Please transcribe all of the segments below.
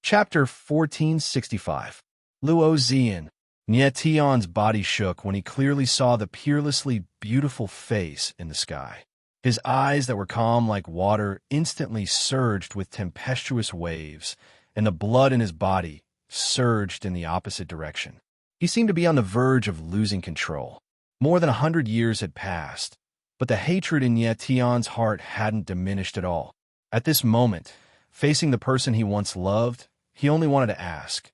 Chapter 1465. Luo Xian. Nie Tian's body shook when he clearly saw the peerlessly beautiful face in the sky. His eyes that were calm like water instantly surged with tempestuous waves, and the blood in his body surged in the opposite direction. He seemed to be on the verge of losing control. More than 100 years had passed, but the hatred in Nie Tian's heart hadn't diminished at all. At this moment, facing the person he once loved, he only wanted to ask,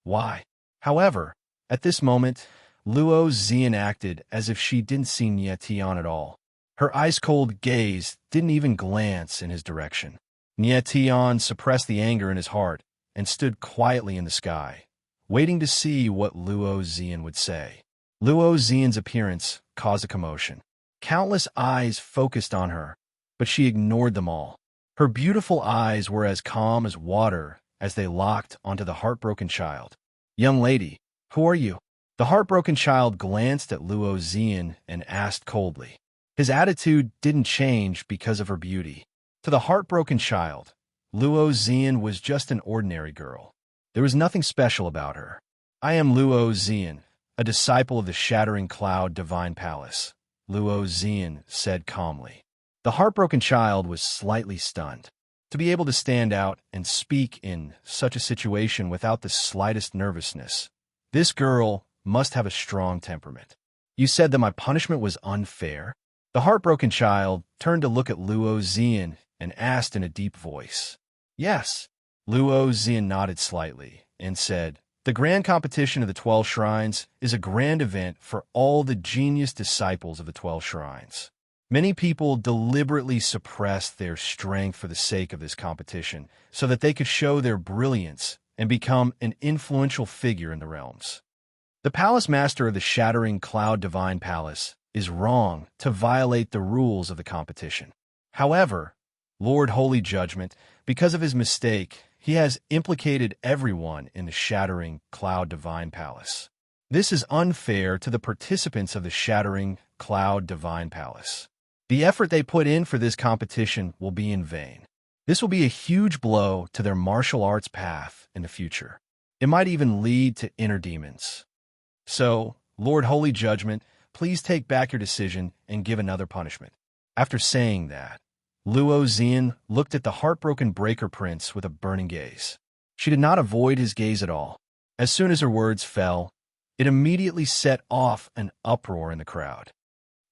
why? However, at this moment, Luo Xian acted as if she didn't see Nie Tian at all. Her ice-cold gaze didn't even glance in his direction. Nie Tian suppressed the anger in his heart and stood quietly in the sky, waiting to see what Luo Xian would say. Luo Xian's appearance caused a commotion. Countless eyes focused on her, but she ignored them all. Her beautiful eyes were as calm as water as they locked onto the heartbroken child. "Young lady, who are you?" The heartbroken child glanced at Luo Xian and asked coldly. His attitude didn't change because of her beauty. To the heartbroken child, Luo Xian was just an ordinary girl. There was nothing special about her. "I am Luo Xian, a disciple of the Shattering Cloud Divine Palace," Luo Xian said calmly. The heartbroken child was slightly stunned. To be able to stand out and speak in such a situation without the slightest nervousness, this girl must have a strong temperament. "You said that my punishment was unfair?" The heartbroken child turned to look at Luo Xian and asked in a deep voice. "Yes." Luo Xian nodded slightly and said, "The grand competition of the 12 shrines is a grand event for all the genius disciples of the 12 shrines. Many people deliberately suppressed their strength for the sake of this competition so that they could show their brilliance and become an influential figure in the realms. The palace master of the Shattering Cloud Divine Palace is wrong to violate the rules of the competition. However, Lord Holy Judgment, because of his mistake, he has implicated everyone in the Shattering Cloud Divine Palace. This is unfair to the participants of the Shattering Cloud Divine Palace. The effort they put in for this competition will be in vain. This will be a huge blow to their martial arts path in the future. It might even lead to inner demons. So, Lord Holy Judgment, please take back your decision and give another punishment." After saying that, Luo Xian looked at the heartbroken breaker prince with a burning gaze. She did not avoid his gaze at all. As soon as her words fell, it immediately set off an uproar in the crowd.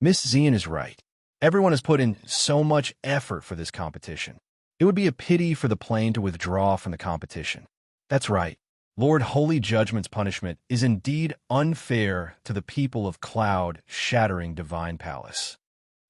Miss Xian is right. Everyone has put in so much effort for this competition. It would be a pity for the plane to withdraw from the competition. That's right. Lord Holy Judgment's punishment is indeed unfair to the people of Cloud Shattering Divine Palace.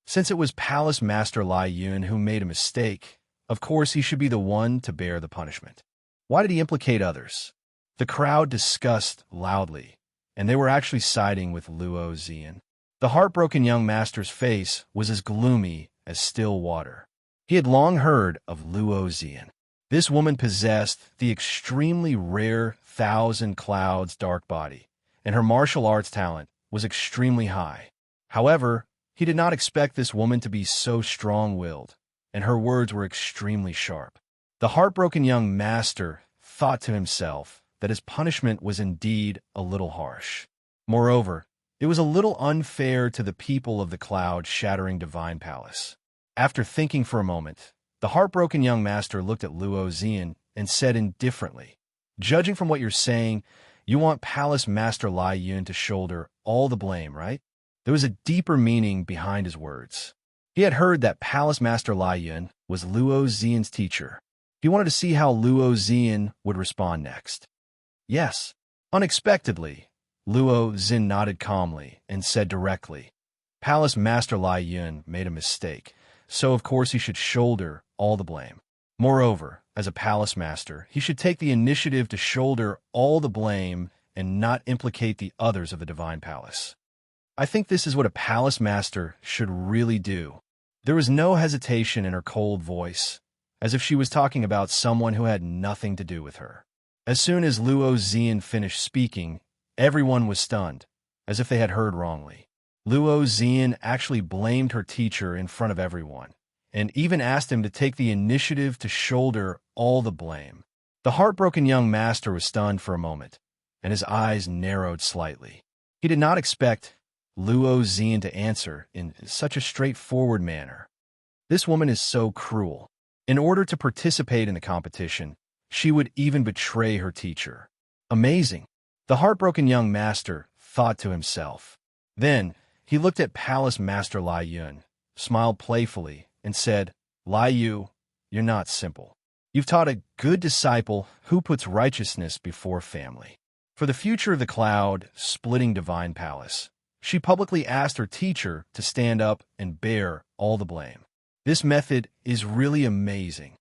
Since it was Palace Master Lai Yun who made a mistake, of course he should be the one to bear the punishment. Why did he implicate others? The crowd discussed loudly, and they were actually siding with Luo Xian. The heartbroken young master's face was as gloomy as still water. He had long heard of Luo Xian. This woman possessed the extremely rare Thousand Clouds dark body, and her martial arts talent was extremely high. However, he did not expect this woman to be so strong-willed, and her words were extremely sharp. The heartbroken young master thought to himself that his punishment was indeed a little harsh. Moreover, it was a little unfair to the people of the Cloud Shattering Divine Palace. After thinking for a moment, the heartbroken young master looked at Luo Xian and said indifferently, "Judging from what you're saying, you want Palace Master Lai Yun to shoulder all the blame, right?" There was a deeper meaning behind his words. He had heard that Palace Master Lai Yun was Luo Xian's teacher. He wanted to see how Luo Xian would respond next. "Yes." Unexpectedly, Luo Xian nodded calmly and said directly, "Palace Master Lai Yun made a mistake, so of course he should shoulder all the blame. Moreover, as a palace master, he should take the initiative to shoulder all the blame and not implicate the others of the Divine Palace. I think this is what a palace master should really do." There was no hesitation in her cold voice, as if she was talking about someone who had nothing to do with her. As soon as Luo Xian finished speaking, everyone was stunned, as if they had heard wrongly. Luo Xian actually blamed her teacher in front of everyone, and even asked him to take the initiative to shoulder all the blame. The heartbroken young master was stunned for a moment, and his eyes narrowed slightly. He did not expect Luo Zian to answer in such a straightforward manner. This woman is so cruel. In order to participate in the competition, she would even betray her teacher. Amazing, the heartbroken young master thought to himself. Then, he looked at Palace Master Lai Yun, smiled playfully, and said, Lai Yu, you're not simple. You've taught a good disciple who puts righteousness before family. For the future of the cloud-splitting divine palace, she publicly asked her teacher to stand up and bear all the blame. This method is really amazing.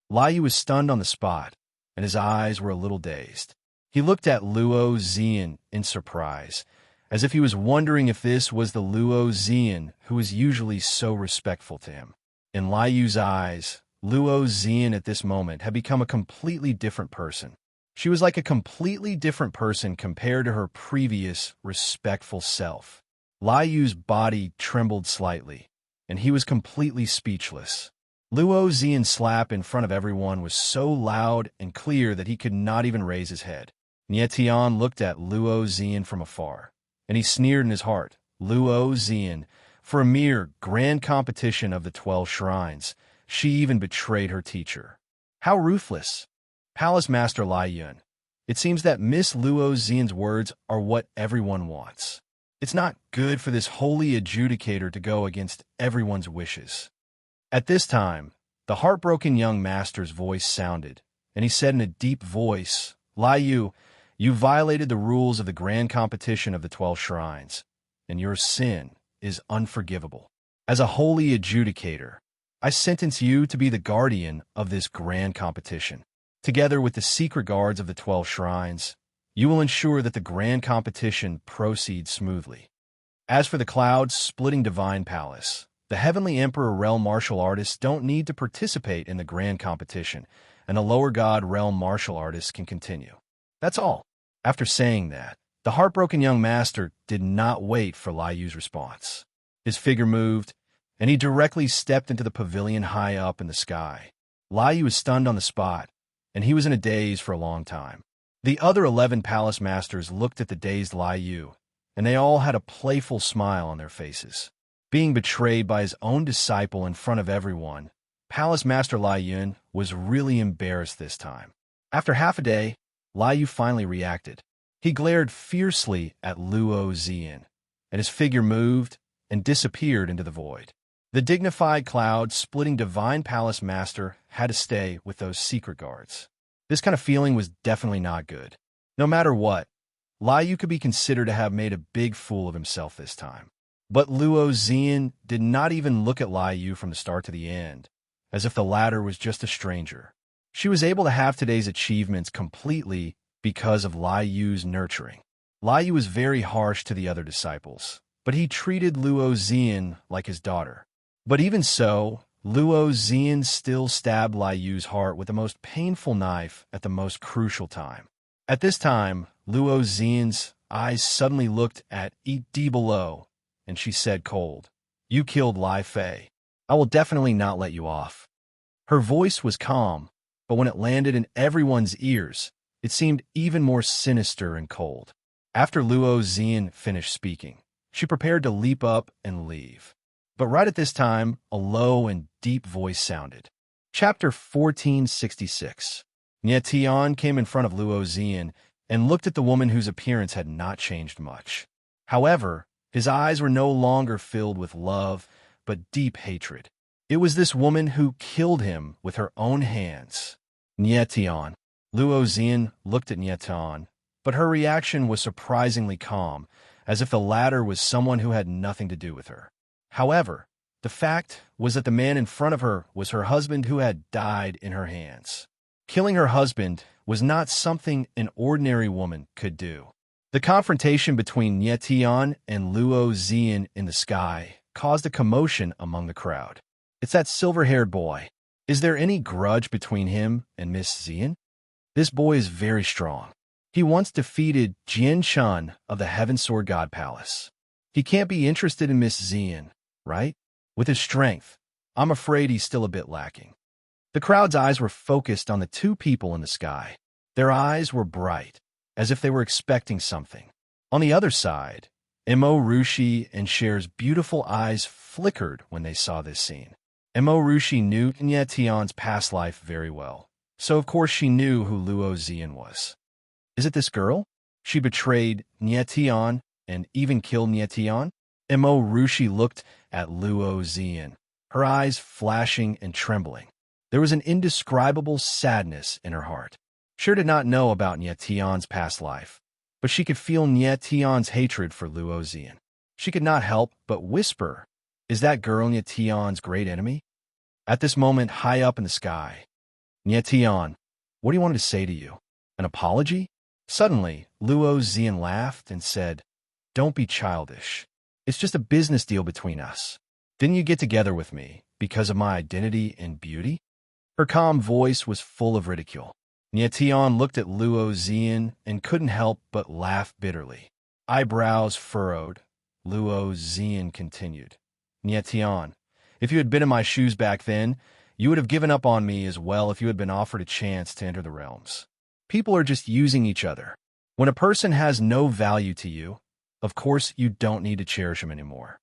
Lai Yu was stunned on the spot, and his eyes were a little dazed. He looked at Luo Zian in surprise, as if he was wondering if this was the Luo Zian who was usually so respectful to him. In Lai Yu's eyes, Luo Zian at this moment had become a completely different person. She was like a completely different person compared to her previous respectful self. Lai Yu's body trembled slightly, and he was completely speechless. Luo Zian's slap in front of everyone was so loud and clear that he could not even raise his head. Nie Tian looked at Luo Zian from afar, and he sneered in his heart, Luo Zian, for a mere grand competition of the 12 shrines, she even betrayed her teacher. How ruthless! Palace Master Lai Yun. It seems that Miss Luo Zian's words are what everyone wants. It's not good for this holy adjudicator to go against everyone's wishes. At this time, the heartbroken young master's voice sounded, and he said in a deep voice, Lai Yu, you violated the rules of the grand competition of the 12 shrines, and your sin is unforgivable. As a holy adjudicator, I sentence you to be the guardian of this grand competition. Together with the secret guards of the 12 shrines, you will ensure that the grand competition proceeds smoothly. As for the cloud-splitting divine palace, the Heavenly Emperor realm martial artists don't need to participate in the grand competition, and the lower god realm martial artists can continue. That's all. After saying that, the heartbroken young master did not wait for Lai Yu's response. His figure moved, and he directly stepped into the pavilion high up in the sky. Lai Yu was stunned on the spot, and he was in a daze for a long time. The other 11 palace masters looked at the dazed Lai Yu, and they all had a playful smile on their faces. Being betrayed by his own disciple in front of everyone, Palace Master Lai Yun was really embarrassed this time. After half a day, Lai Yu finally reacted. He glared fiercely at Luo Zian, and his figure moved and disappeared into the void. The dignified cloud-splitting divine palace master had to stay with those secret guards. This kind of feeling was definitely not good. No matter what, Lai Yu could be considered to have made a big fool of himself this time. But Luo Zian did not even look at Lai Yu from the start to the end, as if the latter was just a stranger. She was able to have today's achievements completely because of Lai Yu's nurturing. Lai Yu was very harsh to the other disciples, but he treated Luo Zian like his daughter. But even so, Luo Zian still stabbed Lai Yu's heart with the most painful knife at the most crucial time. At this time, Luo Zian's eyes suddenly looked at Yi below, and she said cold, "You killed Lai Fei. I will definitely not let you off." Her voice was calm, but when it landed in everyone's ears, it seemed even more sinister and cold. After Luo Zian finished speaking, she prepared to leap up and leave. But right at this time, a low and deep voice sounded. Chapter 1466. Nie Tian came in front of Luo Zian and looked at the woman whose appearance had not changed much. However, his eyes were no longer filled with love, but deep hatred. It was this woman who killed him with her own hands. Nie Tian. Luo Zian looked at Nie Tian, but her reaction was surprisingly calm, as if the latter was someone who had nothing to do with her. However, the fact was that the man in front of her was her husband who had died in her hands. Killing her husband was not something an ordinary woman could do. The confrontation between Nie Tian and Luo Zian in the sky caused a commotion among the crowd. It's that silver-haired boy. Is there any grudge between him and Miss Zian? This boy is very strong. He once defeated Jian Chun of the Heaven Sword God Palace. He can't be interested in Miss Zian, right? With his strength, I'm afraid he's still a bit lacking. The crowd's eyes were focused on the two people in the sky. Their eyes were bright, as if they were expecting something. On the other side, Imo Rushi and Cher's beautiful eyes flickered when they saw this scene. Imo Rushi knew Nye Tian's past life very well, so of course she knew who Luo Zian was. Is it this girl? She betrayed Nye Tian and even killed Nye Tian? Imo Rushi looked at Luo Zian, her eyes flashing and trembling. There was an indescribable sadness in her heart. Cher did not know about Nye Tian's past life, but she could feel Nye Tian's hatred for Luo Zian. She could not help but whisper, "Is that girl Nye Tian's great enemy?" At this moment, high up in the sky, "Nye Tian, what do you want me to say to you? An apology?" Suddenly, Luo Zian laughed and said, "Don't be childish. It's just a business deal between us. Didn't you get together with me because of my identity and beauty?" Her calm voice was full of ridicule. Nye Tian looked at Luo Zian and couldn't help but laugh bitterly. Eyebrows furrowed, Luo Zian continued, "Nye Tian, if you had been in my shoes back then, you would have given up on me as well if you had been offered a chance to enter the realms. People are just using each other. When a person has no value to you, of course you don't need to cherish him anymore."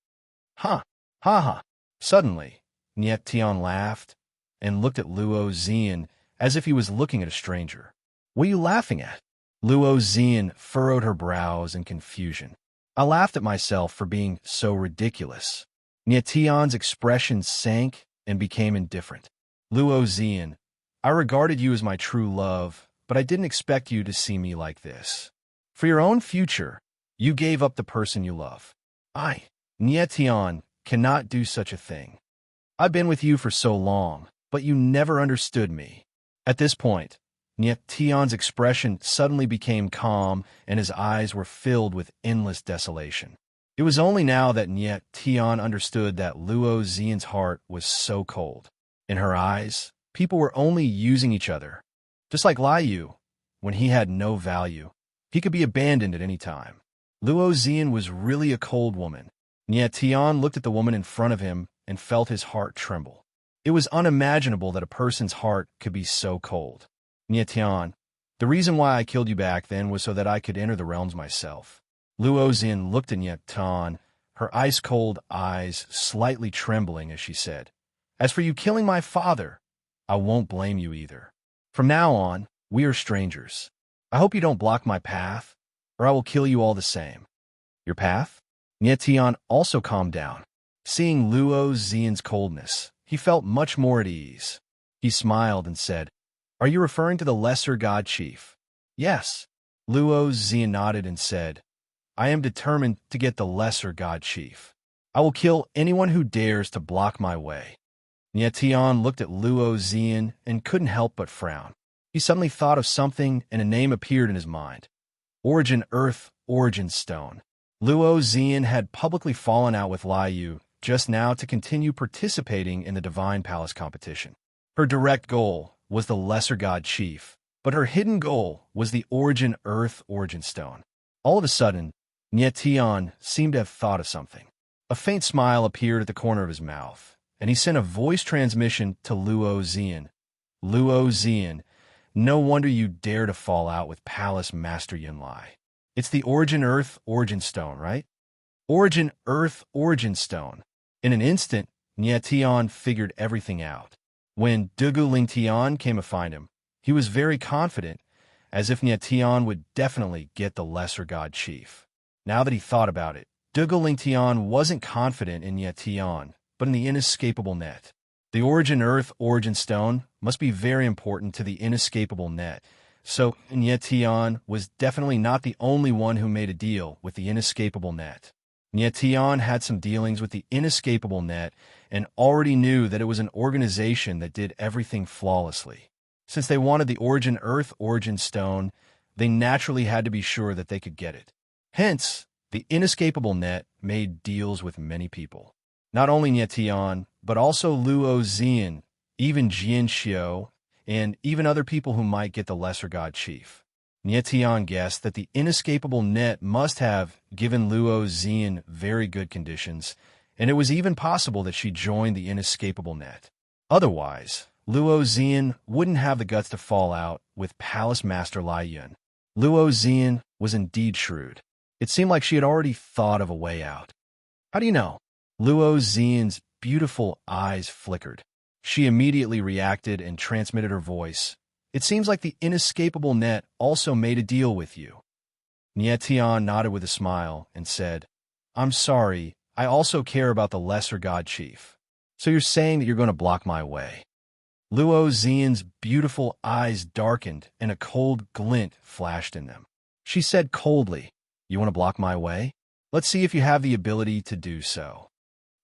Ha! Ha ha! Suddenly, Nye Tian laughed and looked at Luo Zian as if he was looking at a stranger. "What are you laughing at?" Luo Zian furrowed her brows in confusion. "I laughed at myself for being so ridiculous." Nye Tian's expression sank and became indifferent. "Luo Zian, I regarded you as my true love, but I didn't expect you to see me like this. For your own future, you gave up the person you love. I, Nye Tian, cannot do such a thing. I've been with you for so long, but you never understood me." At this point, Nye Tian's expression suddenly became calm and his eyes were filled with endless desolation. It was only now that Nye Tian understood that Luo Zian's heart was so cold. In her eyes, people were only using each other. Just like Liu, when he had no value, he could be abandoned at any time. Luo Zian was really a cold woman. Nye Tian looked at the woman in front of him and felt his heart tremble. It was unimaginable that a person's heart could be so cold. "Nye Tian, the reason why I killed you back then was so that I could enter the realms myself." Luo Zian looked at Nye Tian, her ice-cold eyes slightly trembling as she said, "As for you killing my father, I won't blame you either. From now on, we are strangers. I hope you don't block my path, or I will kill you all the same." "Your path?" Nye Tian also calmed down. Seeing Luo Zian's coldness, he felt much more at ease. He smiled and said, "Are you referring to the Lesser God Chief?" "Yes." Luo Zian nodded and said, "I am determined to get the Lesser God Chief. I will kill anyone who dares to block my way." Nye Tian looked at Luo Zian and couldn't help but frown. He suddenly thought of something and a name appeared in his mind. Origin Earth, Origin Stone. Luo Zian had publicly fallen out with Liu just now to continue participating in the Divine Palace competition. Her direct goal was the Lesser God Chief, but her hidden goal was the Origin Earth, Origin Stone. All of a sudden, Nye Tian seemed to have thought of something. A faint smile appeared at the corner of his mouth, and he sent a voice transmission to Luo Zian. "Luo Zian, no wonder you dare to fall out with Palace Master Yunlai. It's the Origin Earth, Origin Stone, right? Origin Earth, Origin Stone." In an instant, Nye Tian figured everything out. When Dugu Ling Tian came to find him, he was very confident, as if Nye Tian would definitely get the Lesser God Chief. Now that he thought about it, Dugu Ling Tian wasn't confident in Nye Tian, but in the inescapable net. The Origin Earth, Origin Stone must be very important to the inescapable net, so Nye Tian was definitely not the only one who made a deal with the inescapable net. Nye Tian had some dealings with the inescapable net and already knew that it was an organization that did everything flawlessly. Since they wanted the Origin Earth, Origin Stone, they naturally had to be sure that they could get it. Hence, the inescapable net made deals with many people. Not only Nye Tian, but also Luo Zian, even Jian Xiao, and even other people who might get the Lesser God Chief. Nye Tian guessed that the inescapable net must have given Luo Zian very good conditions, and it was even possible that she joined the inescapable net. Otherwise, Luo Xian wouldn't have the guts to fall out with Palace Master Lai Yun. Luo Xian was indeed shrewd. It seemed like she had already thought of a way out. How do you know? Luo Xian's beautiful eyes flickered. She immediately reacted and transmitted her voice. It seems like the inescapable net also made a deal with you. Nie Tian nodded with a smile and said, I'm sorry, I also care about the Lesser God Chief. So you're saying that you're going to block my way? Luo Xian's beautiful eyes darkened and a cold glint flashed in them. She said coldly, You want to block my way? Let's see if you have the ability to do so.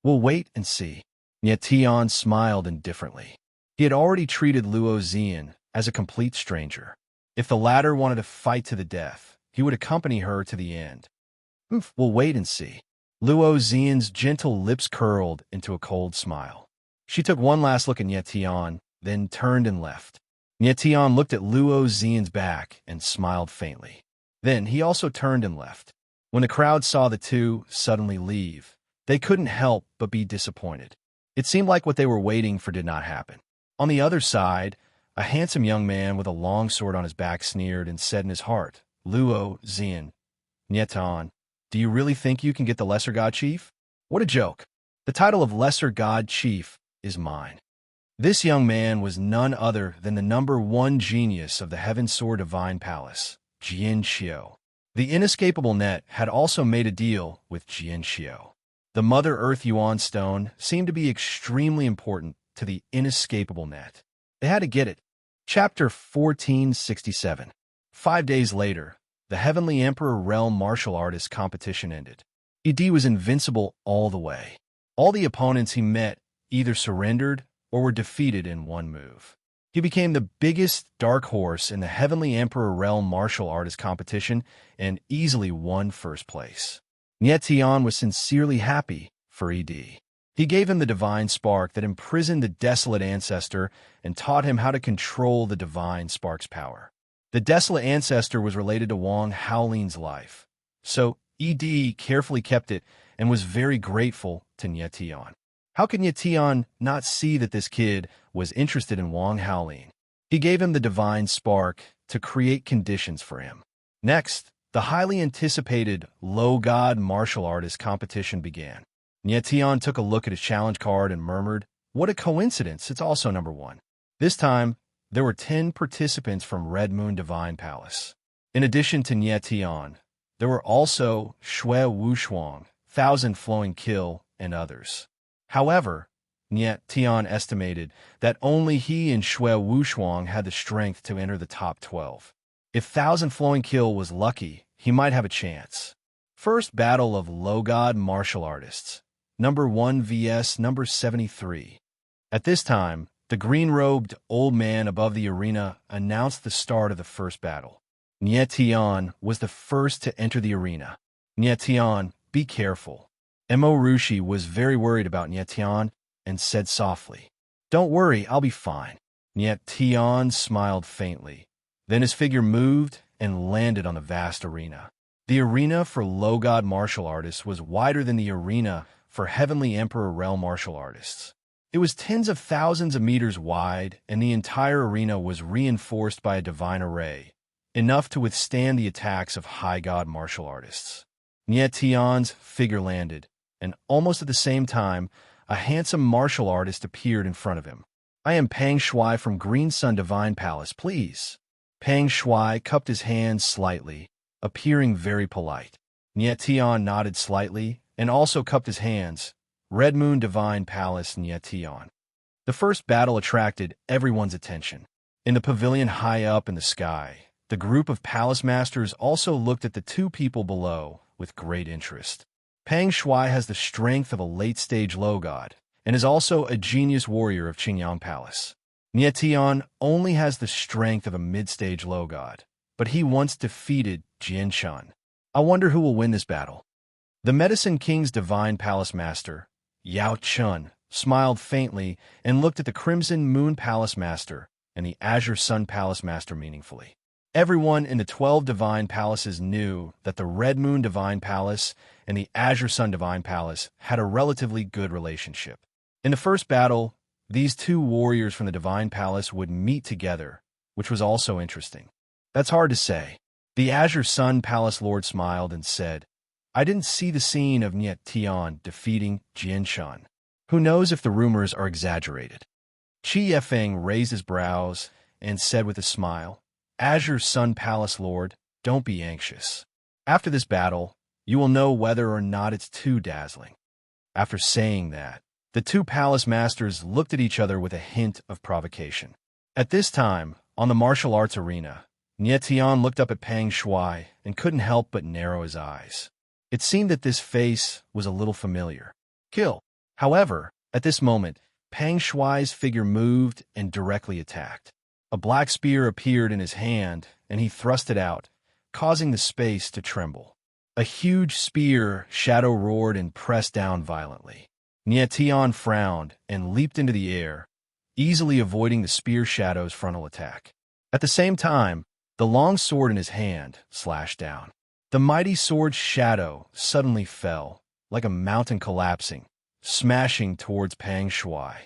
We'll wait and see. Nie Tian smiled indifferently. He had already treated Luo Xian as a complete stranger. If the latter wanted to fight to the death, he would accompany her to the end. We'll wait and see. Luo Xian's gentle lips curled into a cold smile. She took one last look at Nie Tian, then turned and left. Nie Tian looked at Luo Xian's back and smiled faintly. Then he also turned and left. When the crowd saw the two suddenly leave, they couldn't help but be disappointed. It seemed like what they were waiting for did not happen. On the other side, a handsome young man with a long sword on his back sneered and said in his heart, Luo Xian, Nie Tian, do you really think you can get the Lesser God Chief? What a joke. The title of Lesser God Chief is mine. This young man was none other than the #1 genius of the Heaven Sword Divine Palace, Jian Xiu. The inescapable net had also made a deal with Jian Xiu. The Mother Earth Yuan Stone seemed to be extremely important to the inescapable net. They had to get it. Chapter 1467. 5 days later, the Heavenly Emperor Realm martial artist competition ended. ED was invincible all the way. All the opponents he met either surrendered or were defeated in one move. He became the biggest dark horse in the Heavenly Emperor Realm martial artist competition and easily won first place. Nie Tian was sincerely happy for ED. He gave him the divine spark that imprisoned the desolate ancestor and taught him how to control the divine spark's power. The desolate ancestor was related to Wang Haolin's life, so ED carefully kept it and was very grateful to Nie Tian. How could Nie Tian not see that this kid was interested in Wang Haolin? He gave him the divine spark to create conditions for him. Next, the highly anticipated Low God martial artist competition began. Nie Tian took a look at his challenge card and murmured, What a coincidence, it's also #1. This time, there were 10 participants from Red Moon Divine Palace. In addition to Nie Tian, there were also Shui Wushuang, Thousand Flowing Kill, and others. However, Nie Tian estimated that only he and Shui Wushuang had the strength to enter the top 12. If Thousand Flowing Kill was lucky, he might have a chance. First battle of Low God martial artists. #1 vs. #73. At this time, the green-robed old man above the arena announced the start of the first battle. Nie Tian was the first to enter the arena. Nie Tian, be careful. Mo Rushi was very worried about Nie Tian and said softly, Don't worry, I'll be fine. Nie Tian smiled faintly. Then his figure moved and landed on the vast arena. The arena for Low God martial artists was wider than the arena for Heavenly Emperor Realm martial artists. It was tens of thousands of meters wide, and the entire arena was reinforced by a divine array, enough to withstand the attacks of High God martial artists. Nie Tian's figure landed, and almost at the same time, a handsome martial artist appeared in front of him. I am Pang Shui from Green Sun Divine Palace, please. Pang Shui cupped his hands slightly, appearing very polite. Nie Tian nodded slightly and also cupped his hands. Red Moon Divine Palace, Nie Tian. The first battle attracted everyone's attention. In the pavilion high up in the sky, the group of palace masters also looked at the two people below with great interest. Pang Shui has the strength of a late-stage low god and is also a genius warrior of Qingyang Palace. Nie Tian only has the strength of a mid-stage low god, but he once defeated Jian Shan. I wonder who will win this battle. The Medicine King's Divine Palace Master, Yao Chun, smiled faintly and looked at the Crimson Moon Palace Master and the Azure Sun Palace Master meaningfully. Everyone in the 12 Divine Palaces knew that the Red Moon Divine Palace and the Azure Sun Divine Palace had a relatively good relationship. In the first battle, these two warriors from the Divine Palace would meet together, which was also interesting. That's hard to say. The Azure Sun Palace Lord smiled and said, I didn't see the scene of Niet Tian defeating Jianshan. Who knows if the rumors are exaggerated? Qi Yefeng raised his brows and said with a smile, Azure Sun Palace Lord, don't be anxious. After this battle, you will know whether or not it's too dazzling. After saying that, the two palace masters looked at each other with a hint of provocation. At this time, on the martial arts arena, Niet Tian looked up at Pang Shuai and couldn't help but narrow his eyes. It seemed that this face was a little familiar. Kill. However, at this moment, Pang Shuai's figure moved and directly attacked. A black spear appeared in his hand, and he thrust it out, causing the space to tremble. A huge spear shadow roared and pressed down violently. Niet Tian frowned and leaped into the air, easily avoiding the spear shadow's frontal attack. At the same time, the long sword in his hand slashed down. The mighty sword's shadow suddenly fell, like a mountain collapsing, smashing towards Pang Shuai.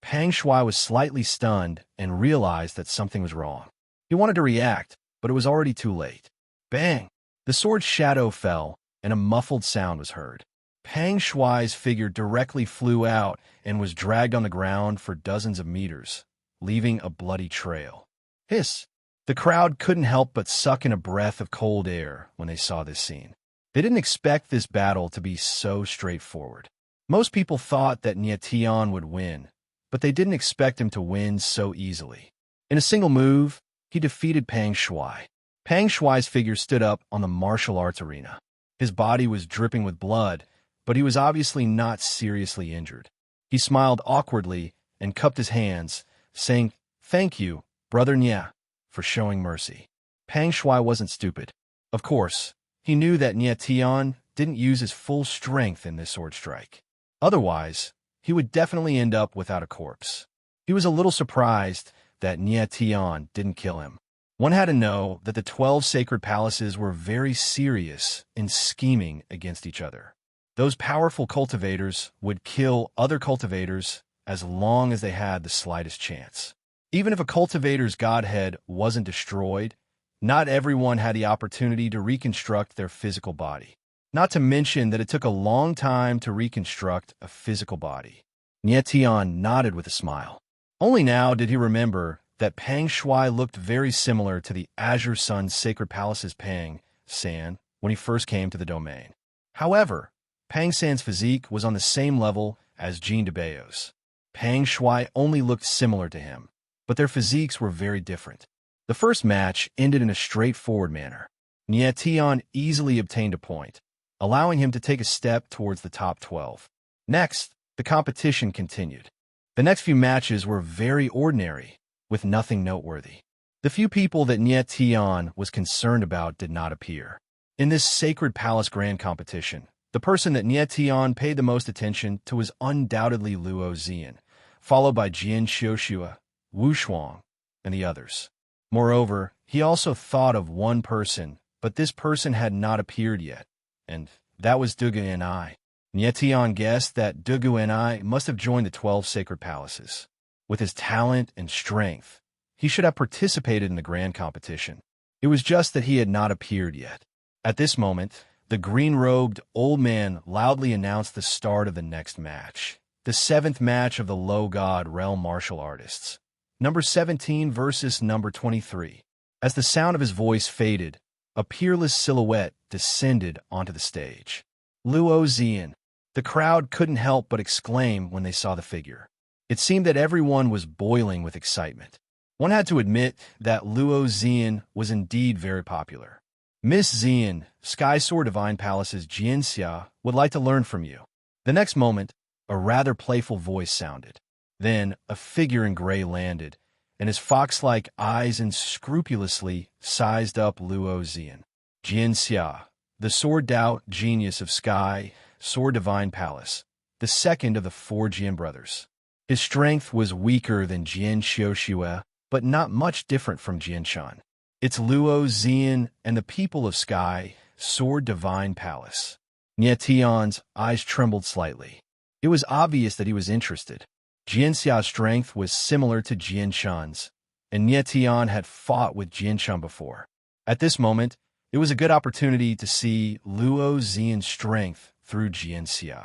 Pang Shuai was slightly stunned and realized that something was wrong. He wanted to react, but it was already too late. Bang! The sword's shadow fell, and a muffled sound was heard. Pang Shuai's figure directly flew out and was dragged on the ground for dozens of meters, leaving a bloody trail. Hiss! The crowd couldn't help but suck in a breath of cold air when they saw this scene. They didn't expect this battle to be so straightforward. Most people thought that Niet Tian would win, but they didn't expect him to win so easily. In a single move, he defeated Pang Shuai. Pang Shuai's figure stood up on the martial arts arena. His body was dripping with blood, but he was obviously not seriously injured. He smiled awkwardly and cupped his hands, saying, Thank you, Brother Nya, for showing mercy. Pang Shuai wasn't stupid. Of course, he knew that Niet Tian didn't use his full strength in this sword strike. Otherwise, he would definitely end up without a corpse. He was a little surprised that Niet Tian didn't kill him. One had to know that the 12 sacred palaces were very serious in scheming against each other. Those powerful cultivators would kill other cultivators as long as they had the slightest chance. Even if a cultivator's godhead wasn't destroyed, not everyone had the opportunity to reconstruct their physical body. Not to mention that it took a long time to reconstruct a physical body. Niet Tian nodded with a smile. Only now did he remember that Pang Shuai looked very similar to the Azure Sun Sacred Palace's Pang San when he first came to the domain. However, Pang San's physique was on the same level as Jean de Beo's. Pang Shuai only looked similar to him, but their physiques were very different. The first match ended in a straightforward manner. Niet Tian easily obtained a point, allowing him to take a step towards the top 12. Next, the competition continued. The next few matches were very ordinary, with nothing noteworthy. The few people that Niet Tian was concerned about did not appear. In this Sacred Palace Grand Competition, the person that Niet Tian paid the most attention to was undoubtedly Luo Zian, followed by Jian Xiuxua, Wu Shuang, and the others. Moreover, he also thought of one person, but this person had not appeared yet, and that was Dugu Ni. Niet Tian guessed that Dugu Ni must have joined the 12 sacred palaces. With his talent and strength, he should have participated in the grand competition. It was just that he had not appeared yet. At this moment, the green-robed old man loudly announced the start of the next match, the 7th match of the Low God Realm Martial Artists. Number 17 versus number 23. As the sound of his voice faded, a peerless silhouette descended onto the stage. Luo Zian. The crowd couldn't help but exclaim when they saw the figure. It seemed that everyone was boiling with excitement. One had to admit that Luo Zian was indeed very popular. Miss Zian, Sky Sword Divine Palace's Jianxia, would like to learn from you. The next moment, a rather playful voice sounded. Then, a figure in gray landed, and his fox-like eyes unscrupulously sized up Luo Zian. Jianxia, the sword Dao genius of Sky Sword Divine Palace, the second of the 4 Jian brothers. His strength was weaker than Jian Xiuxue, but not much different from Jianshan. It's Luo Zian and the people of Sky Sword Divine Palace. Niet Tian's eyes trembled slightly. It was obvious that he was interested. Jianxia's strength was similar to Jianshan's, and Nie Tian had fought with Jianshan before. At this moment, it was a good opportunity to see Luo Xian's strength through Jianxia.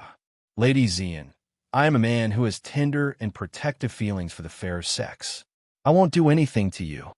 Lady Xian, I am a man who has tender and protective feelings for the fair sex. I won't do anything to you.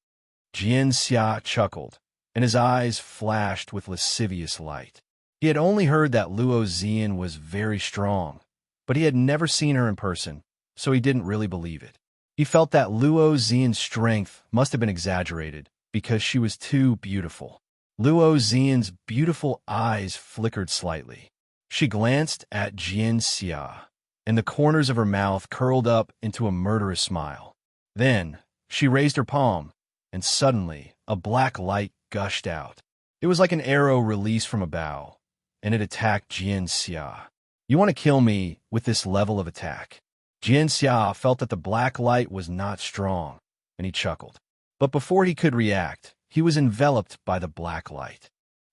Jianxia chuckled, and his eyes flashed with lascivious light. He had only heard that Luo Xian was very strong, but he had never seen her in person, so he didn't really believe it. He felt that Luo Xian's strength must have been exaggerated because she was too beautiful. Luo Xian's beautiful eyes flickered slightly. She glanced at Jianxia, and the corners of her mouth curled up into a murderous smile. Then, she raised her palm, and suddenly, a black light gushed out. It was like an arrow released from a bow, and it attacked Jianxia. You want to kill me with this level of attack? Jianxia felt that the black light was not strong, and he chuckled. But before he could react, he was enveloped by the black light.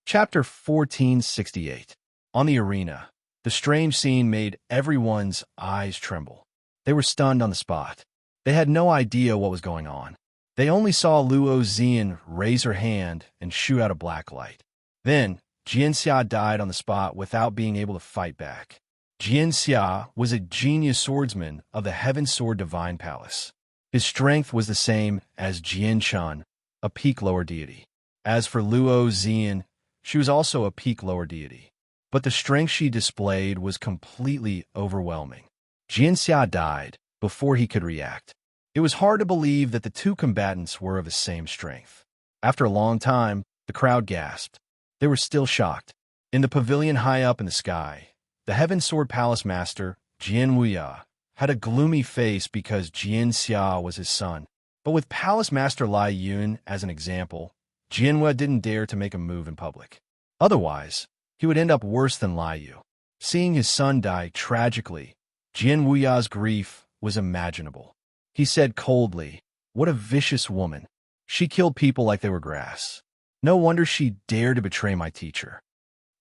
Chapter 1468. On the arena, the strange scene made everyone's eyes tremble. They were stunned on the spot. They had no idea what was going on. They only saw Luo Xian raise her hand and shoot out a black light. Then, Jianxia died on the spot without being able to fight back. Jianxia was a genius swordsman of the Heaven Sword Divine Palace. His strength was the same as Jianshan, a peak lower deity. As for Luo Xian, she was also a peak lower deity. But the strength she displayed was completely overwhelming. Jianxia died before he could react. It was hard to believe that the two combatants were of the same strength. After a long time, the crowd gasped. They were still shocked. In the pavilion high up in the sky, the Heaven Sword Palace Master, Jian Wuya, had a gloomy face because Jianxia was his son. But with Palace Master Lai Yun as an example, Jianhua didn't dare to make a move in public. Otherwise, he would end up worse than Lai Yu. Seeing his son die tragically, Jian Wuya's grief was imaginable. He said coldly, "What a vicious woman. She killed people like they were grass. No wonder she dared to betray my teacher."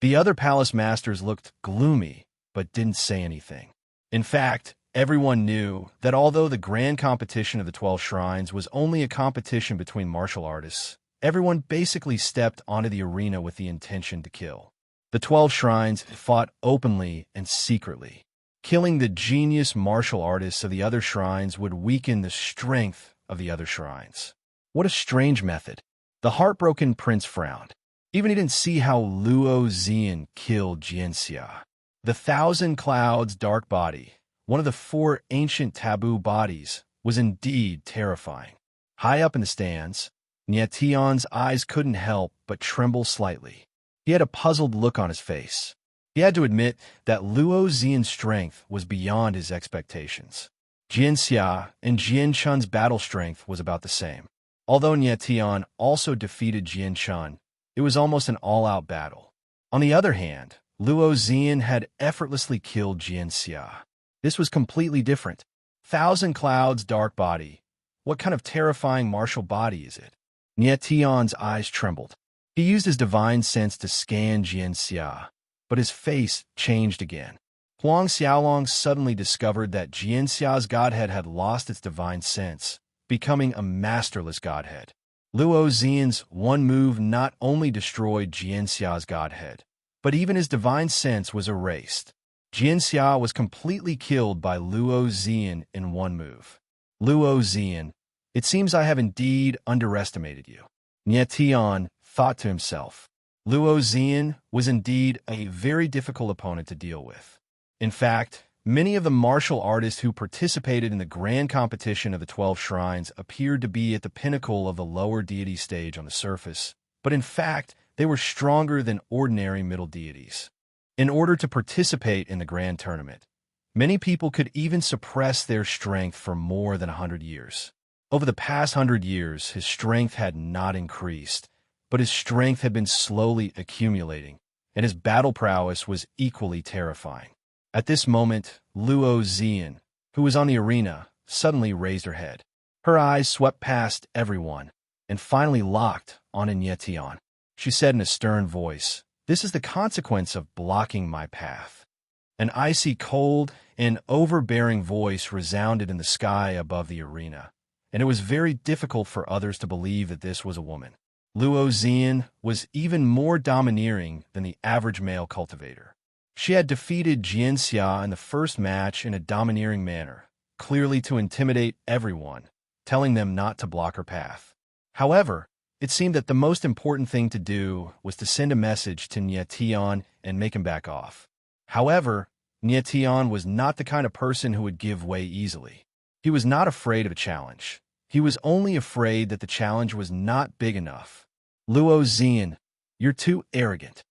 The other palace masters looked gloomy, but didn't say anything. In fact, everyone knew that although the grand competition of the 12 shrines was only a competition between martial artists, everyone basically stepped onto the arena with the intention to kill. The 12 shrines fought openly and secretly. Killing the genius martial artists of the other shrines would weaken the strength of the other shrines. What a strange method. The heartbroken prince frowned. Even he didn't see how Luo Xian killed Jianxia. The Thousand Clouds dark body, one of the 4 ancient taboo bodies, was indeed terrifying. High up in the stands, Nie Tian's eyes couldn't help but tremble slightly. He had a puzzled look on his face. He had to admit that Luo Xian's strength was beyond his expectations. Jianxia and Jianshan's battle strength was about the same. Although Nie Tian also defeated Jianshan, it was almost an all-out battle. On the other hand, Luo Xian had effortlessly killed Jianxia. This was completely different. Thousand Clouds dark body. What kind of terrifying martial body is it? Nie Tian's eyes trembled. He used his divine sense to scan Jianxia, but his face changed again. Huang Xiaolong suddenly discovered that Jianxia's godhead had lost its divine sense, becoming a masterless godhead. Luo Xian's one move not only destroyed Jianxia's godhead, but even his divine sense was erased. Jianxia was completely killed by Luo Xian in one move. Luo Xian, it seems I have indeed underestimated you. Nie Tian thought to himself. Luo Xian was indeed a very difficult opponent to deal with. In fact, many of the martial artists who participated in the grand competition of the 12 shrines appeared to be at the pinnacle of the lower deity stage on the surface, but in fact, they were stronger than ordinary middle deities. In order to participate in the grand tournament, many people could even suppress their strength for more than 100 years. Over the past 100 years, his strength had not increased, but his strength had been slowly accumulating, and his battle prowess was equally terrifying. At this moment, Luo Xian, who was on the arena, suddenly raised her head. Her eyes swept past everyone, and finally locked on Nie Tian. She said in a stern voice, "This is the consequence of blocking my path." An icy cold and overbearing voice resounded in the sky above the arena, and it was very difficult for others to believe that this was a woman. Luo Zian was even more domineering than the average male cultivator. She had defeated Jian Xia in the first match in a domineering manner, clearly to intimidate everyone, telling them not to block her path. However, it seemed that the most important thing to do was to send a message to Nie Tian and make him back off. However, Nie Tian was not the kind of person who would give way easily. He was not afraid of a challenge. He was only afraid that the challenge was not big enough. Luo Zian, you're too arrogant.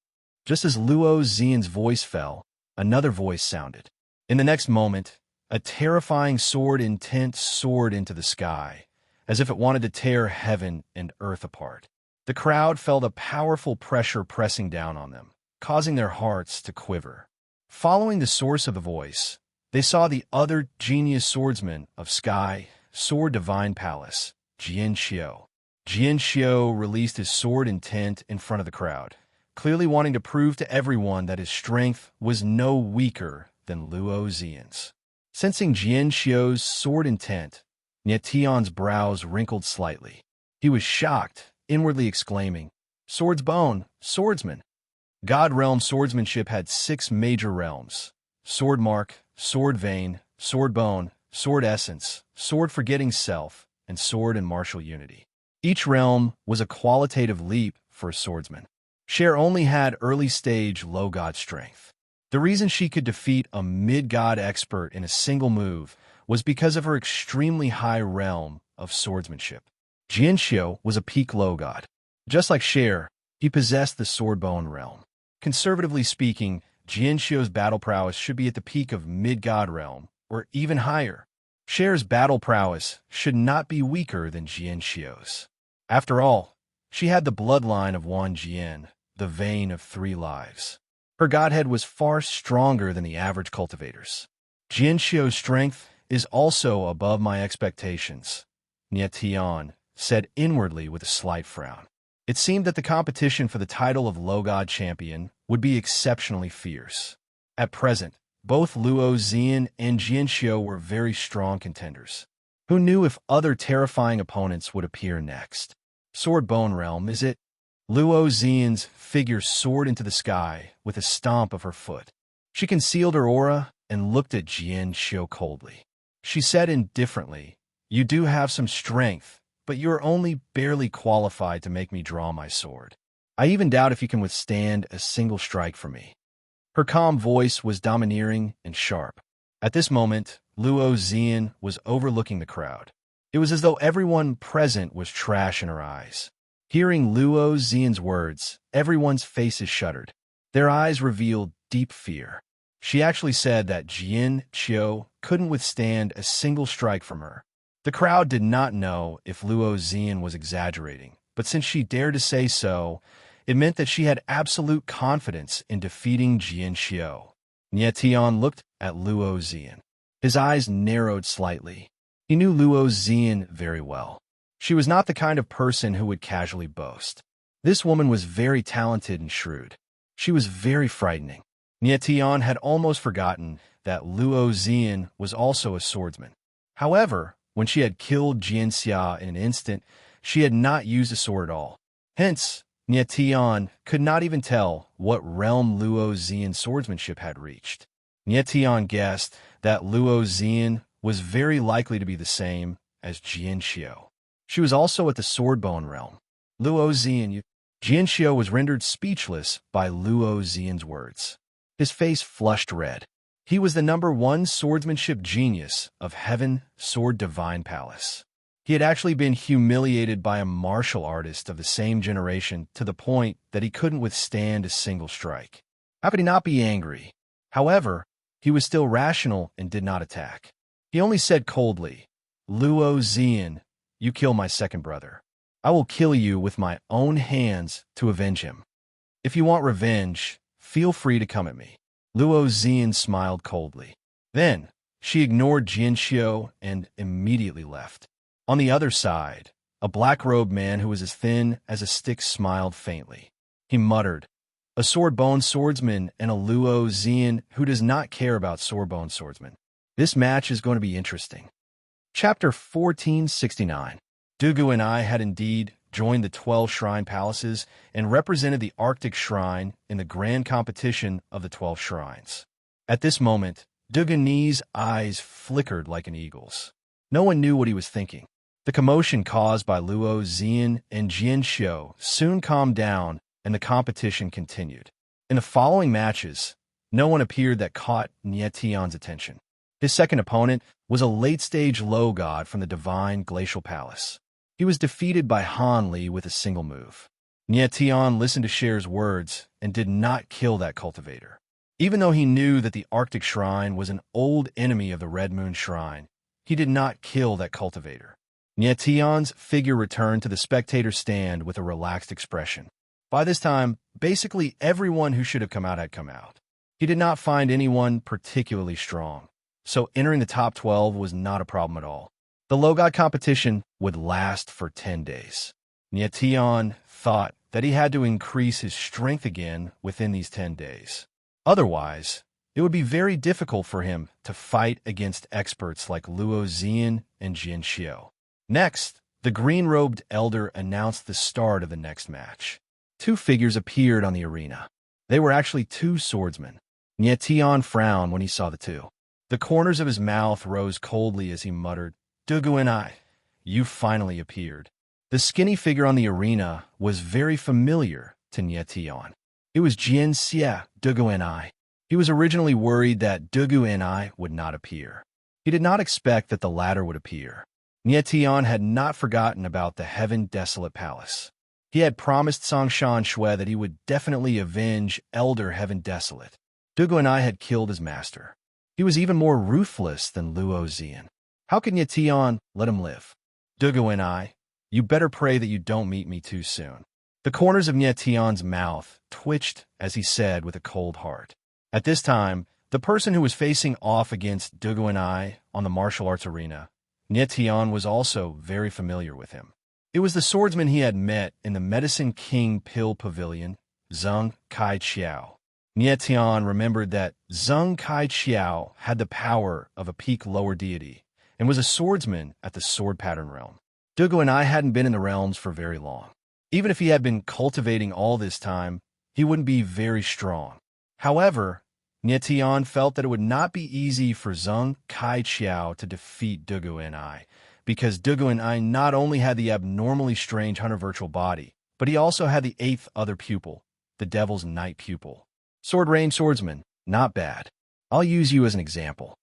Just as Luo Zian's voice fell, another voice sounded. In the next moment, a terrifying sword intent soared into the sky, as if it wanted to tear heaven and earth apart. The crowd felt a powerful pressure pressing down on them, causing their hearts to quiver. Following the source of the voice, they saw the other genius swordsman of Sky, Sword Divine Palace, Jian Xiu. Jian Xiu released his sword intent in front of the crowd, clearly wanting to prove to everyone that his strength was no weaker than Luo Zian's. Sensing Jian Xiu's sword intent, Nie Tian's brows wrinkled slightly. He was shocked, inwardly exclaiming, "Sword's bone, swordsman!" God Realm swordsmanship had 6 major realms: Sword Mark, Sword Vein, Sword Bone, Sword Essence, Sword Forgetting Self, and Sword and Martial Unity. Each realm was a qualitative leap for a swordsman. Cher only had early-stage low-god strength. The reason she could defeat a mid-god expert in a single move was because of her extremely high realm of swordsmanship. Jian Xiu was a peak low-god. Just like Cher, he possessed the sword-bone realm. Conservatively speaking, Jian Xiu's battle prowess should be at the peak of mid-god realm, or even higher. Cher's battle prowess should not be weaker than Jian Xiu's. After all, she had the bloodline of Wan Jian, the vein of 3 lives. Her godhead was far stronger than the average cultivators. Jian Xiu's strength is also above my expectations, Nie Tian said inwardly with a slight frown. It seemed that the competition for the title of Low God Champion would be exceptionally fierce. At present, both Luo Zian and Jian Xiu were very strong contenders. Who knew if other terrifying opponents would appear next? Sword Bone Realm, is it? Luo Zian's figure soared into the sky with a stomp of her foot. She concealed her aura and looked at Jian Xiu coldly. She said indifferently, "You do have some strength, but you are only barely qualified to make me draw my sword. I even doubt if you can withstand a single strike from me." Her calm voice was domineering and sharp. At this moment, Luo Zian was overlooking the crowd. It was as though everyone present was trash in her eyes. Hearing Luo Zian's words, everyone's faces shuddered. Their eyes revealed deep fear. She actually said that Jian Xiu couldn't withstand a single strike from her. The crowd did not know if Luo Zian was exaggerating, but since she dared to say so, it meant that she had absolute confidence in defeating Jian Xiu. Nie Tian looked at Luo Zian. His eyes narrowed slightly. He knew Luo Zian very well. She was not the kind of person who would casually boast. This woman was very talented and shrewd. She was very frightening. Nie Tian had almost forgotten that Luo Zian was also a swordsman. However, when she had killed Jian Xia in an instant, she had not used a sword at all. Hence, Nie Tian could not even tell what realm Luo Zian's swordsmanship had reached. Nie Tian guessed that Luo Zian was very likely to be the same as Jian Xiu. She was also at the Swordbone realm. Luo Zian, Jian Xiu was rendered speechless by Luo Zian's words. His face flushed red. He was the #1 swordsmanship genius of Heaven Sword Divine Palace. He had actually been humiliated by a martial artist of the same generation to the point that he couldn't withstand a single strike. How could he not be angry? However, he was still rational and did not attack. He only said coldly, "Luo Zian, you kill my second brother. I will kill you with my own hands to avenge him. If you want revenge, feel free to come at me." Luo Zian smiled coldly. Then, she ignored Jian Xiu and immediately left. On the other side, a black-robed man who was as thin as a stick smiled faintly. He muttered, a sword-bone swordsman and a Luo Xian who does not care about sword-bone swordsmen. This match is going to be interesting. Chapter 1469. Dugu and I had indeed joined the 12 shrine palaces and represented the Arctic Shrine in the grand competition of the 12 shrines. At this moment, Dugu-Ni's eyes flickered like an eagle's. No one knew what he was thinking. The commotion caused by Luo Xian and Jian Xiu soon calmed down, and the competition continued. In the following matches, no one appeared that caught Nie Tian's attention. His second opponent was a late-stage low god from the Divine Glacial Palace. He was defeated by Han Li with a single move. Nie Tian listened to Sher's words and did not kill that cultivator. Even though he knew that the Arctic Shrine was an old enemy of the Red Moon Shrine, he did not kill that cultivator. Nie Tian's figure returned to the spectator stand with a relaxed expression. By this time, basically everyone who should have come out had come out. He did not find anyone particularly strong, so entering the top 12 was not a problem at all. The low god competition would last for 10 days. Nie Tian thought that he had to increase his strength again within these 10 days. Otherwise, it would be very difficult for him to fight against experts like Luo Xian and Jian Xiu. Next, the green-robed elder announced the start of the next match. Two figures appeared on the arena. They were actually two swordsmen. Nie Tian frowned when he saw the two. The corners of his mouth rose coldly as he muttered, "Dugu and I, you finally appeared." The skinny figure on the arena was very familiar to Nie Tian. It was Jian Xie, Dugu and I. He was originally worried that Dugu and I would not appear. He did not expect that the latter would appear. Nie Tian had not forgotten about the Heaven Desolate Palace. He had promised Songshan Shui that he would definitely avenge Elder Heaven Desolate. Dugu and I had killed his master. He was even more ruthless than Luo Xian. How could Nie Tian let him live? Dugu and I, you better pray that you don't meet me too soon. The corners of Nie Tian's mouth twitched as he said with a cold heart. At this time, the person who was facing off against Dugu and I on the martial arts arena, Nie Tian was also very familiar with him. It was the swordsman he had met in the Medicine King Pill Pavilion, Zheng Kai Chiao. Nie Tian remembered that Zheng Kai Chiao had the power of a peak lower deity and was a swordsman at the Sword Pattern Realm. Dugu and I hadn't been in the realms for very long. Even if he had been cultivating all this time, he wouldn't be very strong. However, Nie Tian felt that it would not be easy for Zheng Kai Chiao to defeat Dugu and I, because Dugu and I not only had the abnormally strange hunter virtual body, but he also had the 8th other pupil, the Devil's Night Pupil. Sword range swordsman, not bad. I'll use you as an example.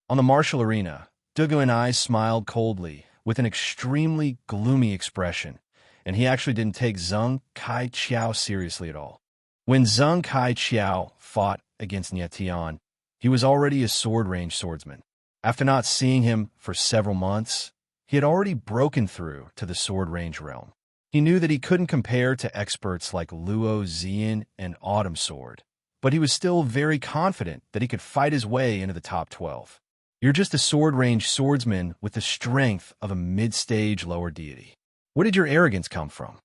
On the martial arena, Dugu and I smiled coldly with an extremely gloomy expression, and he actually didn't take Zheng Kai Chiao seriously at all. When Zheng Kai Chiao fought against Nie Tian, he was already a sword range swordsman. After not seeing him for several months, he had already broken through to the sword range realm. He knew that he couldn't compare to experts like Luo Xian and Autumn Sword, but he was still very confident that he could fight his way into the top 12. You're just a sword range swordsman with the strength of a mid-stage lower deity. Where did your arrogance come from?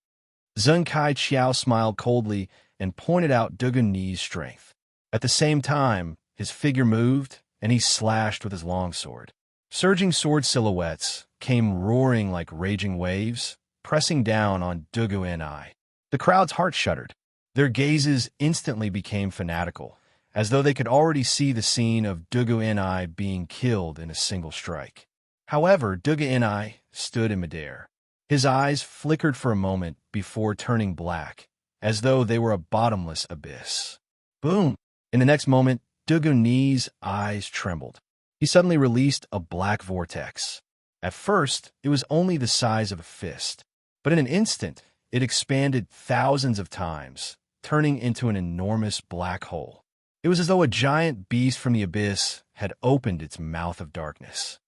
Zheng Kai Chiao smiled coldly and pointed out Dugu-Ni's strength. At the same time, his figure moved, and he slashed with his longsword. Surging sword silhouettes came roaring like raging waves, pressing down on Dugu and I. The crowd's heart shuddered. Their gazes instantly became fanatical, as though they could already see the scene of Dugu and I being killed in a single strike. However, Dugu and I stood in midair. His eyes flickered for a moment before turning black, as though they were a bottomless abyss. Boom! In the next moment, Dugu-Ni's eyes trembled. He suddenly released a black vortex. At first, it was only the size of a fist, but in an instant, it expanded thousands of times, turning into an enormous black hole. It was as though a giant beast from the abyss had opened its mouth of darkness.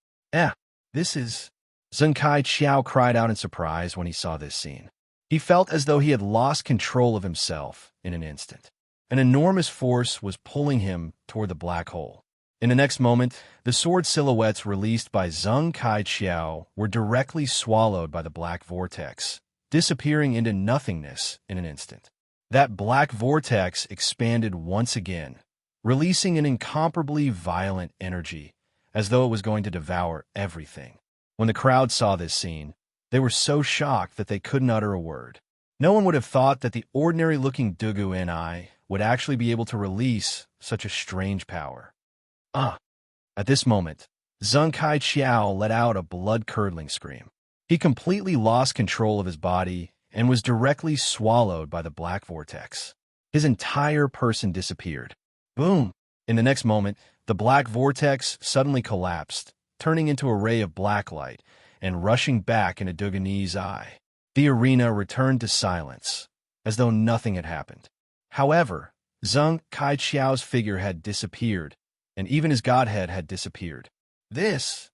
This is... Zheng Kai Chiao cried out in surprise when he saw this scene. He felt as though he had lost control of himself in an instant. An enormous force was pulling him toward the black hole. In the next moment, the sword silhouettes released by Zheng Kai Chiao were directly swallowed by the black vortex, disappearing into nothingness in an instant. That black vortex expanded once again, releasing an incomparably violent energy, as though it was going to devour everything. When the crowd saw this scene, they were so shocked that they couldn't utter a word. No one would have thought that the ordinary-looking Dugu Ni would actually be able to release such a strange power. At this moment, Zheng Kai Qiao let out a blood-curdling scream. He completely lost control of his body and was directly swallowed by the black vortex. His entire person disappeared. Boom! In the next moment, the black vortex suddenly collapsed, turning into a ray of black light and rushing back into Dugani's eye. The arena returned to silence, as though nothing had happened. However, Zheng Kai Qiao's figure had disappeared, and even his godhead had disappeared. This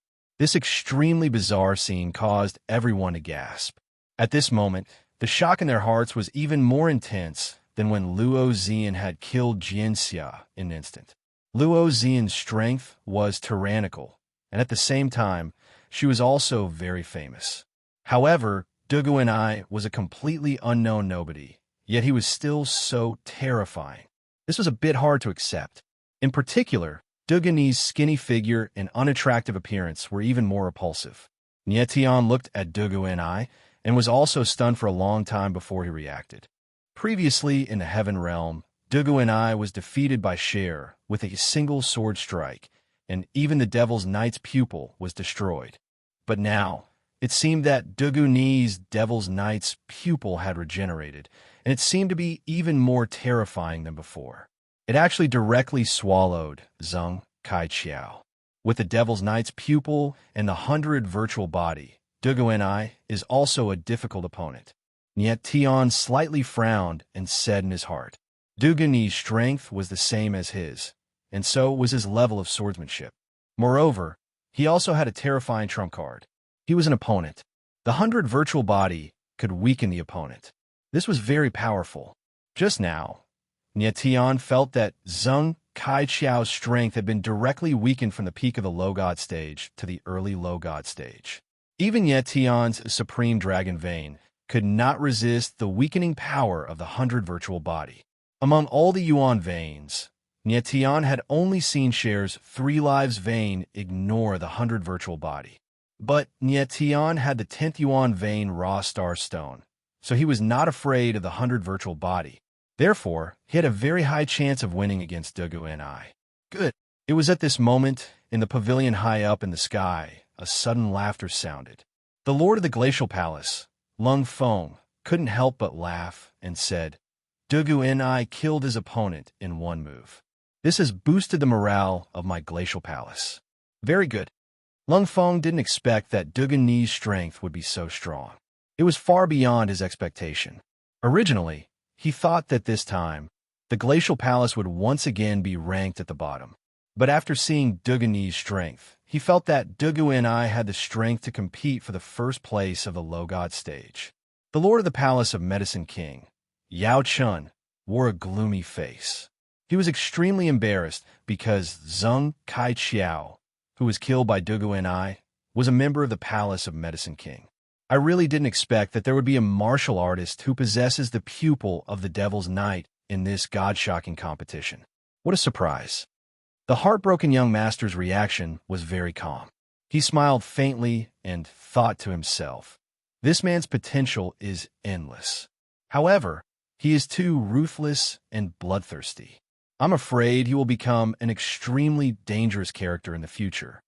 extremely bizarre scene caused everyone to gasp. At this moment, the shock in their hearts was even more intense than when Luo Zian had killed Jianxia in an instant. Luo Zian's strength was tyrannical, and at the same time, she was also very famous. However, Dugu Ni was a completely unknown nobody, yet he was still so terrifying. This was a bit hard to accept. In particular, Dugani's skinny figure and unattractive appearance were even more repulsive. Nie Tian looked at Dugu Ni and was also stunned for a long time before he reacted. Previously in the Heaven Realm, Dugu Ni was defeated by Cher with a single sword strike, and even the Devil's Knight's pupil was destroyed. But now, it seemed that Dugu Ni's Devil's Knight's pupil had regenerated, and it seemed to be even more terrifying than before. It actually directly swallowed Zheng Kai Qiao. With the Devil's Knight's pupil and the 100 virtual body, Dugu Ni is also a difficult opponent. Niet Tian slightly frowned and said in his heart, Dugu Ni's strength was the same as his, and so was his level of swordsmanship. Moreover, he also had a terrifying trump card. He was an opponent. The 100 virtual body could weaken the opponent. This was very powerful. Just now, Nie Tian felt that Zheng Kai Qiao's strength had been directly weakened from the peak of the low god stage to the early low god stage. Even Nie Tian's supreme dragon vein could not resist the weakening power of the 100 virtual body. Among all the Yuan veins, Nie Tian had only seen Cher's 3 lives vein ignore the 100 virtual body. But Nie Tian had the 10th Yuan vein raw star stone, so he was not afraid of the 100 virtual body. Therefore, he had a very high chance of winning against Dugu Ni. Good. It was at this moment, in the pavilion high up in the sky, a sudden laughter sounded. The Lord of the Glacial Palace, Lung Feng, couldn't help but laugh and said, Dugu Ni killed his opponent in one move. This has boosted the morale of my Glacial Palace. Very good. Lung Feng didn't expect that Dugu Ni's strength would be so strong. It was far beyond his expectation. Originally, he thought that this time, the Glacial Palace would once again be ranked at the bottom. But after seeing Dugu Ni's strength, he felt that Dugu Ni had the strength to compete for the first place of the low god stage. The Lord of the Palace of Medicine King, Yao Chun, wore a gloomy face. He was extremely embarrassed because Zheng Kai Qiao, who was killed by Dugu Ni, was a member of the Palace of Medicine King. I really didn't expect that there would be a martial artist who possesses the pupil of the Devil's Knight in this god-shocking competition. What a surprise. The heartbroken young master's reaction was very calm. He smiled faintly and thought to himself, this man's potential is endless. However, he is too ruthless and bloodthirsty. I'm afraid he will become an extremely dangerous character in the future.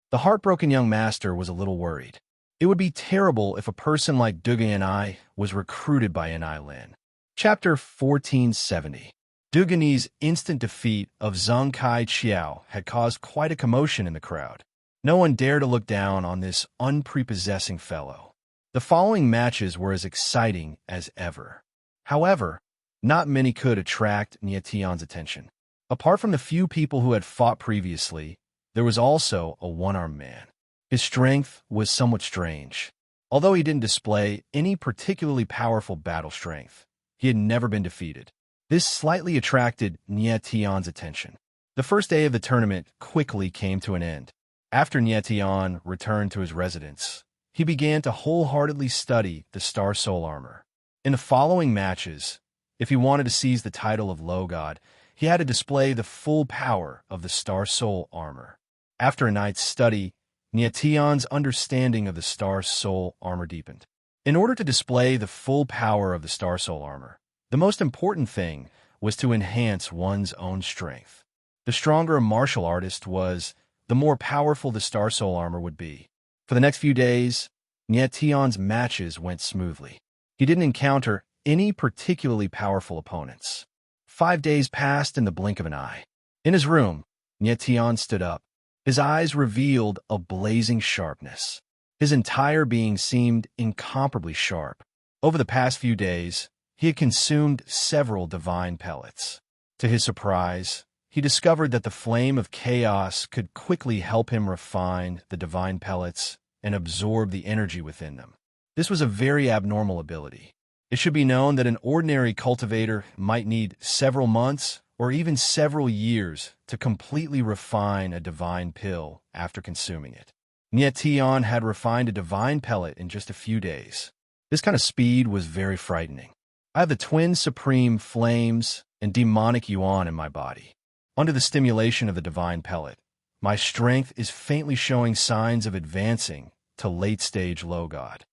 The heartbroken young master was a little worried. It would be terrible if a person like Dugu Ni was recruited by Ni Lin. Chapter 1470. Dugu Ni's instant defeat of Zheng Kai Qiao had caused quite a commotion in the crowd. No one dared to look down on this unprepossessing fellow. The following matches were as exciting as ever. However, not many could attract Nie Tian's attention. Apart from the few people who had fought previously, there was also a one-armed man. His strength was somewhat strange. Although he didn't display any particularly powerful battle strength, he had never been defeated. This slightly attracted Nie Tian's attention. The first day of the tournament quickly came to an end. After Nie Tian returned to his residence, he began to wholeheartedly study the Star Soul armor. In the following matches, If he wanted to seize the title of Low God, he had to display the full power of the Star Soul armor. After a night's study, Nietion's understanding of the Star Soul armor deepened. In order to display the full power of the Star Soul armor, the most important thing was to enhance one's own strength. The stronger a martial artist was, the more powerful the Star Soul armor would be. For the next few days, Nietion's matches went smoothly. He didn't encounter any particularly powerful opponents. 5 days passed in the blink of an eye. In his room, Nietion stood up. His eyes revealed a blazing sharpness. His entire being seemed incomparably sharp. Over the past few days, he had consumed several divine pellets. To his surprise, he discovered that the flame of chaos could quickly help him refine the divine pellets and absorb the energy within them. This was a very abnormal ability. It should be known that an ordinary cultivator might need several months or even several years to completely refine a divine pill after consuming it. Nietion had refined a divine pellet in just a few days. This kind of speed was very frightening. I have the twin supreme flames and demonic yuan in my body. Under the stimulation of the divine pellet, my strength is faintly showing signs of advancing to late-stage low god.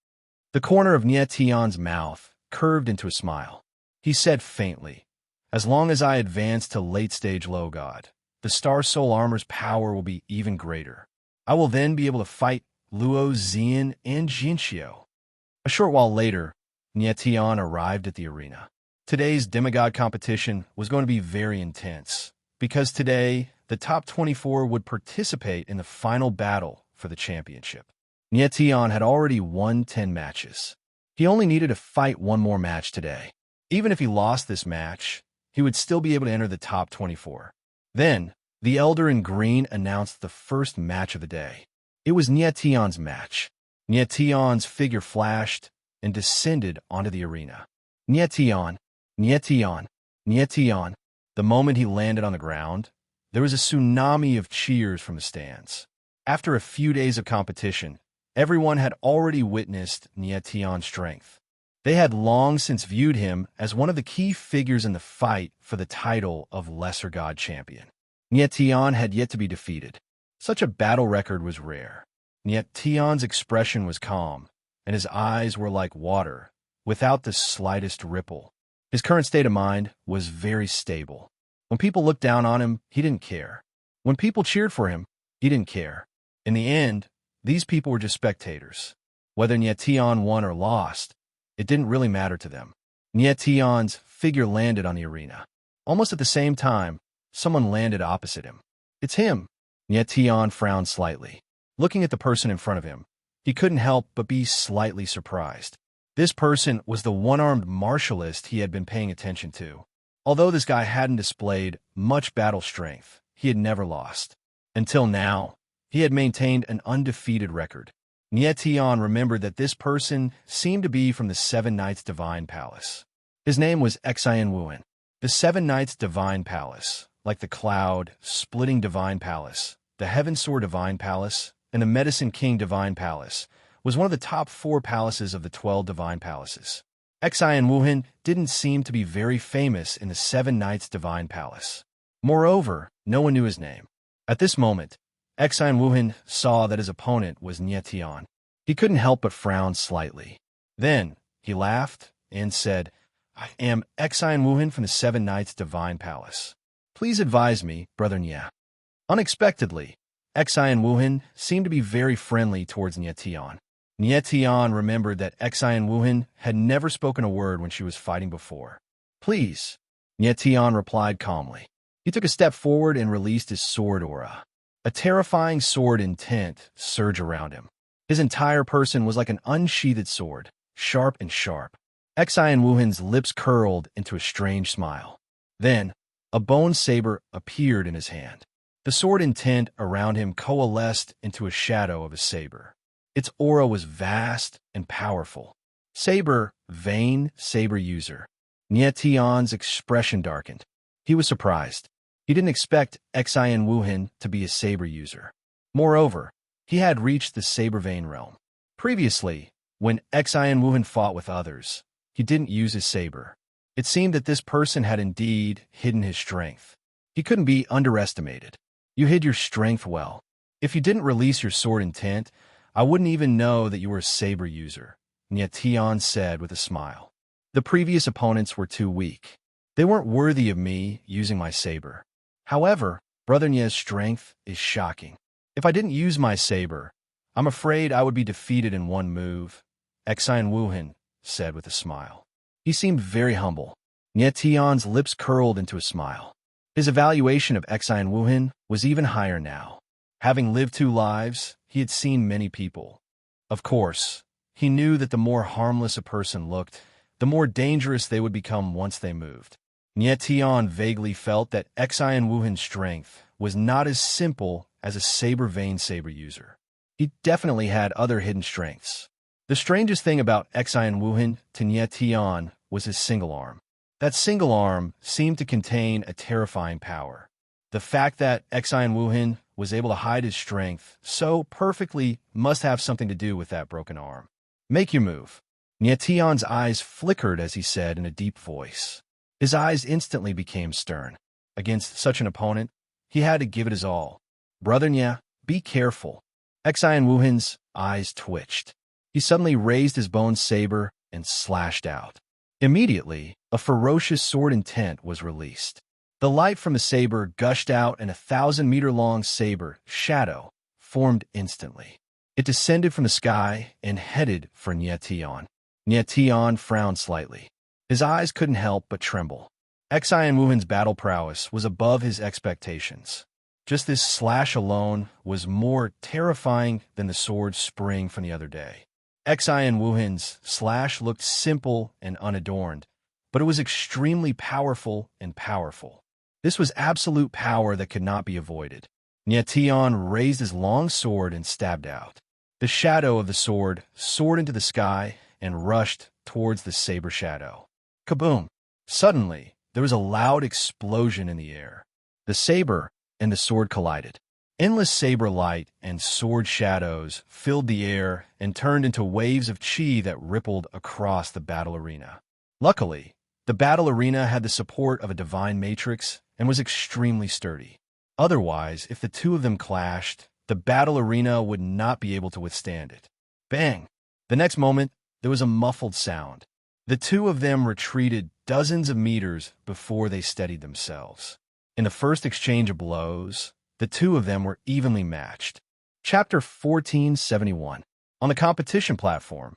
The corner of Nietion's mouth curved into a smile. He said faintly, "As long as I advance to late-stage low god, the Star Soul armor's power will be even greater. I will then be able to fight Luo Xian and Jinxiu." A short while later, Nietion arrived at the arena. Today's demigod competition was going to be very intense, because today, the top 24 would participate in the final battle for the championship. Nietion had already won 10 matches. He only needed to fight one more match today. Even if he lost this match, he would still be able to enter the top 24. Then, the Elder in Green announced the first match of the day. It was Nietion's match. Nietion's figure flashed and descended onto the arena. Nietion, Nietion, Nietion. The moment he landed on the ground, there was a tsunami of cheers from the stands. After a few days of competition, everyone had already witnessed Nietion's strength. They had long since viewed him as one of the key figures in the fight for the title of Lesser God Champion. Nietion had yet to be defeated. Such a battle record was rare. Nietion's expression was calm, and his eyes were like water, without the slightest ripple. His current state of mind was very stable. When people looked down on him, he didn't care. When people cheered for him, he didn't care. In the end, these people were just spectators. Whether Nietion won or lost, it didn't really matter to them. Nietion's figure landed on the arena. Almost at the same time, someone landed opposite him. "It's him." Nietion frowned slightly. Looking at the person in front of him, he couldn't help but be slightly surprised. This person was the one-armed martialist he had been paying attention to. Although this guy hadn't displayed much battle strength, he had never lost. Until now, he had maintained an undefeated record. Nietion remembered that this person seemed to be from the Seven Knights Divine Palace. His name was Xian Wuhan. The Seven Knights Divine Palace, like the Cloud, Splitting Divine Palace, the Heaven Sword Divine Palace, and the Medicine King Divine Palace, was one of the top 4 palaces of the 12 Divine Palaces. Xian Wuhan didn't seem to be very famous in the Seven Knights Divine Palace. Moreover, no one knew his name. At this moment, Xian Wuhan saw that his opponent was Nietion. He couldn't help but frown slightly. Then, he laughed and said, "I am Xian Wuhan from the Seven Knights Divine Palace. Please advise me, Brother Nie." Unexpectedly, Xian Wuhan seemed to be very friendly towards Nietion. Nietion remembered that Xian Wuhan had never spoken a word when she was fighting before. "Please," Nietion replied calmly. He took a step forward and released his sword aura. A terrifying sword intent surged around him. His entire person was like an unsheathed sword, sharp and sharp. Xian Wuhan's lips curled into a strange smile. Then, a bone saber appeared in his hand. The sword intent around him coalesced into a shadow of a saber. Its aura was vast and powerful. "Saber, vain saber user." Nietion's expression darkened. He was surprised. He didn't expect Xian Wuhan to be a saber user. Moreover, he had reached the saber vein realm. Previously, when Xian Wuhan fought with others, he didn't use his saber. It seemed that this person had indeed hidden his strength. He couldn't be underestimated. You hid your strength well. If you didn't release your sword intent, I wouldn't even know that you were a saber user, Tian said with a smile. The previous opponents were too weak. They weren't worthy of me using my saber. However, Brother Nie's strength is shocking. If I didn't use my saber, I'm afraid I would be defeated in one move, Xian Wuhan said with a smile. He seemed very humble. Tian's lips curled into a smile. His evaluation of Xian Wuhan was even higher now. Having lived 2 lives, he had seen many people. Of course, he knew that the more harmless a person looked, the more dangerous they would become once they moved. Tian vaguely felt that Xian Wuhan's strength was not as simple as a saber-vein saber user. He definitely had other hidden strengths. The strangest thing about Xian Wuhan to Tian was his single arm. That single arm seemed to contain a terrifying power. The fact that Xian Wuhan was able to hide his strength so perfectly must have something to do with that broken arm. Make your move. Tian's eyes flickered as he said in a deep voice. His eyes instantly became stern. Against such an opponent, he had to give it his all. Brother Nya, be careful. Xian Wuhan's eyes twitched. He suddenly raised his bone saber and slashed out. Immediately, a ferocious sword intent was released. The light from the saber gushed out and a 1,000-meter-long saber, shadow, formed instantly. It descended from the sky and headed for Tian. Tian frowned slightly. His eyes couldn't help but tremble. Xian Wuhan's battle prowess was above his expectations. Just this slash alone was more terrifying than the sword's spring from the other day. Xian Wuhan's slash looked simple and unadorned, but it was extremely powerful and powerful. This was absolute power that could not be avoided. Tian raised his long sword and stabbed out. The shadow of the sword soared into the sky and rushed towards the saber shadow. Kaboom! Suddenly, there was a loud explosion in the air. The saber and the sword collided. Endless saber light and sword shadows filled the air and turned into waves of chi that rippled across the battle arena. Luckily, the battle arena had the support of a divine matrix and was extremely sturdy. Otherwise, if the two of them clashed, the battle arena would not be able to withstand it. Bang! The next moment, there was a muffled sound. The two of them retreated dozens of meters before they steadied themselves. In the first exchange of blows, the two of them were evenly matched. Chapter 1471. On the competition platform,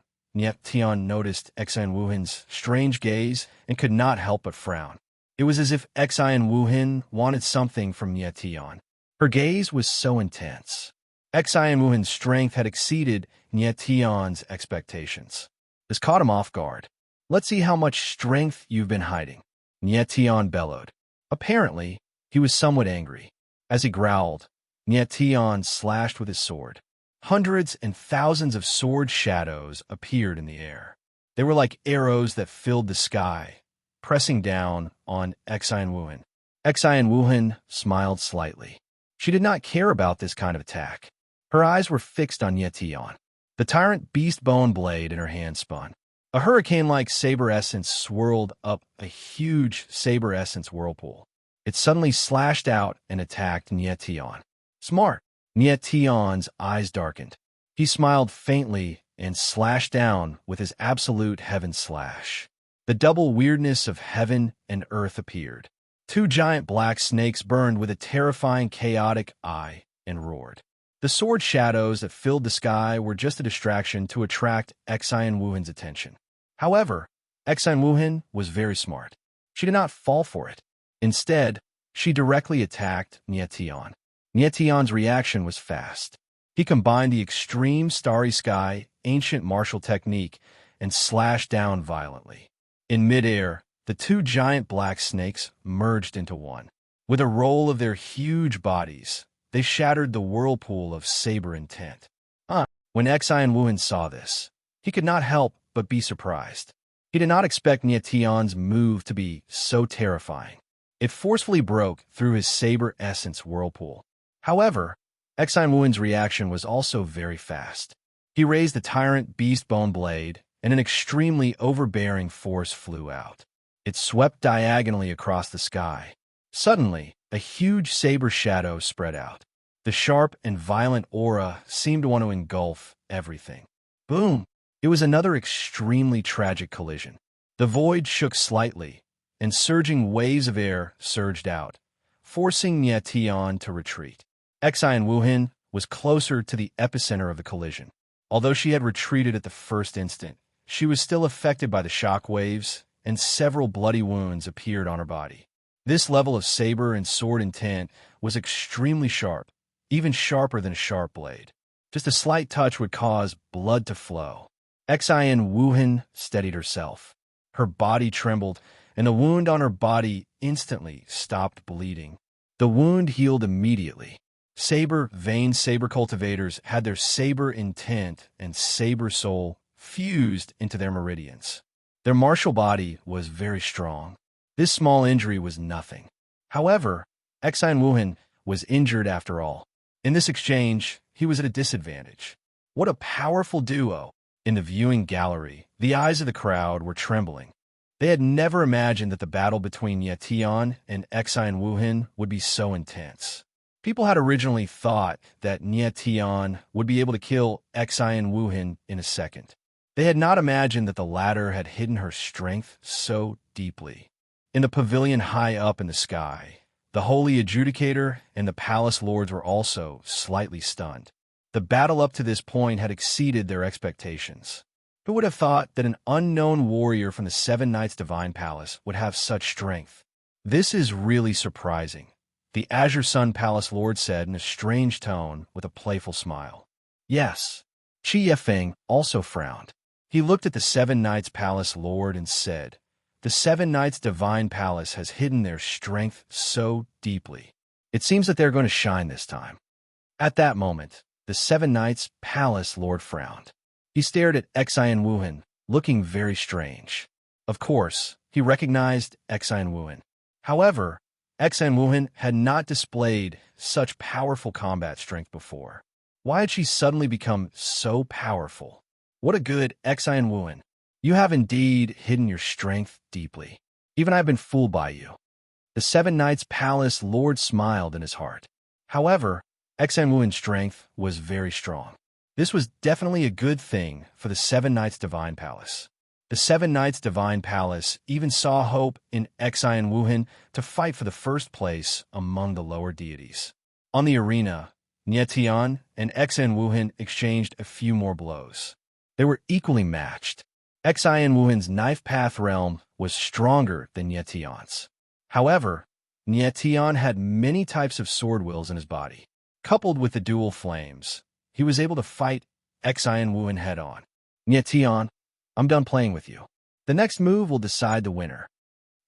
Tian noticed Xian Wuhan's strange gaze and could not help but frown. It was as if Xian Wuhan wanted something from Tian. Her gaze was so intense. Xian Wuhan's strength had exceeded Tian's expectations. This caught him off guard. Let's see how much strength you've been hiding, Tian bellowed. Apparently, he was somewhat angry. As he growled, Tian slashed with his sword. Hundreds and thousands of sword shadows appeared in the air. They were like arrows that filled the sky, pressing down on Xian Wuhan. Xian Wuhan smiled slightly. She did not care about this kind of attack. Her eyes were fixed on Tian. The tyrant beast bone blade in her hand spun. A hurricane-like saber essence swirled up a huge saber essence whirlpool. It suddenly slashed out and attacked Tian. Smart. Tian's eyes darkened. He smiled faintly and slashed down with his absolute heaven slash. The double weirdness of heaven and earth appeared. Two giant black snakes burned with a terrifying chaotic eye and roared. The sword shadows that filled the sky were just a distraction to attract Xian Wuhan's attention. However, Xian Wuhan was very smart. She did not fall for it. Instead, she directly attacked Tian. Tian's reaction was fast. He combined the extreme starry sky ancient martial technique and slashed down violently. In midair, the two giant black snakes merged into one. With a roll of their huge bodies, they shattered the whirlpool of saber intent. When Xian Wuhan saw this, he could not help but be surprised. He did not expect Tian's move to be so terrifying. It forcefully broke through his saber essence whirlpool. However, Xian Wuhan's reaction was also very fast. He raised the tyrant beast bone blade, and an extremely overbearing force flew out. It swept diagonally across the sky. Suddenly, a huge saber shadow spread out. The sharp and violent aura seemed to want to engulf everything. Boom! It was another extremely tragic collision. The void shook slightly, and surging waves of air surged out, forcing Nietian to retreat. Xian Wuhan was closer to the epicenter of the collision. Although she had retreated at the first instant, she was still affected by the shock waves, and several bloody wounds appeared on her body. This level of saber and sword intent was extremely sharp, even sharper than a sharp blade. Just a slight touch would cause blood to flow. Xian Wuhan steadied herself. Her body trembled, and the wound on her body instantly stopped bleeding. The wound healed immediately. Vein saber cultivators had their saber intent and saber soul fused into their meridians. Their martial body was very strong. This small injury was nothing. However, Xian Wuhan was injured after all. In this exchange, he was at a disadvantage. What a powerful duo! In the viewing gallery, the eyes of the crowd were trembling. They had never imagined that the battle between Nietian and Xian Wuhan would be so intense. People had originally thought that Nietian would be able to kill Xian Wuhan in a second. They had not imagined that the latter had hidden her strength so deeply. In the pavilion high up in the sky, the Holy Adjudicator and the Palace Lords were also slightly stunned. The battle up to this point had exceeded their expectations. Who would have thought that an unknown warrior from the Seven Knights Divine Palace would have such strength? This is really surprising, the Azure Sun Palace Lord said in a strange tone with a playful smile. Yes. Qi Yefeng also frowned. He looked at the Seven Knights Palace Lord and said, "The Seven Knights Divine Palace has hidden their strength so deeply. It seems that they're going to shine this time." At that moment, the Seven Knights Palace Lord frowned. He stared at Xian Wuhan, looking very strange. Of course, he recognized Xian Wuhan. However, Xian Wuhan had not displayed such powerful combat strength before. Why had she suddenly become so powerful? What a good Xian Wuhan. You have indeed hidden your strength deeply. Even I have been fooled by you. The Seven Knights Palace Lord smiled in his heart. However, Xian Wuhan's strength was very strong. This was definitely a good thing for the Seven Knights Divine Palace. The Seven Knights Divine Palace even saw hope in Xian Wuhan to fight for the first place among the lower deities. On the arena, Nietian and Xian Wuhan exchanged a few more blows. They were equally matched. Xian Wuhan's knife path realm was stronger than Nietian's. However, Nietian had many types of sword wills in his body. Coupled with the dual flames, he was able to fight Xian Wuhan head-on. "Nietian, I'm done playing with you. The next move will decide the winner."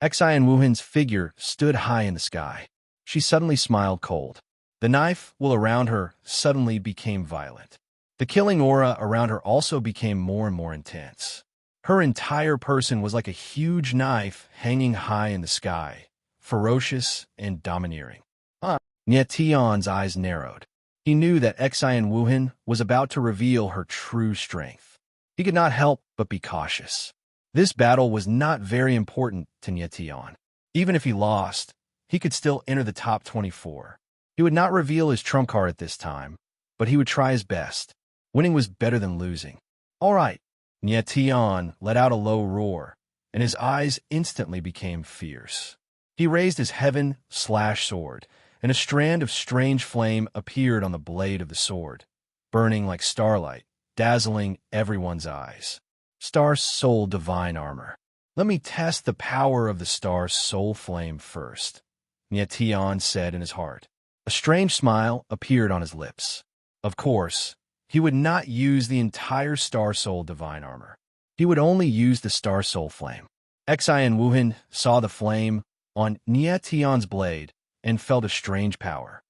Xian Wuhan's figure stood high in the sky. She suddenly smiled cold. The knife will around her suddenly became violent. The killing aura around her also became more and more intense. Her entire person was like a huge knife hanging high in the sky, ferocious and domineering. Nietian's eyes narrowed. He knew that Xian Wuhan was about to reveal her true strength. He could not help but be cautious. This battle was not very important to Nietian. Even if he lost, he could still enter the top 24. He would not reveal his trump card at this time, but he would try his best. Winning was better than losing. "All right." Nietian let out a low roar, and his eyes instantly became fierce. He raised his heaven/sword, and a strand of strange flame appeared on the blade of the sword, burning like starlight, dazzling everyone's eyes. Star Soul Divine Armor. "Let me test the power of the Star Soul Flame first," Nietian said in his heart. A strange smile appeared on his lips. Of course, he would not use the entire Star Soul Divine Armor. He would only use the Star Soul Flame. Xian Wuhan saw the flame on Nietian's blade and felt a strange power.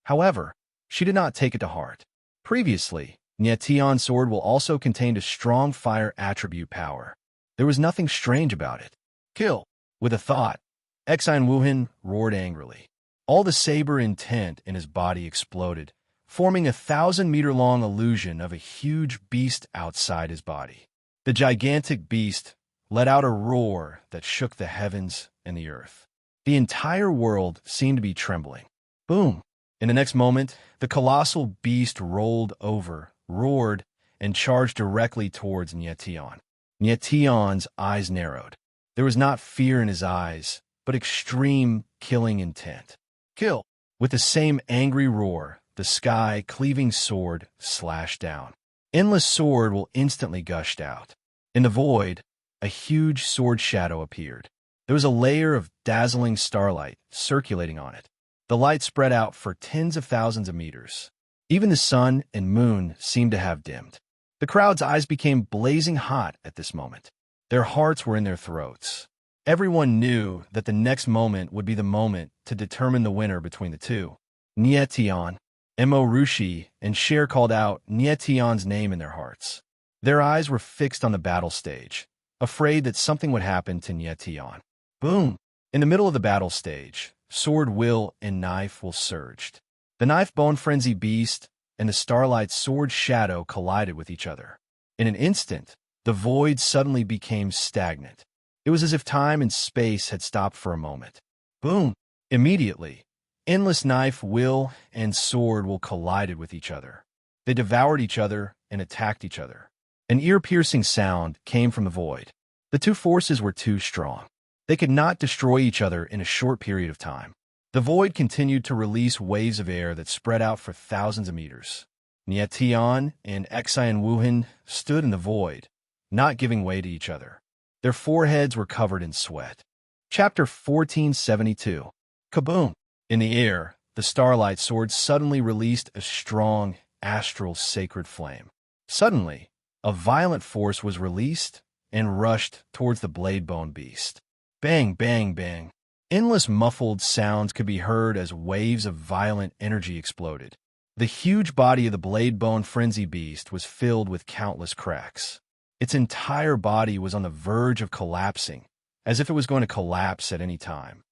However, she did not take it to heart. Previously, Nietian's sword will also contained a strong fire attribute power. There was nothing strange about it. "Kill!" With a thought, Xian Wuhan roared angrily. All the saber intent in his body exploded, forming a 1,000-meter-long illusion of a huge beast outside his body. The gigantic beast let out a roar that shook the heavens and the earth. The entire world seemed to be trembling. Boom! In the next moment, the colossal beast rolled over, roared, and charged directly towards Nyetian. Nyetian's eyes narrowed. There was not fear in his eyes, but extreme killing intent. Kill! With the same angry roar, the sky-cleaving sword slashed down. Endless sword will instantly gushed out. In the void, a huge sword shadow appeared. There was a layer of dazzling starlight circulating on it. The light spread out for tens of thousands of meters. Even the sun and moon seemed to have dimmed. The crowd's eyes became blazing hot at this moment. Their hearts were in their throats. Everyone knew that the next moment would be the moment to determine the winner between the two. Nyetian, Rushi, and Cher called out Nyetian's name in their hearts. Their eyes were fixed on the battle stage, afraid that something would happen to Nyetian. Boom! In the middle of the battle stage, sword will and knife will surged. The knife bone frenzy beast and the starlight sword shadow collided with each other. In an instant, the void suddenly became stagnant. It was as if time and space had stopped for a moment. Boom! Immediately, endless knife will and sword will collided with each other. They devoured each other and attacked each other. An ear-piercing sound came from the void. The two forces were too strong. They could not destroy each other in a short period of time. The void continued to release waves of air that spread out for thousands of meters. Nyetian and Xian Wuhan stood in the void, not giving way to each other. Their foreheads were covered in sweat. Chapter 1472. Kaboom! In the air, the starlight sword suddenly released a strong, astral sacred flame. Suddenly, a violent force was released and rushed towards the blade-bone beast. Bang, bang, bang. Endless muffled sounds could be heard as waves of violent energy exploded. The huge body of the blade-bone frenzy beast was filled with countless cracks. Its entire body was on the verge of collapsing, as if it was going to collapse at any time.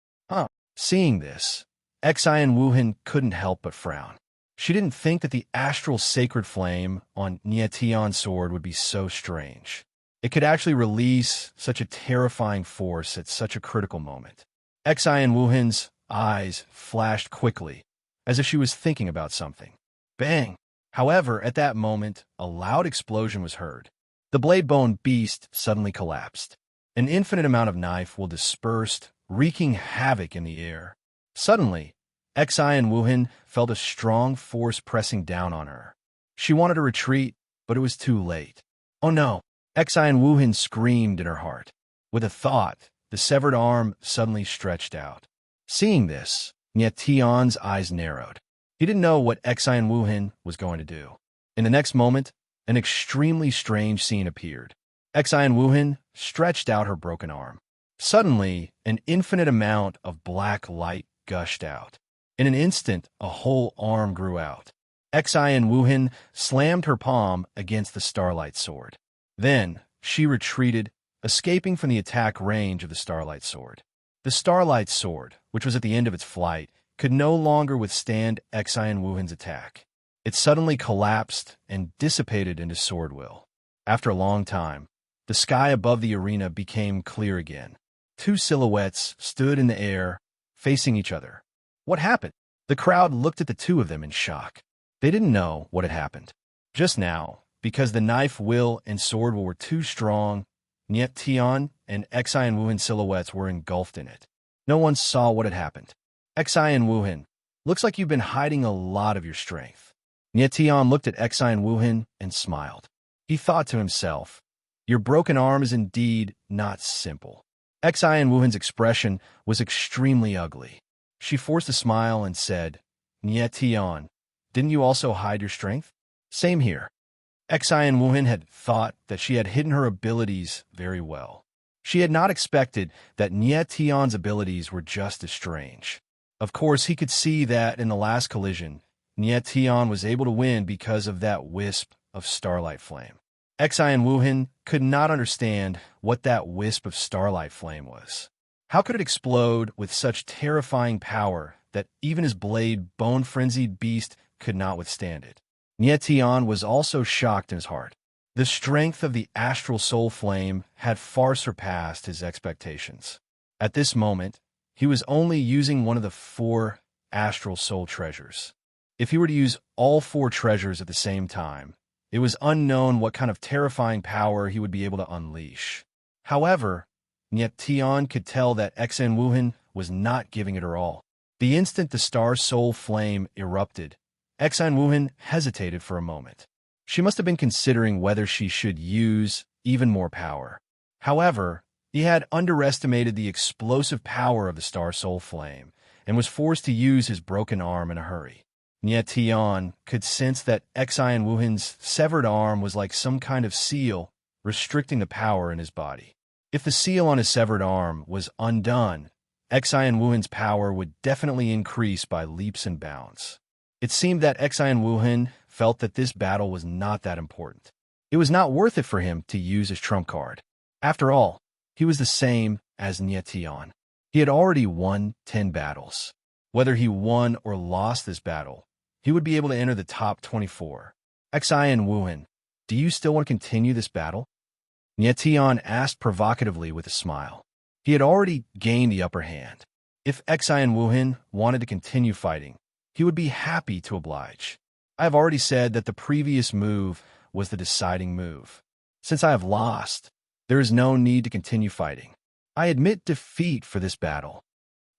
Seeing this, Xian Wuhan couldn't help but frown. She didn't think that the astral sacred flame on Nyetian's sword would be so strange. It could actually release such a terrifying force at such a critical moment. Xian Wuhan's eyes flashed quickly, as if she was thinking about something. Bang! However, at that moment, a loud explosion was heard. The blade-bone beast suddenly collapsed. An infinite amount of knife will dispersed, wreaking havoc in the air. Suddenly, Xian Wuhan felt a strong force pressing down on her. She wanted to retreat, but it was too late. Oh no! Xian Wuhan screamed in her heart. With a thought, the severed arm suddenly stretched out. Seeing this, Nyetian's eyes narrowed. He didn't know what Xian Wuhan was going to do. In the next moment, an extremely strange scene appeared. Xian Wuhan stretched out her broken arm. Suddenly, an infinite amount of black light gushed out. In an instant, a whole arm grew out. Xian Wuhan slammed her palm against the starlight sword. Then, she retreated, escaping from the attack range of the starlight sword. The starlight sword, which was at the end of its flight, could no longer withstand Xian Wuhan's attack. It suddenly collapsed and dissipated into sword will. After a long time, the sky above the arena became clear again. Two silhouettes stood in the air, facing each other. What happened? The crowd looked at the two of them in shock. They didn't know what had happened. Just now, because the knife will and sword will were too strong, Nyetian and Xian Wuhan silhouettes were engulfed in it. No one saw what had happened. Xian Wuhan, looks like you've been hiding a lot of your strength. Nyetian looked at Xian Wuhan and smiled. He thought to himself, your broken arm is indeed not simple. Xian Wuhan's expression was extremely ugly. She forced a smile and said, Nyetian, didn't you also hide your strength? Same here. Xian Wuhan had thought that she had hidden her abilities very well. She had not expected that Nyetian's abilities were just as strange. Of course, he could see that in the last collision, Nyetian was able to win because of that wisp of starlight flame. Xian Wuhan could not understand what that wisp of starlight flame was. How could it explode with such terrifying power that even his blade, bone-frenzied beast could not withstand it? Nyetian was also shocked in his heart. The strength of the astral soul flame had far surpassed his expectations. At this moment, he was only using one of the 4 astral soul treasures. If he were to use all 4 treasures at the same time, it was unknown what kind of terrifying power he would be able to unleash. However, Niet Tian could tell that Xan Wuhan was not giving it her all. The instant the star soul flame erupted, Xan Wuhan hesitated for a moment. She must have been considering whether she should use even more power. However, he had underestimated the explosive power of the star soul flame and was forced to use his broken arm in a hurry. Niet Tian could sense that Xan Wuhan's severed arm was like some kind of seal restricting the power in his body. If the seal on his severed arm was undone, Xan Wuhan's power would definitely increase by leaps and bounds. It seemed that Xan Wuhan felt that this battle was not that important. It was not worth it for him to use his trump card. After all, he was the same as Niet Tian. He had already won 10 battles. Whether he won or lost this battle, he would be able to enter the top 24. Xan Wuhan, do you still want to continue this battle? Niet Tian asked provocatively with a smile. He had already gained the upper hand. If Xan Wuhan wanted to continue fighting, he would be happy to oblige. I have already said that the previous move was the deciding move. Since I have lost, there is no need to continue fighting. I admit defeat for this battle,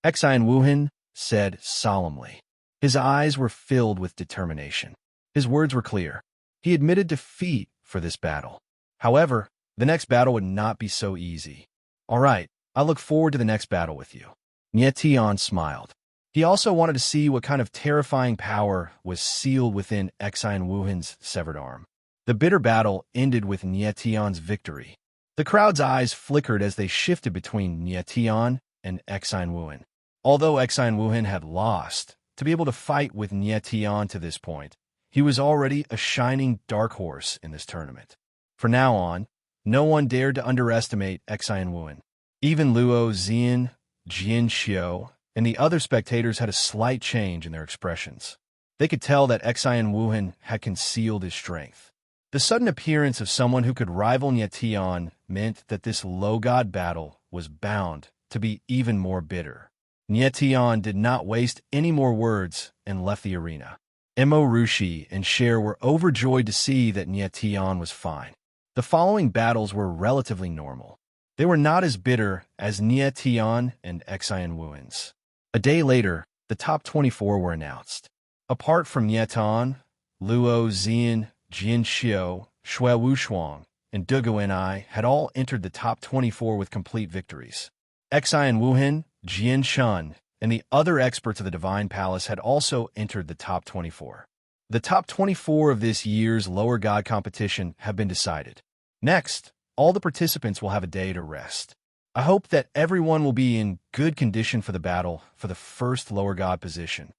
Xan Wuhan said solemnly. His eyes were filled with determination. His words were clear. He admitted defeat for this battle. However, the next battle would not be so easy. All right, I look forward to the next battle with you. Niet Tian smiled. He also wanted to see what kind of terrifying power was sealed within Xan Wuhan's severed arm. The bitter battle ended with Niet Tian's victory. The crowd's eyes flickered as they shifted between Niet Tian and Xan Wuhan. Although Xan Wuhan had lost, to be able to fight with Niet Tian to this point, he was already a shining dark horse in this tournament. From now on, no one dared to underestimate Xan Wuhan. Even Luo Zian, Jian Xiao, and the other spectators had a slight change in their expressions. They could tell that Xan Wuhan had concealed his strength. The sudden appearance of someone who could rival Niet Tian meant that this low god battle was bound to be even more bitter. Niet Tian did not waste any more words and left the arena. Mo Rushi and Cher were overjoyed to see that Niet Tian was fine. The following battles were relatively normal. They were not as bitter as Niet Tian and Xan Wuhan's. A day later, the top 24 were announced. Apart from Niet Tian, Luo Zian, Jian Xiao, Shui Wushuang, and Dugu Ni had all entered the top 24 with complete victories. Xan Wuhan, Jian Shun, and the other experts of the Divine Palace had also entered the top 24. The top 24 of this year's Lower God competition have been decided. Next, all the participants will have a day to rest. I hope that everyone will be in good condition for the battle for the first Lower God position.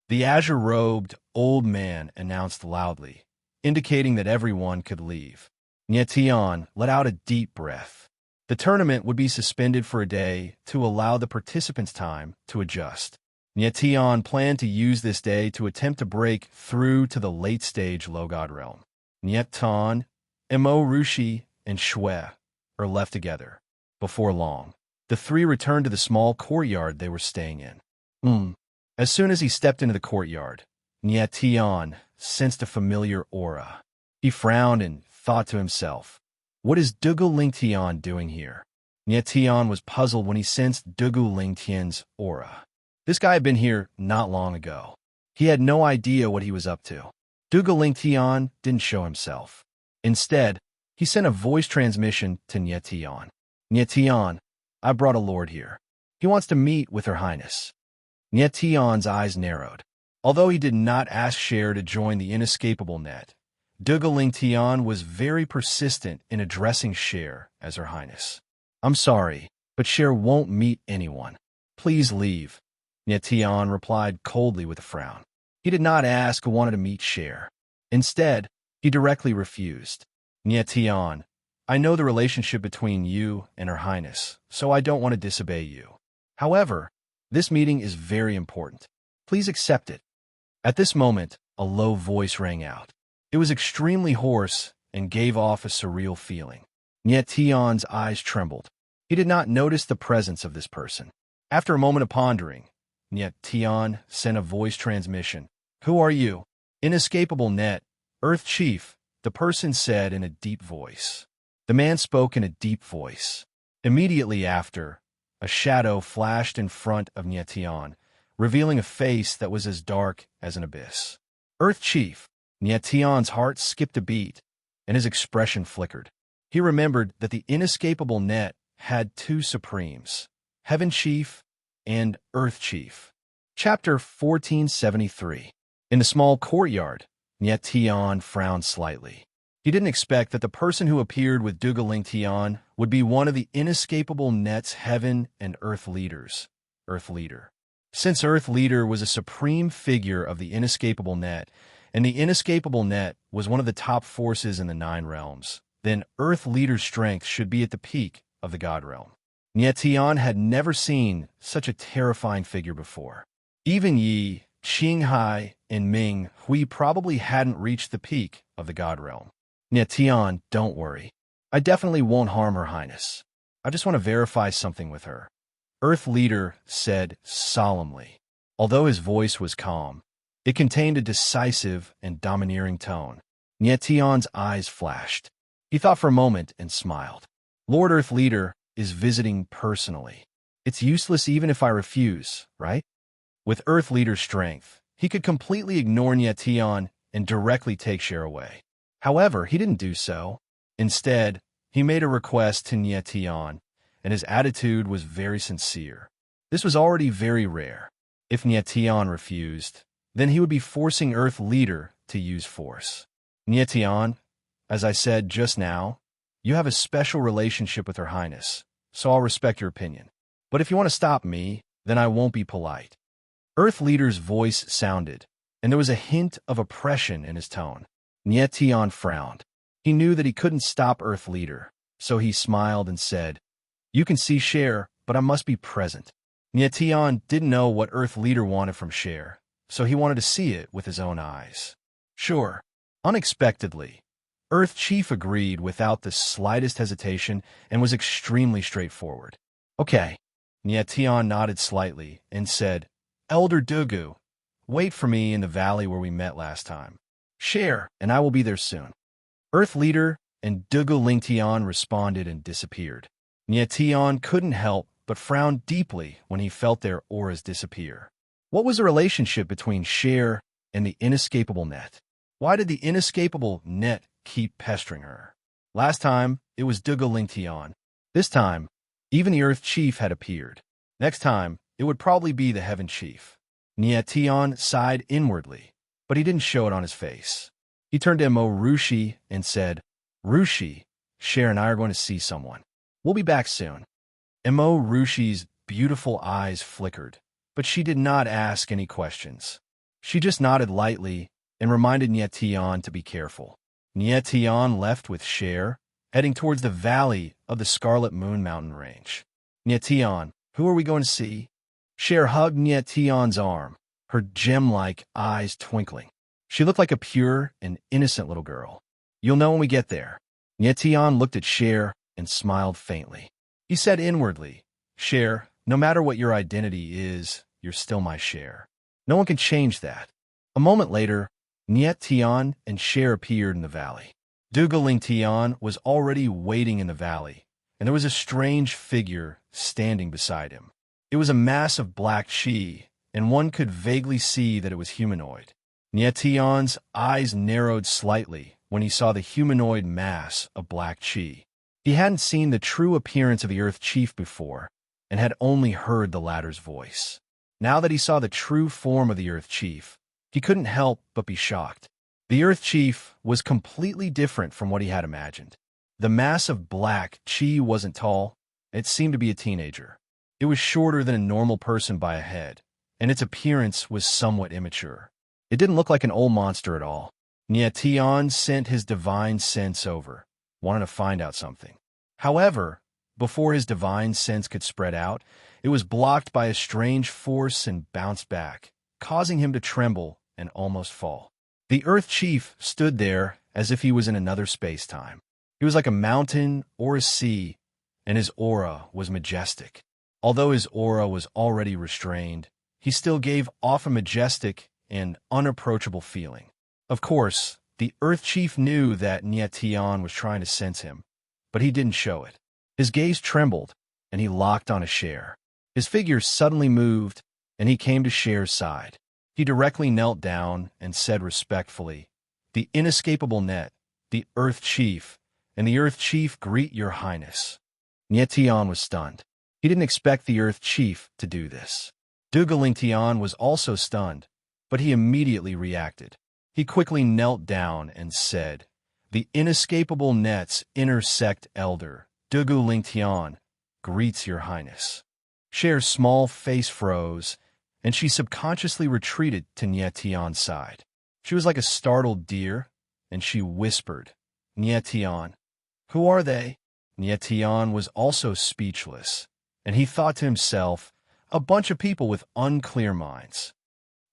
The azure-robed old man announced loudly, indicating that everyone could leave. Niet Tian let out a deep breath. The tournament would be suspended for a day to allow the participants time to adjust. Niet Tian planned to use this day to attempt to break through to the late-stage Low God realm. Niet Tian, Mo Rushi, and Shui are left together. Before long, the three returned to the small courtyard they were staying in. As soon as he stepped into the courtyard, Niet Tian sensed a familiar aura. He frowned and thought to himself, what is Dugu Lingtian doing here? Niet Tian was puzzled when he sensed Dugu Lingtian's aura. This guy had been here not long ago. He had no idea what he was up to. Dugu Lingtian didn't show himself. Instead, he sent a voice transmission to Niet Tian. Niet Tian, I brought a lord here. He wants to meet with Her Highness. Niet Tian's eyes narrowed. Although he did not ask Cher to join the inescapable net, Dugu Lingtian was very persistent in addressing Cher as Her Highness. I'm sorry, but Cher won't meet anyone. Please leave, Niet Tian replied coldly with a frown. He did not ask who wanted to meet Cher. Instead, he directly refused. Niet Tian, I know the relationship between you and Her Highness, so I don't want to disobey you. However, this meeting is very important. Please accept it. At this moment, a low voice rang out. It was extremely hoarse and gave off a surreal feeling. Nietion's eyes trembled. He did not notice the presence of this person. After a moment of pondering, Nietion sent a voice transmission. "Who are you?" "Inescapable Net, Earth Chief," the person said in a deep voice. The man spoke in a deep voice. Immediately after, a shadow flashed in front of Nietion, revealing a face that was as dark as an abyss. "Earth Chief." Nietion's heart skipped a beat, and his expression flickered. He remembered that the inescapable Net had two supremes, Heaven Chief and Earth Chief. Chapter 1473. In the small courtyard, Nietion frowned slightly. He didn't expect that the person who appeared with Dugalingtion would be one of the inescapable Net's Heaven and Earth leaders, Earth Leader. Since Earth Leader was a supreme figure of the inescapable Net, and the inescapable Net was one of the top forces in the Nine Realms, then Earth Leader's strength should be at the peak of the God Realm. Nietion had never seen such a terrifying figure before. Even Yi, Qinghai, and Ming Hui probably hadn't reached the peak of the God Realm. "Nietion, don't worry. I definitely won't harm Her Highness. I just want to verify something with her," Earth Leader said solemnly. Although his voice was calm, it contained a decisive and domineering tone. Nietion's eyes flashed. He thought for a moment and smiled. "Lord Earth Leader is visiting personally. It's useless even if I refuse, right?" With Earth Leader's strength, he could completely ignore Nietion and directly take Cher away. However, he didn't do so. Instead, he made a request to Nietion, and his attitude was very sincere. This was already very rare. If Nietion refused, then he would be forcing Earth Leader to use force. "Nietion, as I said just now, you have a special relationship with Her Highness, so I'll respect your opinion. But if you want to stop me, then I won't be polite." Earth Leader's voice sounded, and there was a hint of oppression in his tone. Nietion frowned. He knew that he couldn't stop Earth Leader, so he smiled and said, "You can see Cher, but I must be present." Nietion didn't know what Earth Leader wanted from Cher, so he wanted to see it with his own eyes. "Sure." Unexpectedly, Earth Chief agreed without the slightest hesitation and was extremely straightforward. "Okay." Nietion nodded slightly and said, "Elder Dugu, wait for me in the valley where we met last time. Cher and I will be there soon." Earth Leader and Dugalingtion responded and disappeared. Nietion couldn't help but frown deeply when he felt their auras disappear. What was the relationship between Cher and the inescapable Net? Why did the inescapable Net keep pestering her? Last time, it was Dugalingtion. This time, even the Earth Chief had appeared. Next time, it would probably be the Heaven Chief. Nietion sighed inwardly, but he didn't show it on his face. He turned to Mo Rushi and said, "Rushi, Cher and I are going to see someone. We'll be back soon." Mo Rushi's beautiful eyes flickered, but she did not ask any questions. She just nodded lightly and reminded Nietion to be careful. Nietion left with Cher, heading towards the valley of the Scarlet Moon mountain range. "Nietion, who are we going to see?" Cher hugged Nietion's arm, her gem-like eyes twinkling. She looked like a pure and innocent little girl. "You'll know when we get there." Nietion looked at Cher and smiled faintly. He said inwardly, "Cher, no matter what your identity is, you're still my Cher. No one can change that." A moment later, Nietion and Cher appeared in the valley. Dugalingtion was already waiting in the valley, and there was a strange figure standing beside him. It was a mass of black chi, and one could vaguely see that it was humanoid. Nietion's eyes narrowed slightly when he saw the humanoid mass of black chi. He hadn't seen the true appearance of the Earth Chief before, and had only heard the latter's voice. Now that he saw the true form of the Earth Chief, he couldn't help but be shocked. The Earth Chief was completely different from what he had imagined. The mass of black chi wasn't tall. It seemed to be a teenager. It was shorter than a normal person by a head, and its appearance was somewhat immature. It didn't look like an old monster at all. Nietion sent his divine sense over, wanting to find out something. However, before his divine sense could spread out, it was blocked by a strange force and bounced back, causing him to tremble and almost fall. The Earth Chief stood there as if he was in another space-time. He was like a mountain or a sea, and his aura was majestic. Although his aura was already restrained, he still gave off a majestic and unapproachable feeling. Of course, the Earth Chief knew that Nyetian was trying to sense him, but he didn't show it. His gaze trembled, and he locked on a Cher. His figure suddenly moved, and he came to Cher's side. He directly knelt down and said respectfully, "The inescapable net, the Earth Chief, and the Earth Chief greet your highness." Nyetian was stunned. He didn't expect the Earth Chief to do this. Dugalingtian was also stunned, but he immediately reacted. He quickly knelt down and said, "The inescapable net's intersect elder, Dugalingtian, greets your highness." Cher's small face froze, and she subconsciously retreated to Nyetian's side. She was like a startled deer, and she whispered, "Nyetian, who are they?" Nyetian was also speechless, and he thought to himself, a bunch of people with unclear minds.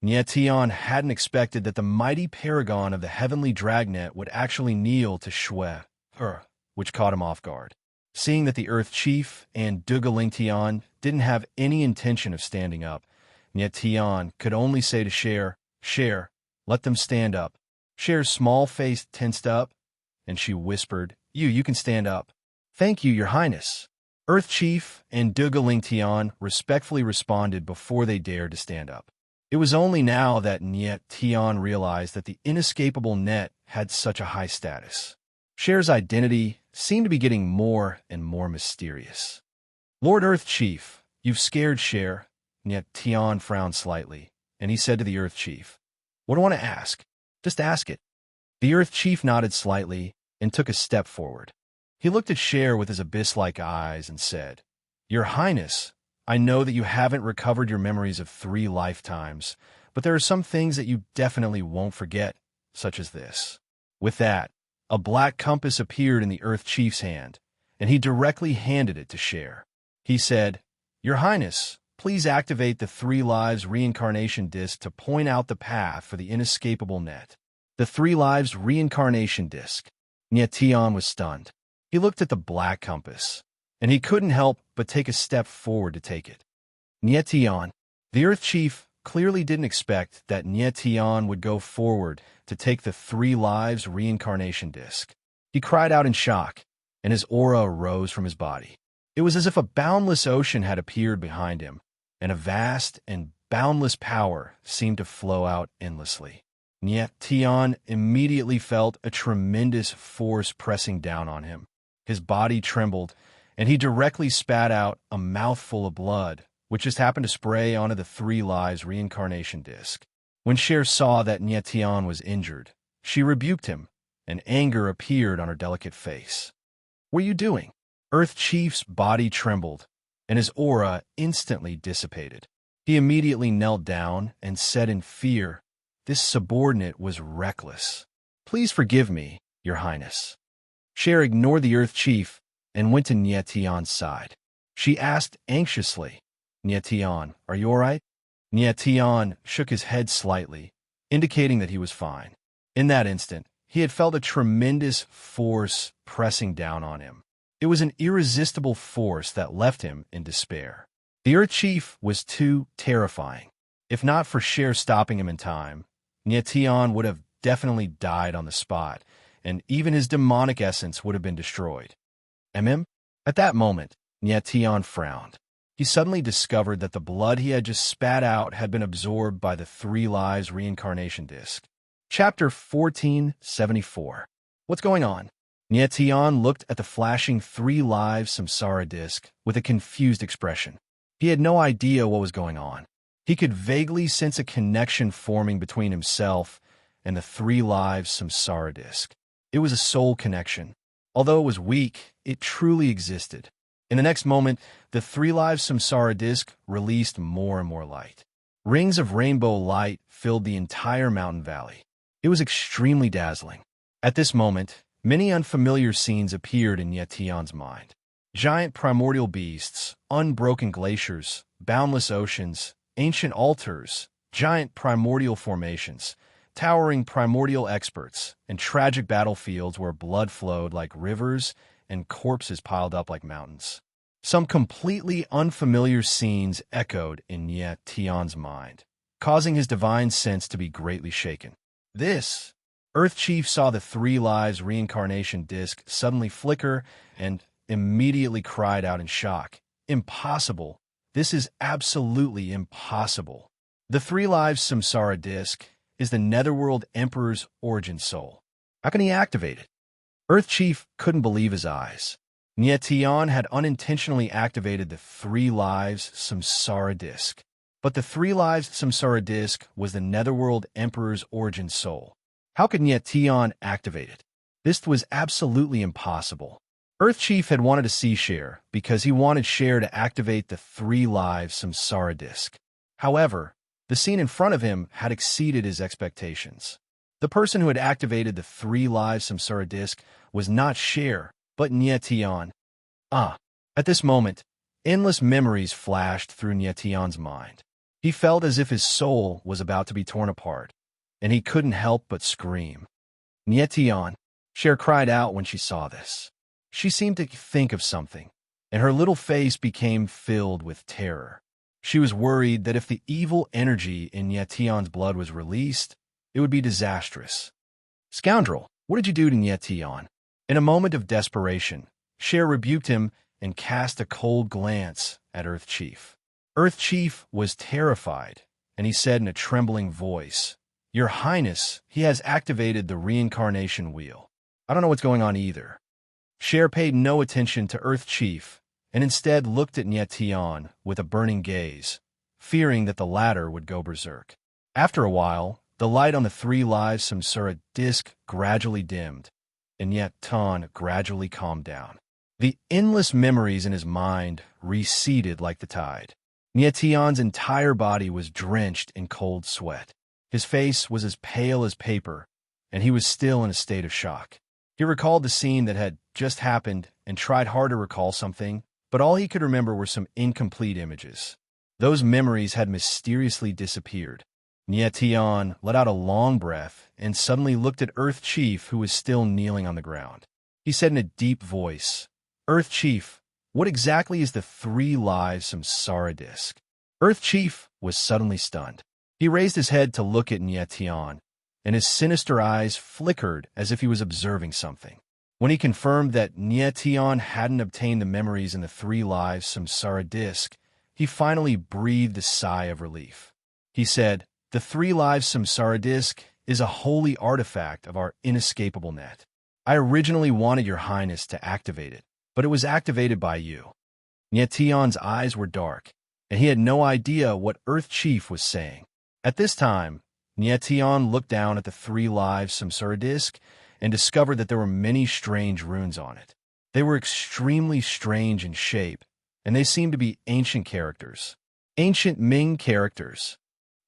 Nyetian hadn't expected that the mighty paragon of the heavenly dragnet would actually kneel to Shui, which caught him off guard. Seeing that the Earth Chief and Dugalingtian didn't have any intention of standing up, Nyetian could only say to Cher, "Cher, let them stand up." Cher's small face tensed up, and she whispered, You can stand up." "Thank you, your highness." Earth Chief and Dugalingtian respectfully responded before they dared to stand up. It was only now that Nyetian realized that the inescapable net had such a high status. Cher's identity seemed to be getting more and more mysterious. "Lord Earth Chief, you've scared Cher." Nyetian frowned slightly, and he said to the Earth Chief, "What do I want to ask? Just ask it." The Earth Chief nodded slightly and took a step forward. He looked at Cher with his abyss-like eyes and said, "Your Highness, I know that you haven't recovered your memories of 3 lifetimes, but there are some things that you definitely won't forget, such as this." With that, a black compass appeared in the Earth Chief's hand, and he directly handed it to Cher. He said, "Your Highness, please activate the 3 Lives Reincarnation Disc to point out the path for the inescapable net." The 3 Lives Reincarnation Disc. Nyetian was stunned. He looked at the black compass, and he couldn't help but take a step forward to take it. Nyetian. The Earth Chief clearly didn't expect that Nyetian would go forward to take the 3 Lives Reincarnation Disc. He cried out in shock, and his aura rose from his body. It was as if a boundless ocean had appeared behind him, and a vast and boundless power seemed to flow out endlessly. Nyetian immediately felt a tremendous force pressing down on him. His body trembled, and he directly spat out a mouthful of blood, which just happened to spray onto the 3 Lives Reincarnation Disc. When Cher saw that Nyetian was injured, she rebuked him, and anger appeared on her delicate face. "What are you doing?" Earth Chief's body trembled, and his aura instantly dissipated. He immediately knelt down and said in fear, "This subordinate was reckless. Please forgive me, your highness." Cher ignored the Earth Chief and went to Nyetian's side. She asked anxiously, "Nyetian, are you all right?" Nyetian shook his head slightly, indicating that he was fine. In that instant, he had felt a tremendous force pressing down on him. It was an irresistible force that left him in despair. The Earth Chief was too terrifying. If not for Cher stopping him in time, Nyetian would have definitely died on the spot, and even his demonic essence would have been destroyed. At that moment, Nyetian frowned. He suddenly discovered that the blood he had just spat out had been absorbed by the 3 Lives Reincarnation Disc. Chapter 1474. What's going on? Nyetian looked at the flashing 3 Lives Samsara Disc with a confused expression. He had no idea what was going on. He could vaguely sense a connection forming between himself and the 3 Lives Samsara Disc. It was a soul connection. Although it was weak, it truly existed. In the next moment, the 3 Lives Samsara Disc released more and more light. Rings of rainbow light filled the entire mountain valley. It was extremely dazzling. At this moment, many unfamiliar scenes appeared in Nyetian's mind. Giant primordial beasts, unbroken glaciers, boundless oceans, ancient altars, giant primordial formations. towering primordial experts, and tragic battlefields where blood flowed like rivers and corpses piled up like mountains. Some completely unfamiliar scenes echoed in Nye Tian's mind, causing his divine sense to be greatly shaken. This, Earth Chief saw the Three Lives reincarnation disc suddenly flicker and immediately cried out in shock. Impossible! This is absolutely impossible. The Three Lives Samsara disc is the Netherworld Emperor's origin soul. How can he activate it? Earth Chief couldn't believe his eyes. Nye Tian had unintentionally activated the Three Lives Samsara disc. But the Three Lives Samsara disc was the Netherworld Emperor's origin soul. How could Nye Tian activate it? This was absolutely impossible. Earth Chief had wanted to see Cher because he wanted Cher to activate the Three Lives Samsara disc. However, the scene in front of him had exceeded his expectations. The person who had activated the Three Lives Samsara disc was not Cher, but Nye Tian. At this moment, endless memories flashed through Nye Tian's mind. He felt as if his soul was about to be torn apart, and he couldn't help but scream. Nye Tian, Cher cried out when she saw this. She seemed to think of something, and her little face became filled with terror. She was worried that if the evil energy in Nye Tian's blood was released, it would be disastrous. Scoundrel, what did you do to Nye Tian? In a moment of desperation, Cher rebuked him and cast a cold glance at Earth Chief. Earth Chief was terrified, and he said in a trembling voice, Your Highness, he has activated the reincarnation wheel. I don't know what's going on either. Cher paid no attention to Earth Chief and instead looked at Nye Tian with a burning gaze, fearing that the latter would go berserk. After a while, the light on the Three Lives Samsara disc gradually dimmed, and Nye Tian gradually calmed down. The endless memories in his mind receded like the tide. Nye Tian's entire body was drenched in cold sweat. His face was as pale as paper, and he was still in a state of shock. He recalled the scene that had just happened and tried hard to recall something, but all he could remember were some incomplete images. Those memories had mysteriously disappeared. Nye Tian let out a long breath and suddenly looked at Earth Chief, who was still kneeling on the ground. He said in a deep voice, Earth Chief, what exactly is the Three Lives Samsara disc? Earth Chief was suddenly stunned. He raised his head to look at Nye Tian, and his sinister eyes flickered as if he was observing something. When he confirmed that Nye Tian hadn't obtained the memories in the Three Lives Samsara disc, he finally breathed a sigh of relief. He said, The Three Lives Samsara disc is a holy artifact of our inescapable net. I originally wanted Your Highness to activate it, but it was activated by you. Nye Tian's eyes were dark, and he had no idea what Earth Chief was saying. At this time, Nye Tian looked down at the Three Lives Samsara disc and discovered that there were many strange runes on it. They were extremely strange in shape, and they seemed to be ancient characters. Ancient Ming characters.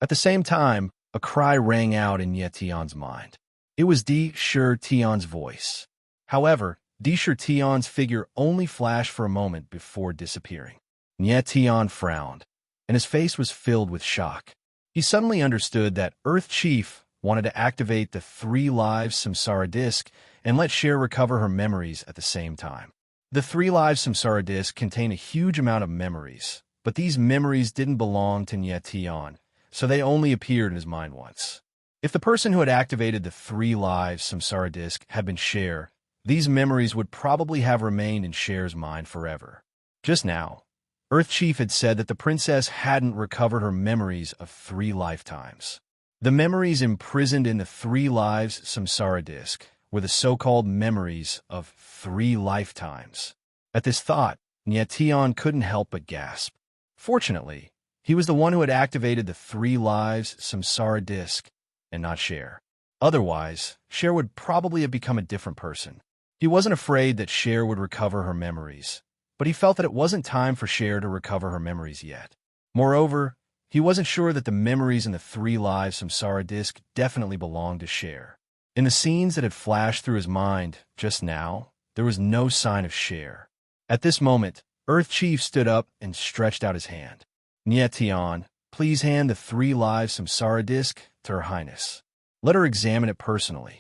At the same time, a cry rang out in Nye Tian's mind. It was Di Shi Tian's voice. However, Di Shi Tian's figure only flashed for a moment before disappearing. Nye Tian frowned, and his face was filled with shock. He suddenly understood that Earth Chief wanted to activate the Three Lives Samsara disc and let Cher recover her memories at the same time. The Three Lives Samsara disc contained a huge amount of memories, but these memories didn't belong to Nye Tian, so they only appeared in his mind once. If the person who had activated the Three Lives Samsara disc had been Cher, these memories would probably have remained in Cher's mind forever. Just now, Earth Chief had said that the princess hadn't recovered her memories of 3 lifetimes. The memories imprisoned in the Three Lives Samsara disc were the so-called memories of 3 lifetimes. At this thought, Nye Tian couldn't help but gasp. Fortunately, he was the one who had activated the Three Lives Samsara disc, and not Cher. Otherwise, Cher would probably have become a different person. He wasn't afraid that Cher would recover her memories, but he felt that it wasn't time for Cher to recover her memories yet. Moreover, he wasn't sure that the memories in the Three Lives Samsara disc definitely belonged to Cher. In the scenes that had flashed through his mind just now, there was no sign of Cher. At this moment, Earth Chief stood up and stretched out his hand. Nye Tian, please hand the Three Lives Samsara disc to Her Highness. Let her examine it personally.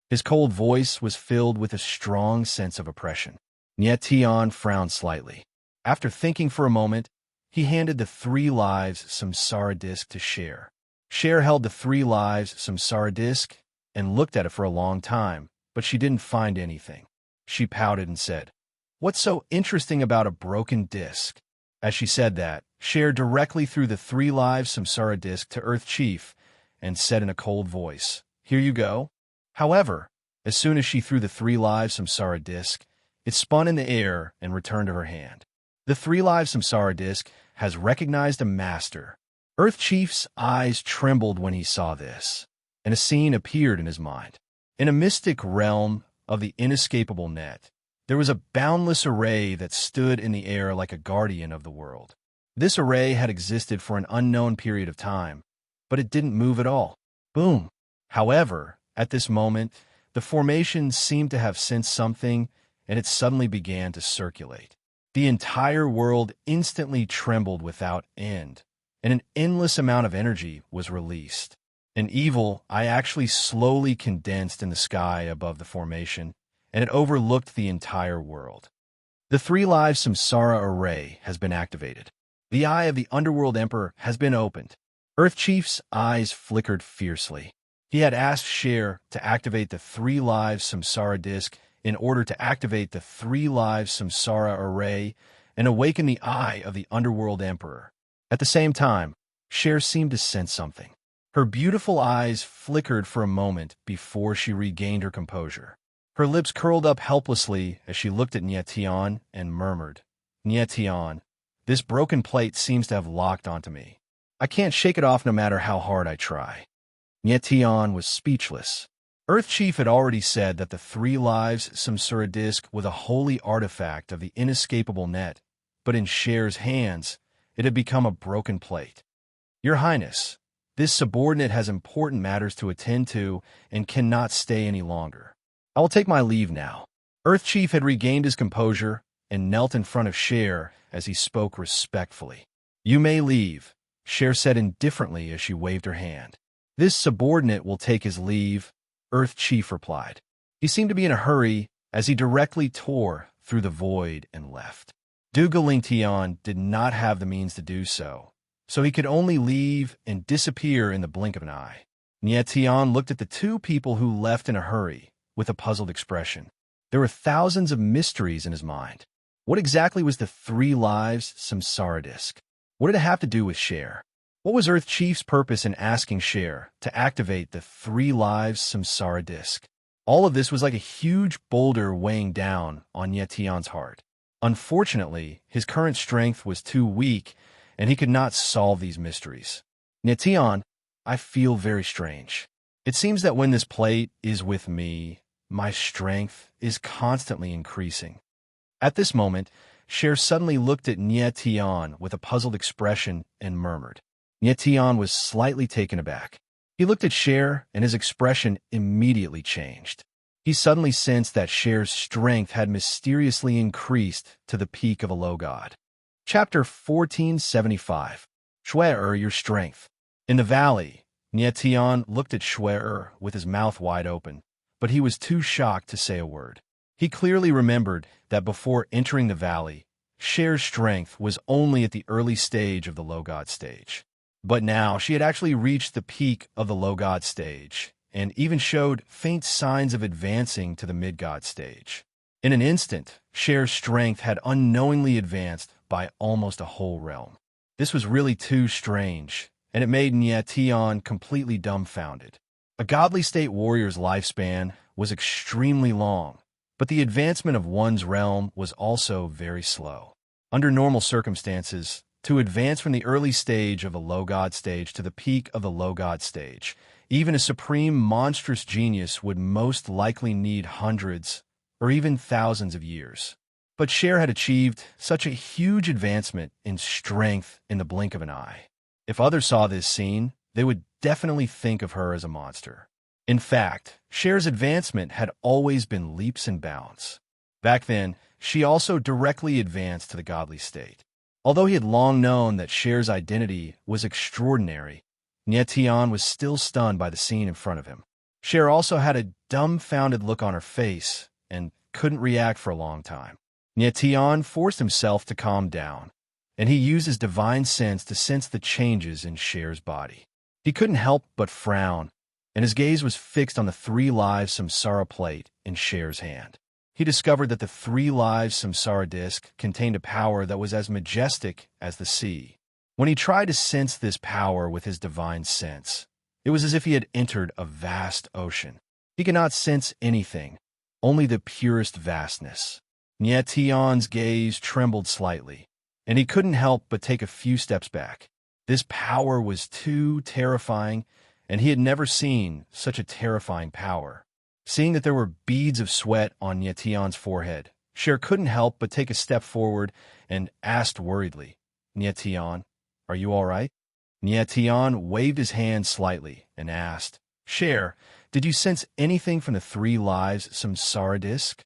His cold voice was filled with a strong sense of oppression. Tian frowned slightly. After thinking for a moment, he handed the 3 lives samsara disc to Cher. Cher held the 3 lives samsara disc and looked at it for a long time, but she didn't find anything. She pouted and said, "What's so interesting about a broken disc?" As she said that, Cher directly threw the 3 lives samsara disc to Earth Chief and said in a cold voice, "Here you go." However, as soon as she threw the 3 lives samsara disc, it spun in the air and returned to her hand. The 3 lives samsara disc has recognized a master. Earth Chief's eyes trembled when he saw this, and a scene appeared in his mind. In a mystic realm of the inescapable net, there was a boundless array that stood in the air like a guardian of the world. This array had existed for an unknown period of time, but it didn't move at all. Boom! However, at this moment, the formation seemed to have sensed something, and it suddenly began to circulate. The entire world instantly trembled without end, and an endless amount of energy was released. An evil eye actually slowly condensed in the sky above the formation, and it overlooked the entire world. The 3 lives samsara array has been activated. The eye of the Underworld Emperor has been opened. Earth Chief's eyes flickered fiercely. He had asked Cher to activate the 3 lives samsara disc in order to activate the 3 lives samsara array and awaken the eye of the Underworld Emperor. At the same time, Cher seemed to sense something. Her beautiful eyes flickered for a moment before she regained her composure. Her lips curled up helplessly as she looked at Tian and murmured, "Tian, this broken plate seems to have locked onto me. I can't shake it off no matter how hard I try." Tian was speechless. Earth Chief had already said that the 3 lives samsara disc was a holy artifact of the inescapable net, but in Cher's hands, it had become a broken plate. "Your Highness, this subordinate has important matters to attend to and cannot stay any longer. I will take my leave now." Earth Chief had regained his composure and knelt in front of Cher as he spoke respectfully. "You may leave," Cher said indifferently as she waved her hand. "This subordinate will take his leave," Earth Chief replied. He seemed to be in a hurry as he directly tore through the void and left. Tian did not have the means to do so, so he could only leave and disappear in the blink of an eye. Tian looked at the 2 people who left in a hurry with a puzzled expression. There were thousands of mysteries in his mind. What exactly was the 3 lives samsara disc? What did it have to do with Cher? What was Earth Chief's purpose in asking Cher to activate the 3 lives samsara disc? All of this was like a huge boulder weighing down on Tian's heart. Unfortunately, his current strength was too weak, and he could not solve these mysteries. "Tian, I feel very strange. It seems that when this plate is with me, my strength is constantly increasing." At this moment, Cher suddenly looked at Tian with a puzzled expression and murmured. Tian was slightly taken aback. He looked at Cher, and his expression immediately changed. He suddenly sensed that Cher's strength had mysteriously increased to the peak of a low god. Chapter 1475. Shui your strength. In the valley, Tian looked at Shui with his mouth wide open, but he was too shocked to say a word. He clearly remembered that before entering the valley, Cher's strength was only at the early stage of the low god stage. But now she had actually reached the peak of the low god stage, and even showed faint signs of advancing to the mid-god stage. In an instant, Cher's strength had unknowingly advanced by almost a whole realm. This was really too strange, and it made Tian completely dumbfounded. A godly state warrior's lifespan was extremely long, but the advancement of one's realm was also very slow. Under normal circumstances, to advance from the early stage of the low god stage to the peak of the low god stage, even a supreme monstrous genius would most likely need hundreds or even thousands of years. But Cher had achieved such a huge advancement in strength in the blink of an eye. If others saw this scene, they would definitely think of her as a monster. In fact, Cher's advancement had always been leaps and bounds. Back then, she also directly advanced to the godly state. Although he had long known that Cher's identity was extraordinary, Tian was still stunned by the scene in front of him. Cher also had a dumbfounded look on her face and couldn't react for a long time. Tian forced himself to calm down, and he used his divine sense to sense the changes in Cher's body. He couldn't help but frown, and his gaze was fixed on the 3 lives samsara plate in Cher's hand. He discovered that the 3 lives samsara disc contained a power that was as majestic as the sea. When he tried to sense this power with his divine sense, it was as if he had entered a vast ocean. He could not sense anything, only the purest vastness. Tian's gaze trembled slightly, and he couldn't help but take a few steps back. This power was too terrifying, and he had never seen such a terrifying power. Seeing that there were beads of sweat on Tian's forehead, Cher couldn't help but take a step forward and asked worriedly, Tian, are you all right? Tian waved his hand slightly and asked, Cher, did you sense anything from the 3 lives samsara disc?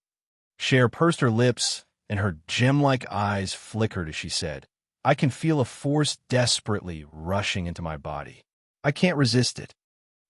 Cher pursed her lips, and her gem-like eyes flickered as she said, I can feel a force desperately rushing into my body. I can't resist it.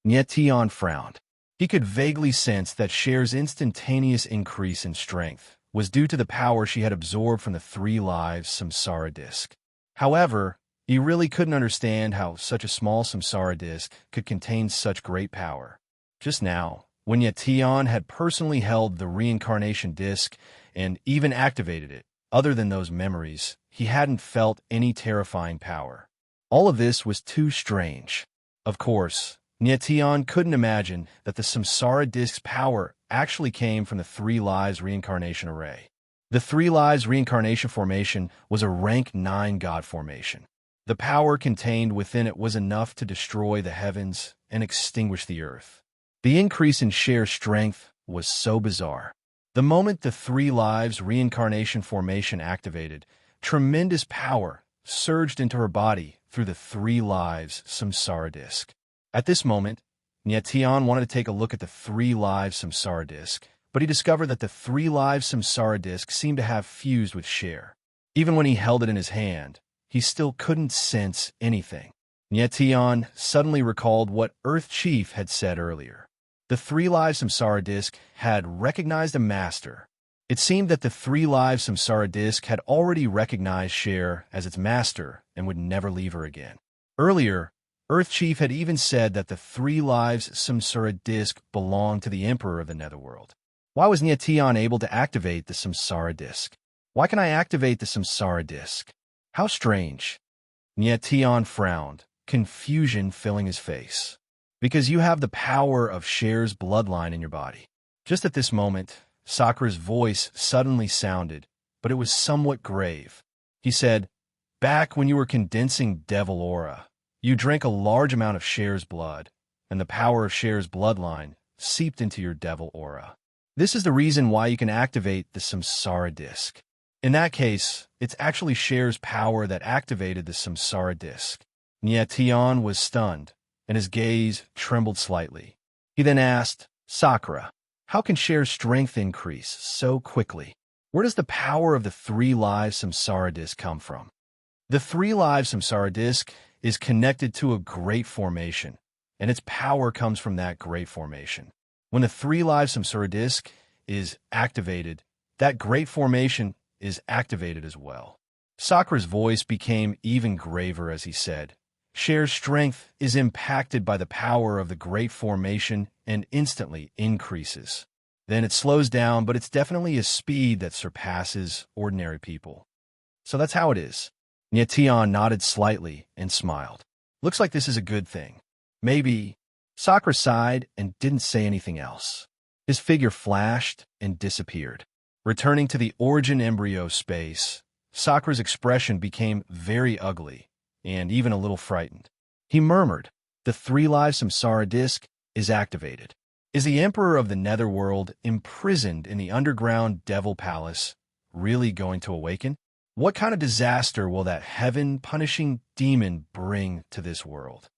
Tian frowned. He could vaguely sense that Cher's instantaneous increase in strength was due to the power she had absorbed from the 3 lives samsara disc. However, he really couldn't understand how such a small samsara disc could contain such great power. Just now, when Tian had personally held the reincarnation disc and even activated it, other than those memories, he hadn't felt any terrifying power. All of this was too strange. Of course, Tian couldn't imagine that the samsara disc's power actually came from the 3 lives reincarnation array. The 3 lives reincarnation formation was a rank 9 god formation. The power contained within it was enough to destroy the heavens and extinguish the earth. The increase in Cher's strength was so bizarre. The moment the 3 lives reincarnation formation activated, tremendous power surged into her body through the 3 lives samsara disc. At this moment, Tian wanted to take a look at the 3 lives samsara disc, but he discovered that the 3 lives samsara disc seemed to have fused with Cher. Even when he held it in his hand, he still couldn't sense anything. Tian suddenly recalled what Earth Chief had said earlier. The 3 lives samsara disc had recognized a master. It seemed that the 3 lives samsara disc had already recognized Cher as its master and would never leave her again. Earlier, Earth Chief had even said that the 3 lives samsara disc belonged to the Emperor of the Netherworld. Why was Tian able to activate the samsara disc? Why can I activate the samsara disc? How strange. Tian frowned, confusion filling his face. Because you have the power of Cher's bloodline in your body. Just at this moment, Sakura's voice suddenly sounded, but it was somewhat grave. He said, back when you were condensing devil aura, you drank a large amount of Cher's blood, and the power of Cher's bloodline seeped into your devil aura. This is the reason why you can activate the samsara disc. In that case, it's actually Cher's power that activated the samsara disc. Tian was stunned, and his gaze trembled slightly. He then asked, Sakura, how can Cher's strength increase so quickly? Where does the power of the 3 lives samsara disc come from? The 3 lives samsara disc is connected to a great formation, and its power comes from that great formation. When the 3 lives samsara disc is activated, that great formation is activated as well. Sakura's voice became even graver as he said, Cher's strength is impacted by the power of the great formation and instantly increases. Then it slows down, but it's definitely a speed that surpasses ordinary people. So that's how it is. Tian nodded slightly and smiled. Looks like this is a good thing. Maybe. Sakura sighed and didn't say anything else. His figure flashed and disappeared. Returning to the origin embryo space, Sakura's expression became very ugly and even a little frightened. He murmured, the 3 lives samsara disc is activated. Is the Emperor of the Netherworld, imprisoned in the underground Devil Palace, really going to awaken? What kind of disaster will that heaven-punishing demon bring to this world?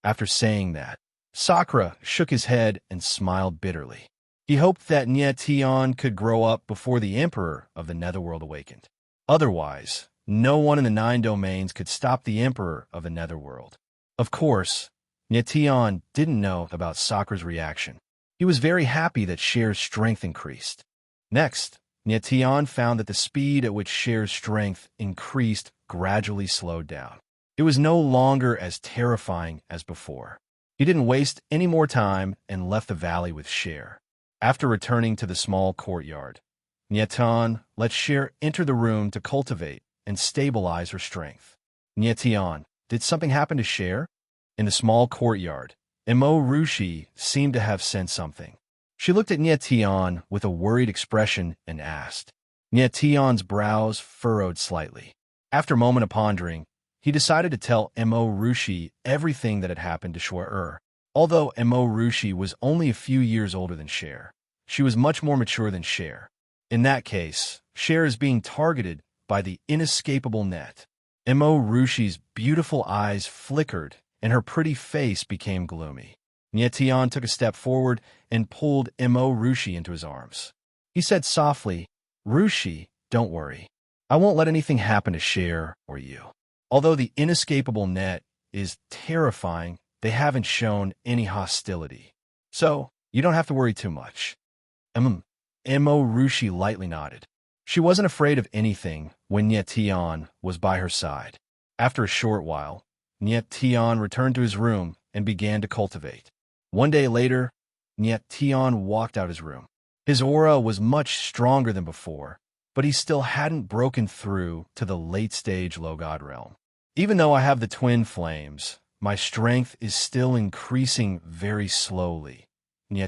After saying that, Sakura shook his head and smiled bitterly. He hoped that Tian could grow up before the Emperor of the Netherworld awakened. Otherwise, no one in the 9 domains could stop the Emperor of the Netherworld. Of course, Tian didn't know about Sakura's reaction. He was very happy that Cher's strength increased. Next, Tian found that the speed at which Cher's strength increased gradually slowed down. It was no longer as terrifying as before. He didn't waste any more time and left the valley with Cher. After returning to the small courtyard, Tian let Cher enter the room to cultivate and stabilize her strength. Tian, did something happen to Cher? In the small courtyard, Emo Rushi seemed to have sensed something. She looked at Tian with a worried expression and asked. Tian's brows furrowed slightly. After a moment of pondering, he decided to tell Emo Rushi everything that had happened to Cher. Although Emo Rushi was only a few years older than Cher, she was much more mature than Cher. In that case, Cher is being targeted by the inescapable net. Emo Rushi's beautiful eyes flickered and her pretty face became gloomy. Tian took a step forward and pulled Emo Rushi into his arms. He said softly, "Rushi, don't worry. I won't let anything happen to Cher or you." Although the inescapable net is terrifying, they haven't shown any hostility. So, you don't have to worry too much. Emo Rushi lightly nodded. She wasn't afraid of anything when Tian was by her side. After a short while, Tian returned to his room and began to cultivate. One day later, Tian walked out his room. His aura was much stronger than before, but he still hadn't broken through to the late-stage low-god realm. Even though I have the twin flames, my strength is still increasing very slowly.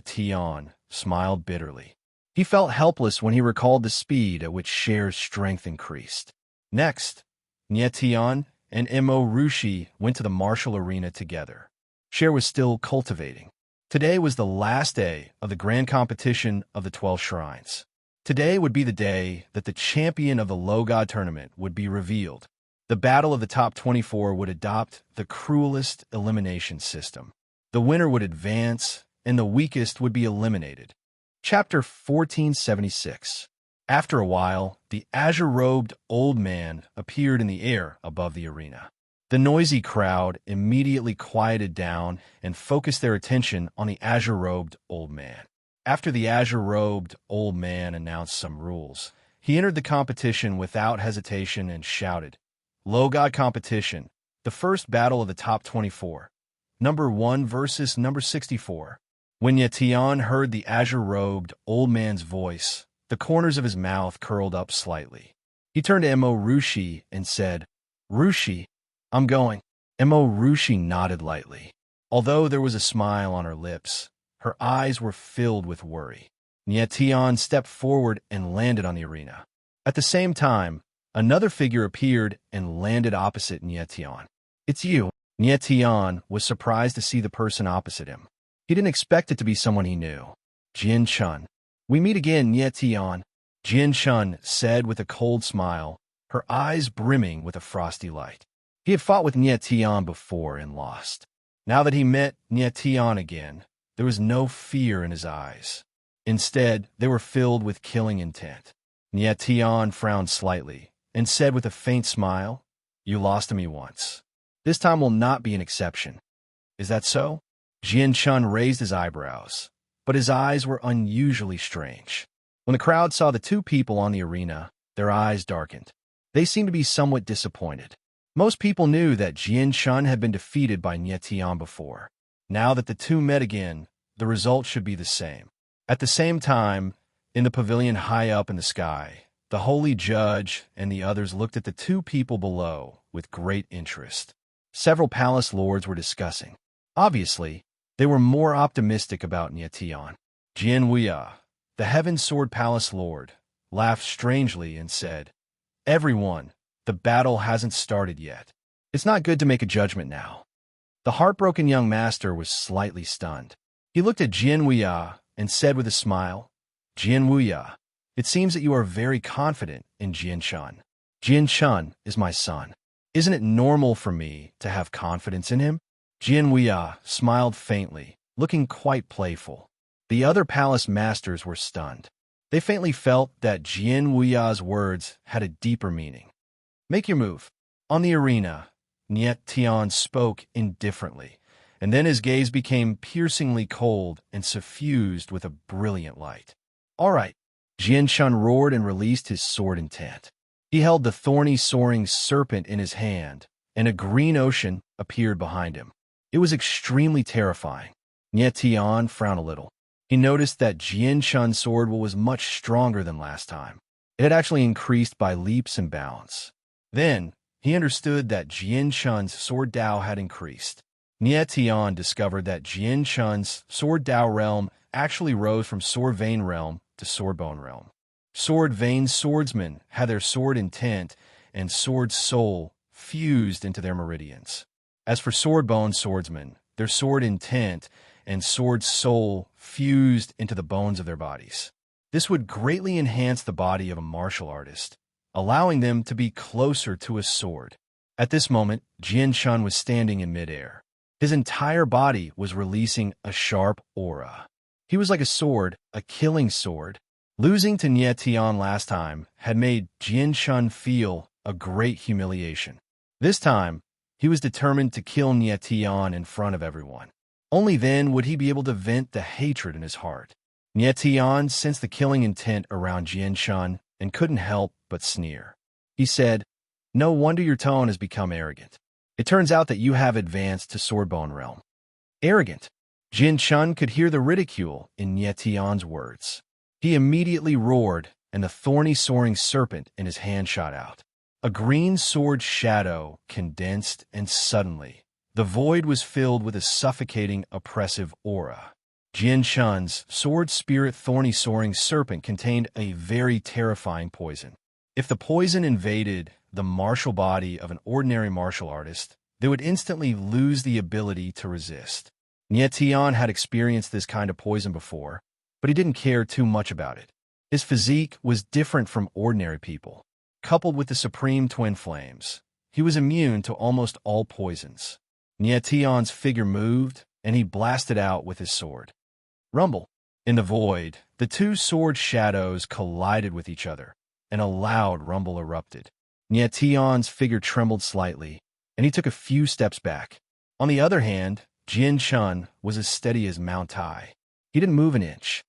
Tian smiled bitterly. He felt helpless when he recalled the speed at which Cher's strength increased. Next, Tian and Emo Rushi went to the martial arena together. Cher was still cultivating. Today was the last day of the grand competition of the 12 shrines. Today would be the day that the champion of the low god tournament would be revealed. The battle of the top 24 would adopt the cruelest elimination system. The winner would advance, and the weakest would be eliminated. Chapter 1476. After a while, the azure-robed old man appeared in the air above the arena. The noisy crowd immediately quieted down and focused their attention on the azure-robed old man. After the azure-robed old man announced some rules, he entered the competition without hesitation and shouted, "Low God competition, the first battle of the top 24. Number 1 versus number 64. When Tian heard the azure-robed old man's voice, the corners of his mouth curled up slightly. He turned to Emo Rushi and said, "Rushi, I'm going." Emo Rushi nodded lightly. Although there was a smile on her lips, her eyes were filled with worry. Tian stepped forward and landed on the arena. At the same time, another figure appeared and landed opposite Tian. "It's you." Tian was surprised to see the person opposite him. He didn't expect it to be someone he knew. "Jin Chun. We meet again, Tian," Jin Chun said with a cold smile, her eyes brimming with a frosty light. He had fought with Tian before and lost. Now that he met Tian again, there was no fear in his eyes. Instead, they were filled with killing intent. Tian frowned slightly and said with a faint smile, "You lost to me once. This time will not be an exception." "Is that so?" Jin Chun raised his eyebrows, but his eyes were unusually strange. When the crowd saw the two people on the arena, their eyes darkened. They seemed to be somewhat disappointed. Most people knew that Jin Chun had been defeated by Tian before. Now that the two met again, the result should be the same. At the same time, in the pavilion high up in the sky, the holy judge and the others looked at the two people below with great interest. Several palace lords were discussing. Obviously, they were more optimistic about Tian. Jian Wuya, the Heaven Sword Palace Lord, laughed strangely and said, "Everyone, the battle hasn't started yet. It's not good to make a judgment now." The heartbroken young master was slightly stunned. He looked at Jian Wuya and said with a smile, "Jian Wuya, it seems that you are very confident in Jian Chun. Jian Chun is my son. Isn't it normal for me to have confidence in him?" Jian Wuya smiled faintly, looking quite playful. The other palace masters were stunned. They faintly felt that Jian Wuya's words had a deeper meaning. "Make your move." On the arena, Tian spoke indifferently, and then his gaze became piercingly cold and suffused with a brilliant light. "All right," Jian Shun roared and released his sword intent. He held the thorny soaring serpent in his hand, and a green ocean appeared behind him. It was extremely terrifying. Nie Tian frowned a little. He noticed that Jian Shun's sword was much stronger than last time. It had actually increased by leaps and bounds. Then, he understood that Jian Shun's sword Dao had increased. Nie Tian discovered that Jian Shun's sword Dao realm actually rose from sword vein realm to sword bone realm. Sword vein swordsmen had their sword intent and sword soul fused into their meridians. As for sword bone swordsmen, their sword intent and sword soul fused into the bones of their bodies. This would greatly enhance the body of a martial artist, allowing them to be closer to a sword. At this moment, Jian Shun was standing in midair. His entire body was releasing a sharp aura. He was like a sword, a killing sword. Losing to Nie Tian last time had made Jian Shun feel a great humiliation. This time, he was determined to kill Nie Tian in front of everyone. Only then would he be able to vent the hatred in his heart. Nie Tian sensed the killing intent around Jian Shun and couldn't help but sneer. He said, "No wonder your tone has become arrogant. It turns out that you have advanced to Swordbone realm." Arrogant. Jian Shun could hear the ridicule in Nie Tian's words. He immediately roared, and the thorny soaring serpent in his hand shot out. A green sword shadow condensed, and suddenly, the void was filled with a suffocating, oppressive aura. Jian Shun's sword spirit thorny soaring serpent contained a very terrifying poison. If the poison invaded the martial body of an ordinary martial artist, they would instantly lose the ability to resist. Nie Tian had experienced this kind of poison before, but he didn't care too much about it. His physique was different from ordinary people. Coupled with the supreme twin flames, he was immune to almost all poisons. Nie Tian's figure moved, and he blasted out with his sword. Rumble. In the void, the two sword shadows collided with each other, and a loud rumble erupted. Nie Tian's figure trembled slightly, and he took a few steps back. On the other hand, Jian Shun was as steady as Mount Tai. He didn't move an inch.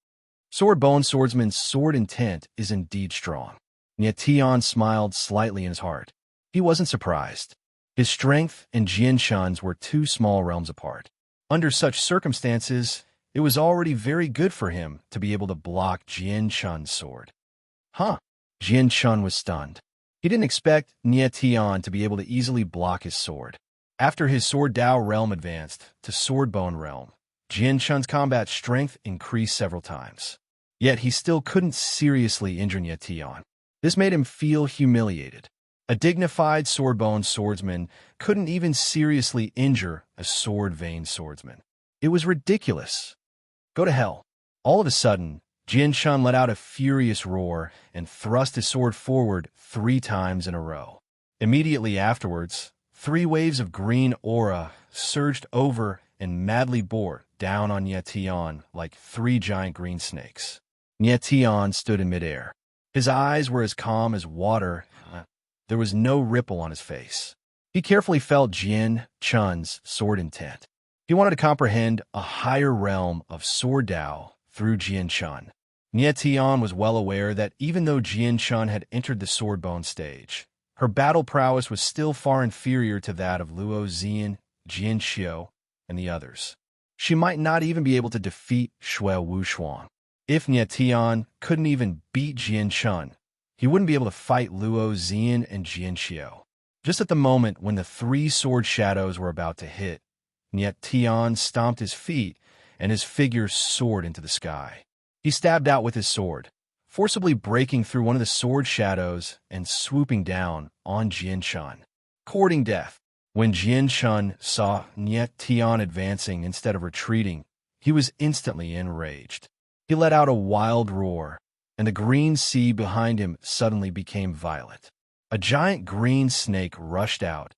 Sword Bone Swordsman's sword intent is indeed strong. Nie Tian smiled slightly in his heart. He wasn't surprised. His strength and Jian Shun's were two small realms apart. Under such circumstances, it was already very good for him to be able to block Jian Shun's sword. Huh? Jian Shun was stunned. He didn't expect Nie Tian to be able to easily block his sword. After his Sword Dao realm advanced to Sword Bone realm, Jian Shun's combat strength increased several times. Yet he still couldn't seriously injure Nie Tian. This made him feel humiliated. A dignified Sword Bone swordsman couldn't even seriously injure a sword vein swordsman. It was ridiculous. Go to hell. All of a sudden, Jian Shun let out a furious roar and thrust his sword forward 3 times in a row. Immediately afterwards, 3 waves of green aura surged over and madly bore down on Nie Tian like 3 giant green snakes. Nie Tian stood in midair. His eyes were as calm as water. There was no ripple on his face. He carefully felt Jian Shun's sword intent. He wanted to comprehend a higher realm of Sword Dao through Jian Shun. Nie Tian was well aware that even though Jian Shun had entered the Sword Bone stage, her battle prowess was still far inferior to that of Luo Zian, Jian Xiu, and the others. She might not even be able to defeat Shui Wuxuan. If Nie Tian couldn't even beat Jian Shun, he wouldn't be able to fight Luo Zian and Jian Xiu. Just at the moment when the 3 sword shadows were about to hit, Nie Tian stomped his feet and his figure soared into the sky. He stabbed out with his sword, forcibly breaking through one of the sword shadows and swooping down on Jian Shun, courting death. When Jian Shun saw Nie Tian advancing instead of retreating, he was instantly enraged. He let out a wild roar, and the green sea behind him suddenly became violet. A giant green snake rushed out,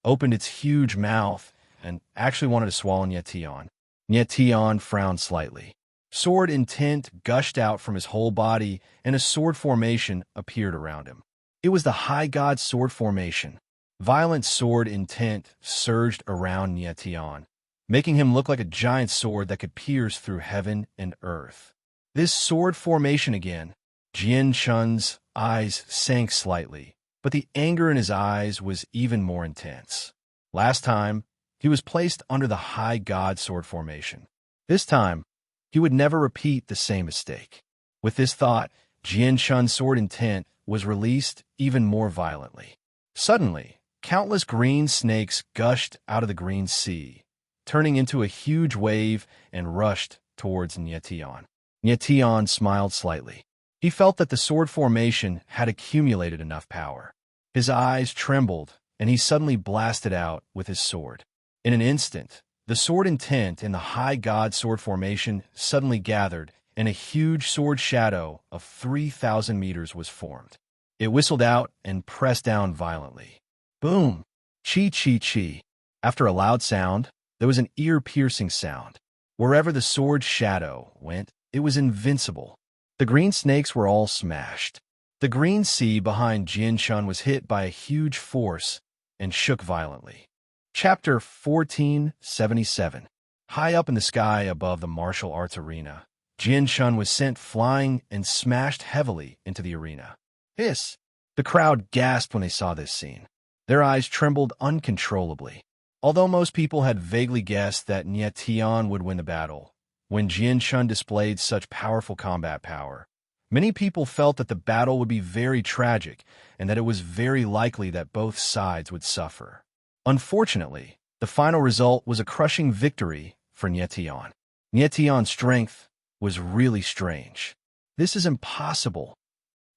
opened its huge mouth, and actually wanted to swallow Nie Tian. Nie Tian frowned slightly. Sword intent gushed out from his whole body, and a sword formation appeared around him. It was the High God sword formation. Violent sword intent surged around Nie Tian. making him look like a giant sword that could pierce through heaven and earth. This sword formation again, Jian Chun's eyes sank slightly, but the anger in his eyes was even more intense. Last time, he was placed under the high god sword formation. This time, he would never repeat the same mistake. With this thought, Jian Chun's sword intent was released even more violently. Suddenly, countless green snakes gushed out of the green sea, turning into a huge wave and rushed towards Nietian. Nietian smiled slightly. He felt that the sword formation had accumulated enough power. His eyes trembled, and he suddenly blasted out with his sword. In an instant, the sword intent in the high god sword formation suddenly gathered, and a huge sword shadow of 3,000 meters was formed. It whistled out and pressed down violently. Boom! Chi chi chi. After a loud sound, there was an ear-piercing sound. Wherever the sword shadow went, it was invincible. The green snakes were all smashed. The green sea behind Jian Chun was hit by a huge force and shook violently. Chapter 1477. High up in the sky above the martial arts arena, Jian Chun was sent flying and smashed heavily into the arena. Hiss! The crowd gasped when they saw this scene. Their eyes trembled uncontrollably. Although most people had vaguely guessed that Nietian would win the battle, when Jian Chun displayed such powerful combat power, many people felt that the battle would be very tragic and that it was very likely that both sides would suffer. Unfortunately, the final result was a crushing victory for Nietian. Nietian's strength was really strange. This is impossible.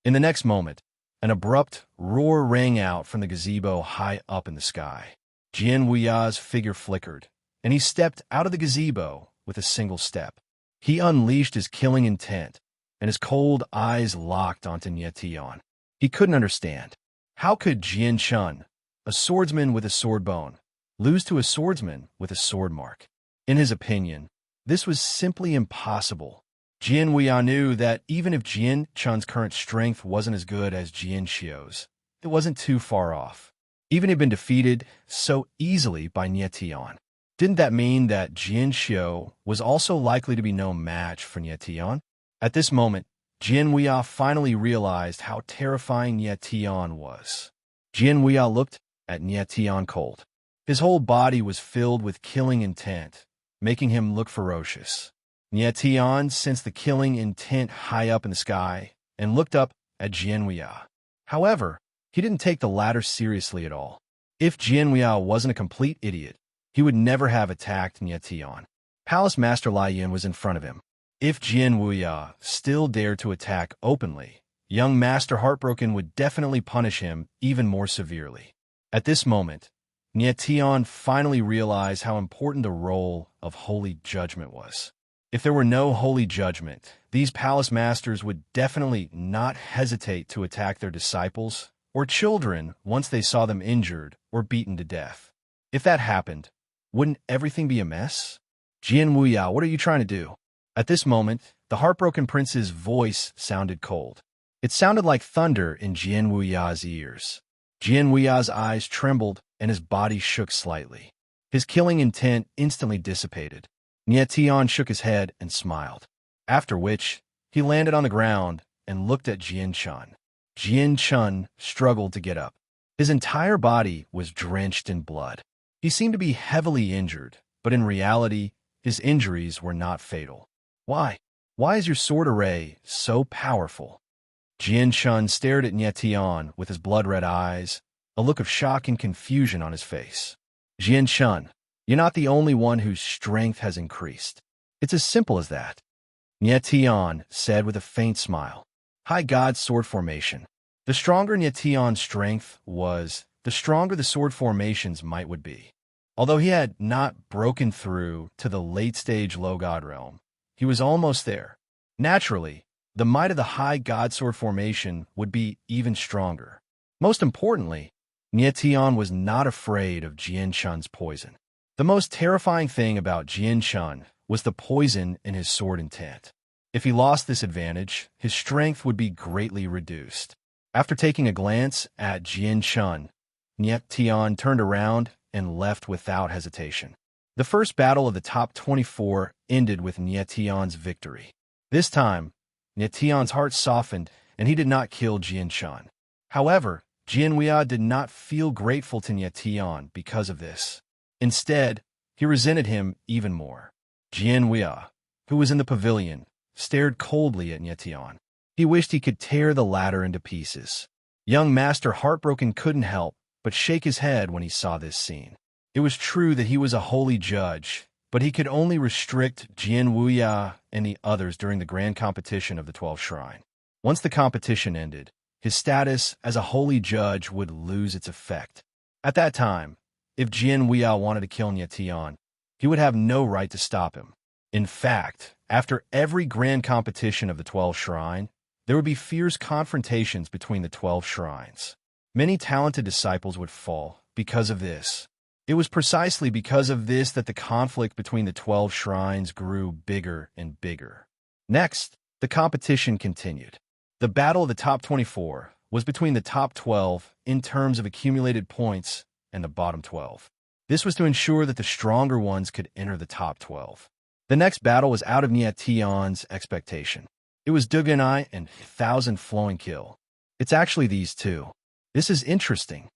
In the next moment, an abrupt roar rang out from the gazebo high up in the sky. Jian Wuya's figure flickered, and he stepped out of the gazebo with a single step. He unleashed his killing intent, and his cold eyes locked onto Nietian. He couldn't understand. How could Jian Chun, a swordsman with a sword bone, lose to a swordsman with a sword mark? In his opinion, this was simply impossible. Jian Wuya knew that even if Jian Chun's current strength wasn't as good as Jian Xiu's, it wasn't too far off. Even if he'd been defeated so easily by Nietian, didn't that mean that Jian Xiu was also likely to be no match for Nietian? At this moment, Jian Wuya finally realized how terrifying Nietian was. Jian Wuya looked at Nietian cold. His whole body was filled with killing intent, making him look ferocious. Nietian sensed the killing intent high up in the sky and looked up at Jian Wuya. However, he didn't take the latter seriously at all. If Jian Wuya wasn't a complete idiot, he would never have attacked Nietian. Palace Master Lai Yin was in front of him. If Jian Wuya still dared to attack openly, young Master Heartbroken would definitely punish him even more severely. At this moment, Nietian finally realized how important the role of holy judgment was. If there were no holy judgment, these palace masters would definitely not hesitate to attack their disciples or children once they saw them injured or beaten to death. If that happened, wouldn't everything be a mess? Jian Wuya, what are you trying to do? At this moment, the heartbroken prince's voice sounded cold. It sounded like thunder in Jian Wuya's ears. Jian Wuya's eyes trembled and his body shook slightly. His killing intent instantly dissipated. Nietian shook his head and smiled, after which he landed on the ground and looked at Jian Chun. Jian Chun struggled to get up. His entire body was drenched in blood. He seemed to be heavily injured, but in reality, his injuries were not fatal. Why? Why is your sword array so powerful? Jian Chun stared at Nietian with his blood-red eyes, a look of shock and confusion on his face. Jian Chun, you're not the only one whose strength has increased. It's as simple as that. Nietian said with a faint smile. High God sword formation. The stronger Nietian's strength was, the stronger the sword formation's might would be. Although he had not broken through to the late-stage low god realm, he was almost there. Naturally, the might of the high god sword formation would be even stronger. Most importantly, Nietian was not afraid of Jian Chun's poison. The most terrifying thing about Jian Chun was the poison in his sword intent. If he lost this advantage, his strength would be greatly reduced. After taking a glance at Jian Chun, Nietian turned around and left without hesitation. The first battle of the top 24 ended with Nietion's victory. This time, Nietion's heart softened, and he did not kill Jianshan. However, Jianwei did not feel grateful to Nietion because of this. Instead, he resented him even more. Jianwei, who was in the pavilion, stared coldly at Nietion. He wished he could tear the latter into pieces. Young Master Heartbroken couldn't help but shake his head when he saw this scene. It was true that he was a holy judge, but he could only restrict Jianwei and the others during the grand competition of the 12th Shrine. Once the competition ended, his status as a holy judge would lose its effect. At that time, if Jianwei wanted to kill Nietion, he would have no right to stop him. In fact, after every grand competition of the 12th Shrine, there would be fierce confrontations between the 12 shrines. Many talented disciples would fall because of this. It was precisely because of this that the conflict between the 12 shrines grew bigger and bigger. Next, the competition continued. The battle of the top 24 was between the top 12 in terms of accumulated points and the bottom 12. This was to ensure that the stronger ones could enter the top 12. The next battle was out of Nietion's expectation. It was Duganai and 1,000 Flowing Kill. It's actually these two. This is interesting.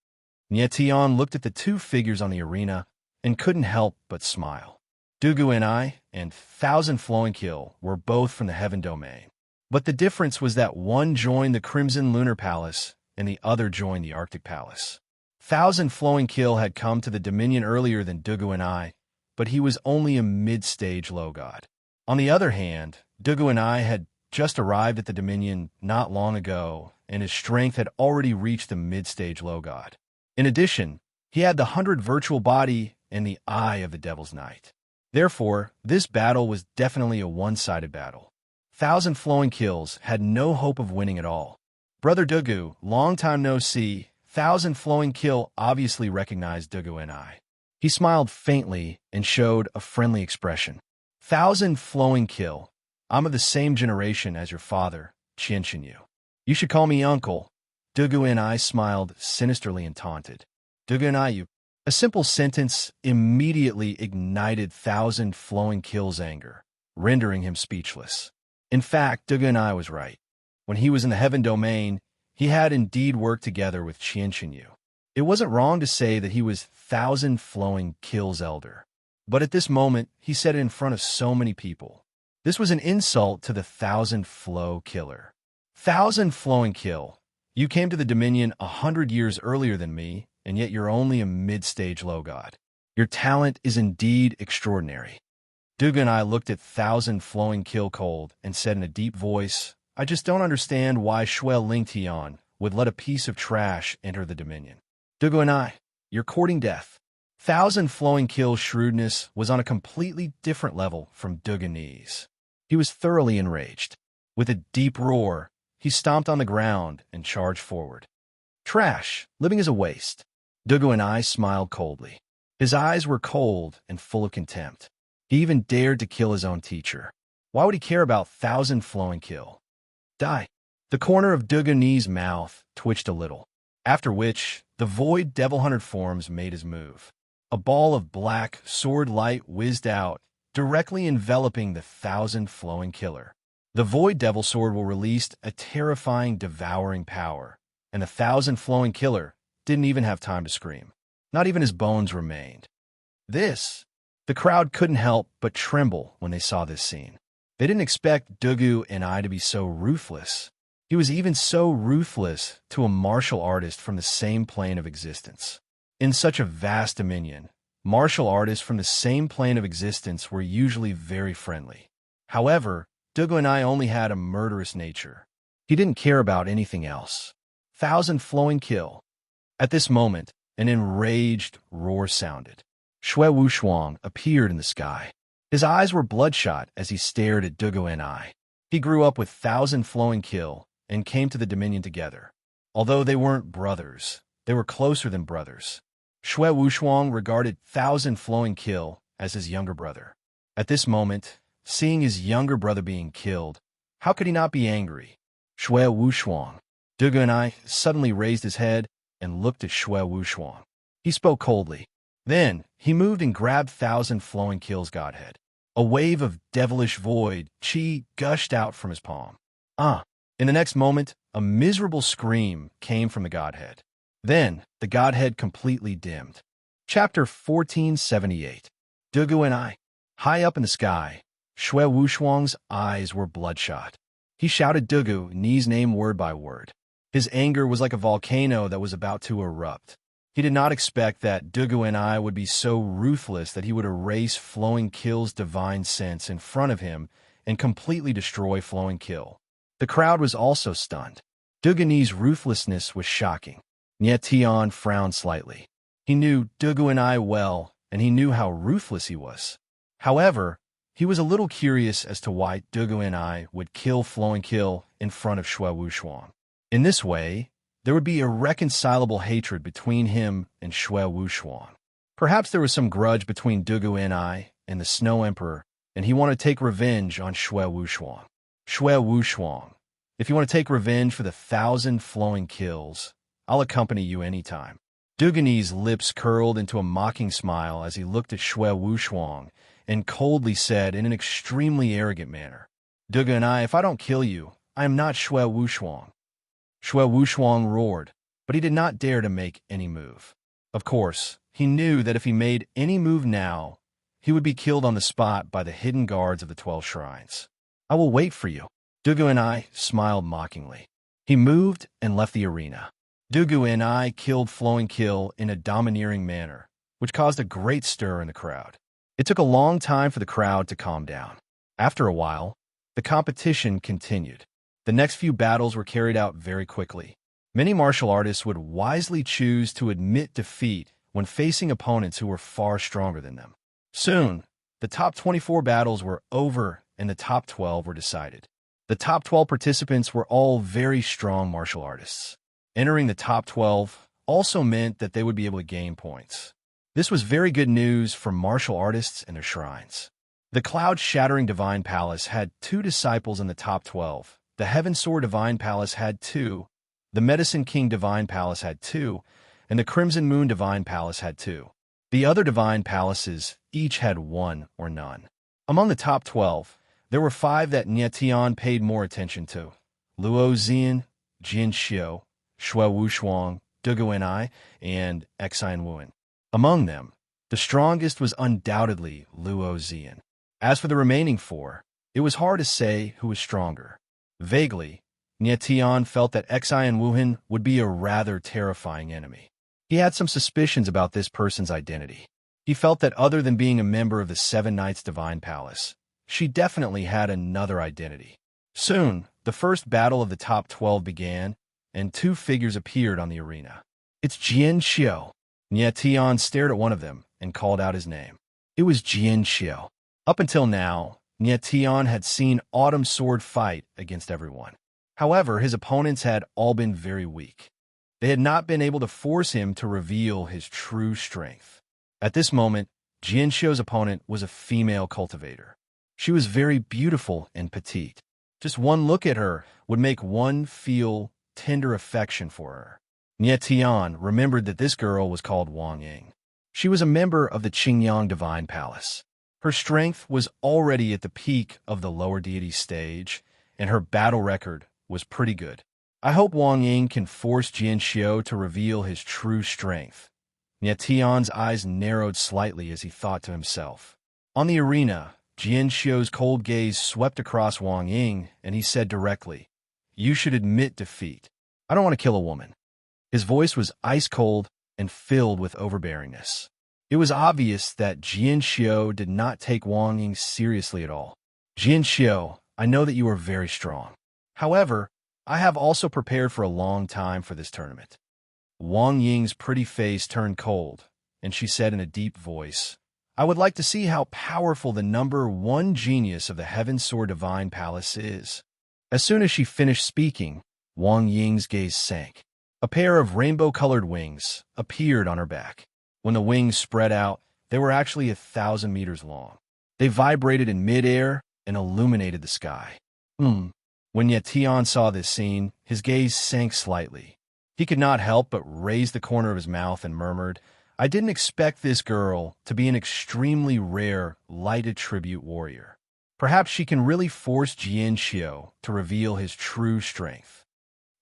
Nietion looked at the two figures on the arena and couldn't help but smile. Duganai and 1,000 Flowing Kill were both from the Heaven Domain. But the difference was that one joined the Crimson Lunar Palace and the other joined the Arctic Palace. 1,000 Flowing Kill had come to the Dominion earlier than Duganai, but he was only a mid-stage low god. On the other hand, Duganai had just arrived at the Dominion not long ago, and his strength had already reached the mid-stage low god. In addition, he had the 100 virtual body and the eye of the Devil's Knight. Therefore, this battle was definitely a one-sided battle. 1,000 Flowing Kills had no hope of winning at all. Brother Dugu, long time no see, 1,000 Flowing Kill obviously recognized Dugu and I. He smiled faintly and showed a friendly expression. 1,000 Flowing Kill. I'm of the same generation as your father, Qianshinyu. You should call me uncle. Dugu and I smiled sinisterly and taunted. Dugu and I, a simple sentence immediately ignited 1,000 Flowing Kill's anger, rendering him speechless. In fact, Dugu and I was right. When he was in the Heaven Domain, he had indeed worked together with Qianshinyu. It wasn't wrong to say that he was 1,000 Flowing Kill's elder. But at this moment, he said it in front of so many people. This was an insult to the 1,000 Flow Killer. 1,000 Flowing Kill. You came to the Dominion 100 years earlier than me, and yet you're only a mid-stage low god. Your talent is indeed extraordinary. Duga and I looked at 1,000 Flowing Kill cold and said in a deep voice, I just don't understand why Shui Lingtian would let a piece of trash enter the Dominion. Duga and I, you're courting death. 1,000 Flowing Kill's shrewdness was on a completely different level from Duganese. He was thoroughly enraged. With a deep roar, he stomped on the ground and charged forward. Trash, living as a waste. Dugu and I smiled coldly. His eyes were cold and full of contempt. He even dared to kill his own teacher. Why would he care about 1,000 Flowing Kill? Die. The corner of Duganee's mouth twitched a little, after which the void devil hunter forms made his move. A ball of black sword light whizzed out, directly enveloping the 1,000 Flowing Killer. The void devil sword will release a terrifying, devouring power, and the 1,000 Flowing Killer didn't even have time to scream. Not even his bones remained. The crowd couldn't help but tremble when they saw this scene. They didn't expect Dugu and I to be so ruthless. He was even so ruthless to a martial artist from the same plane of existence. In such a vast dominion, martial artists from the same plane of existence were usually very friendly. However, Dugu and I only had a murderous nature. He didn't care about anything else. 1,000 Flowing Kill. At this moment, an enraged roar sounded. Shui Wushuang appeared in the sky. His eyes were bloodshot as he stared at Dugu and I. He grew up with 1,000 Flowing Kill and came to the Dominion together. Although they weren't brothers, they were closer than brothers. Shui Wushuang regarded 1,000 Flowing Kill as his younger brother. At this moment, seeing his younger brother being killed, how could he not be angry? Shui Wushuang. Dugu and I suddenly raised his head and looked at Shui Wushuang. He spoke coldly. Then he moved and grabbed Thousand Flowing Kill's godhead. A wave of devilish void chi gushed out from his palm. In the next moment, a miserable scream came from the godhead. Then the godhead completely dimmed. Chapter 1478. Dugu and I. High up in the sky, Shui Wushuang's eyes were bloodshot. He shouted Dugu Ni's name word by word. His anger was like a volcano that was about to erupt. He did not expect that Dugu and I would be so ruthless that he would erase Flowing Kill's divine sense in front of him and completely destroy Flowing Kill. The crowd was also stunned. Dugu Ni's ruthlessness was shocking. Nye Tian frowned slightly. He knew Dugu and I well, and he knew how ruthless he was. However, he was a little curious as to why Dugu and I would kill Flowing Kill in front of Shui Wushuang. In this way, there would be irreconcilable hatred between him and Shui Wushuang. Perhaps there was some grudge between Dugu and I and the Snow Emperor, and he wanted to take revenge on Shui Wushuang. Shui Wushuang, if you want to take revenge for the 1,000 Flowing Kills, I'll accompany you anytime. Dugu Ni's lips curled into a mocking smile as he looked at Shui Wushuang and coldly said in an extremely arrogant manner, Dugu and I, if I don't kill you, I am not Shui Wushuang. Shui Wushuang roared, but he did not dare to make any move. Of course, he knew that if he made any move now, he would be killed on the spot by the hidden guards of the 12 shrines. I will wait for you. Dugu and I smiled mockingly. He moved and left the arena. Dugu and I killed Flowing Kill in a domineering manner, which caused a great stir in the crowd. It took a long time for the crowd to calm down. After a while, the competition continued. The next few battles were carried out very quickly. Many martial artists would wisely choose to admit defeat when facing opponents who were far stronger than them. Soon, the top 24 battles were over and the top 12 were decided. The top 12 participants were all very strong martial artists. Entering the top 12 also meant that they would be able to gain points. This was very good news for martial artists and their shrines. The Cloud-Shattering Divine Palace had 2 disciples in the top 12. The Heaven Sword Divine Palace had 2. The Medicine King Divine Palace had 2. And the Crimson Moon Divine Palace had 2. The other Divine Palaces each had 1 or none. Among the top 12, there were 5 that Nye Tian paid more attention to: Luo Zian, Jian Xiu, Shui Wushuang, Dugu and I, and Xi Wen. Among them, the strongest was undoubtedly Luo Zian. As for the remaining 4, it was hard to say who was stronger. Vaguely, Nye Tian felt that Xi Wen would be a rather terrifying enemy. He had some suspicions about this person's identity. He felt that other than being a member of the 7 Knights Divine Palace, she definitely had another identity. Soon, the first battle of the top 12 began, and 2 figures appeared on the arena. It's Jian Xiu. Nye Tian stared at one of them and called out his name. It was Jian Xiu. Up until now, Nye Tian had seen Autumn Sword fight against everyone. However, his opponents had all been very weak. They had not been able to force him to reveal his true strength. At this moment, Jian Xiu's opponent was a female cultivator. She was very beautiful and petite. Just one look at her would make one feel tender affection for her. Nye Tian remembered that this girl was called Wang Ying. She was a member of the Qingyang Divine Palace. Her strength was already at the peak of the lower deity stage, and her battle record was pretty good. I hope Wang Ying can force Jian Xiu to reveal his true strength. Nye Tian's eyes narrowed slightly as he thought to himself. On the arena, Jian Xiu's cold gaze swept across Wang Ying, and he said directly, "You should admit defeat. I don't want to kill a woman." His voice was ice-cold and filled with overbearingness. It was obvious that Jian Xiu did not take Wang Ying seriously at all. "Jian Xiu, I know that you are very strong. However, I have also prepared for a long time for this tournament." Wang Ying's pretty face turned cold, and she said in a deep voice, "I would like to see how powerful the number 1 genius of the Heaven Sword Divine Palace is." As soon as she finished speaking, Wang Ying's gaze sank. A pair of rainbow-colored wings appeared on her back. When the wings spread out, they were actually 1,000 meters long. They vibrated in midair and illuminated the sky. When Nye Tian saw this scene, his gaze sank slightly. He could not help but raise the corner of his mouth and murmured, I didn't expect this girl to be an extremely rare light attribute warrior. Perhaps she can really force Jian Xiu to reveal his true strength.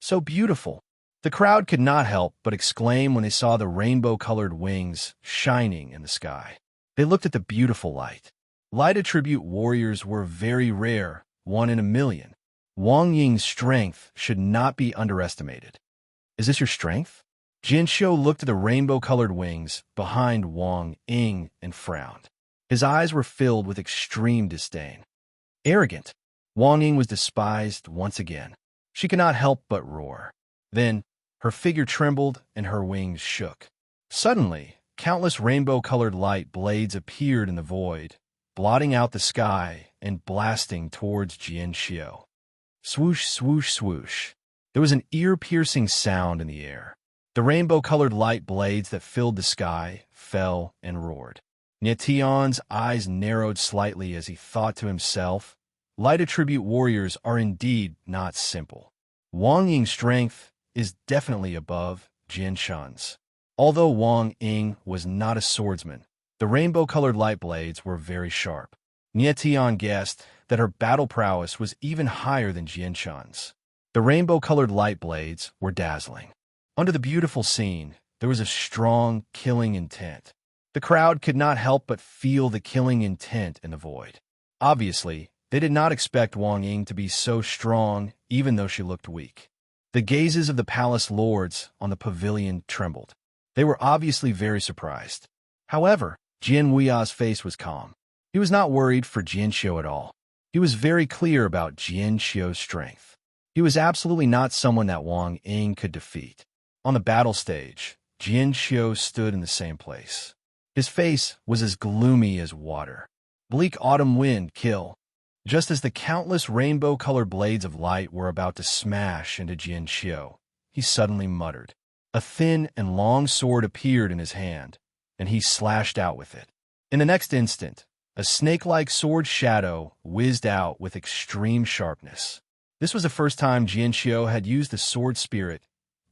So beautiful. The crowd could not help but exclaim when they saw the rainbow-colored wings shining in the sky. They looked at the beautiful light. Light attribute warriors were very rare, 1 in a million. Wang Ying's strength should not be underestimated. Is this your strength? Jian Xiu looked at the rainbow-colored wings behind Wang Ying and frowned. His eyes were filled with extreme disdain. Arrogant. Wang Ying was despised once again. She could not help but roar. Then, her figure trembled and her wings shook. Suddenly, countless rainbow-colored light blades appeared in the void, blotting out the sky and blasting towards Jian Xiu. Swoosh, swoosh, swoosh. There was an ear-piercing sound in the air. The rainbow-colored light blades that filled the sky fell and roared. Tian's eyes narrowed slightly as he thought to himself, light attribute warriors are indeed not simple. Wang Ying's strength is definitely above Jian Shan's. Although Wang Ying was not a swordsman, the rainbow-colored light blades were very sharp. Tian guessed that her battle prowess was even higher than Jian Shan's. The rainbow-colored light blades were dazzling. Under the beautiful scene, there was a strong, killing intent. The crowd could not help but feel the killing intent in the void. Obviously, they did not expect Wang Ying to be so strong, even though she looked weak. The gazes of the palace lords on the pavilion trembled. They were obviously very surprised. However, Jian Wuya's face was calm. He was not worried for Jian Xiu at all. He was very clear about Jian Xiu's strength. He was absolutely not someone that Wang Ying could defeat. On the battle stage, Jian Xiu stood in the same place. His face was as gloomy as water. Bleak autumn wind, kill. Just as the countless rainbow-colored blades of light were about to smash into Jian Xiu, he suddenly muttered. A thin and long sword appeared in his hand, and he slashed out with it. In the next instant, a snake-like sword shadow whizzed out with extreme sharpness. This was the first time Jian Xiu had used the sword spirit,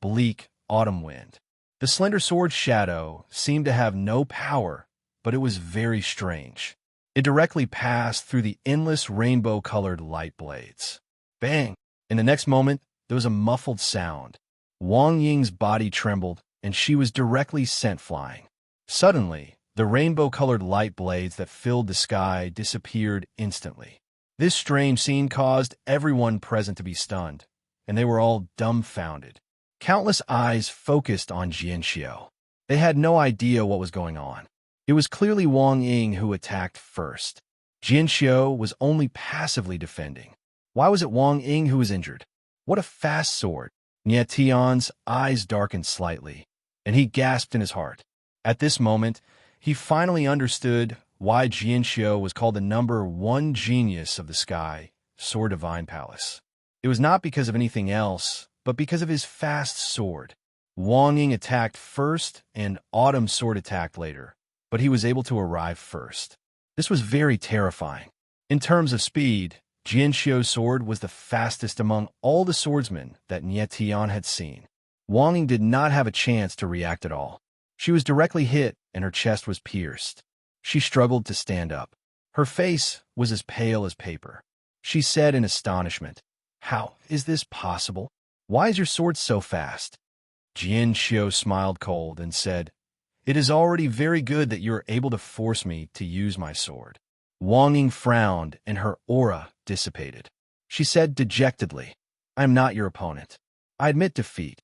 bleak autumn wind. The slender sword shadow seemed to have no power, but it was very strange. It directly passed through the endless rainbow-colored light blades. Bang! In the next moment, there was a muffled sound. Wang Ying's body trembled, and she was directly sent flying. Suddenly, the rainbow-colored light blades that filled the sky disappeared instantly. This strange scene caused everyone present to be stunned, and they were all dumbfounded. Countless eyes focused on Jian Xiu. They had no idea what was going on. It was clearly Wang Ying who attacked first. Jian Xiu was only passively defending. Why was it Wang Ying who was injured? What a fast sword! Tian's eyes darkened slightly, and he gasped in his heart. At this moment, he finally understood why Jian Xiu was called the #1 genius of the sky, Sword Divine Palace. It was not because of anything else, but because of his fast sword. Wang Ying attacked first and Autumn Sword attacked later, but he was able to arrive first. This was very terrifying. In terms of speed, Jian Xiu's sword was the fastest among all the swordsmen that Tian had seen. Wang Ying did not have a chance to react at all. She was directly hit and her chest was pierced. She struggled to stand up. Her face was as pale as paper. She said in astonishment, "How is this possible? Why is your sword so fast?" Jian Xiu smiled cold and said, "It is already very good that you are able to force me to use my sword." Wang Ying frowned and her aura dissipated. She said dejectedly, "I am not your opponent. I admit defeat."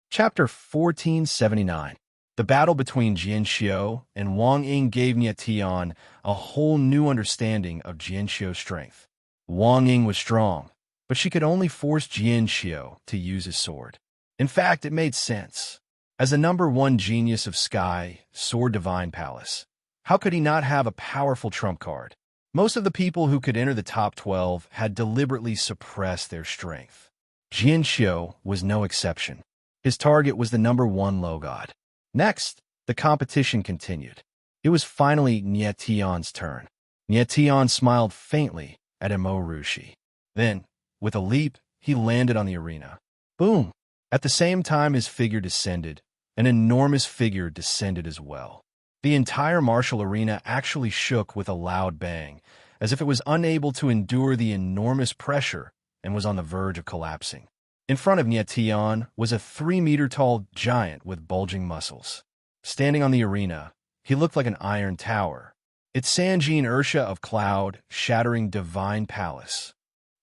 Chapter 1479. The battle between Jian Xiu and Wang Ying gave Tian a whole new understanding of Jian Xiu's strength. Wang Ying was strong, but she could only force Jian Xiu to use his sword. In fact, it made sense. As the #1 genius of Sky, Sword Divine Palace, how could he not have a powerful trump card? Most of the people who could enter the top 12 had deliberately suppressed their strength. Jian Xiu was no exception. His target was the #1 low god. Next, the competition continued. It was finally Tian's turn. Tian smiled faintly at Rushi. Then, with a leap, he landed on the arena. Boom! At the same time his figure descended, An enormous figure descended as well. The entire martial arena actually shook with a loud bang, as if it was unable to endure the enormous pressure and was on the verge of collapsing. In front of Nietian was a 3-meter-tall giant with bulging muscles. Standing on the arena, he looked like an iron tower. It's Sanjin Ursha of Cloud, shattering divine palace.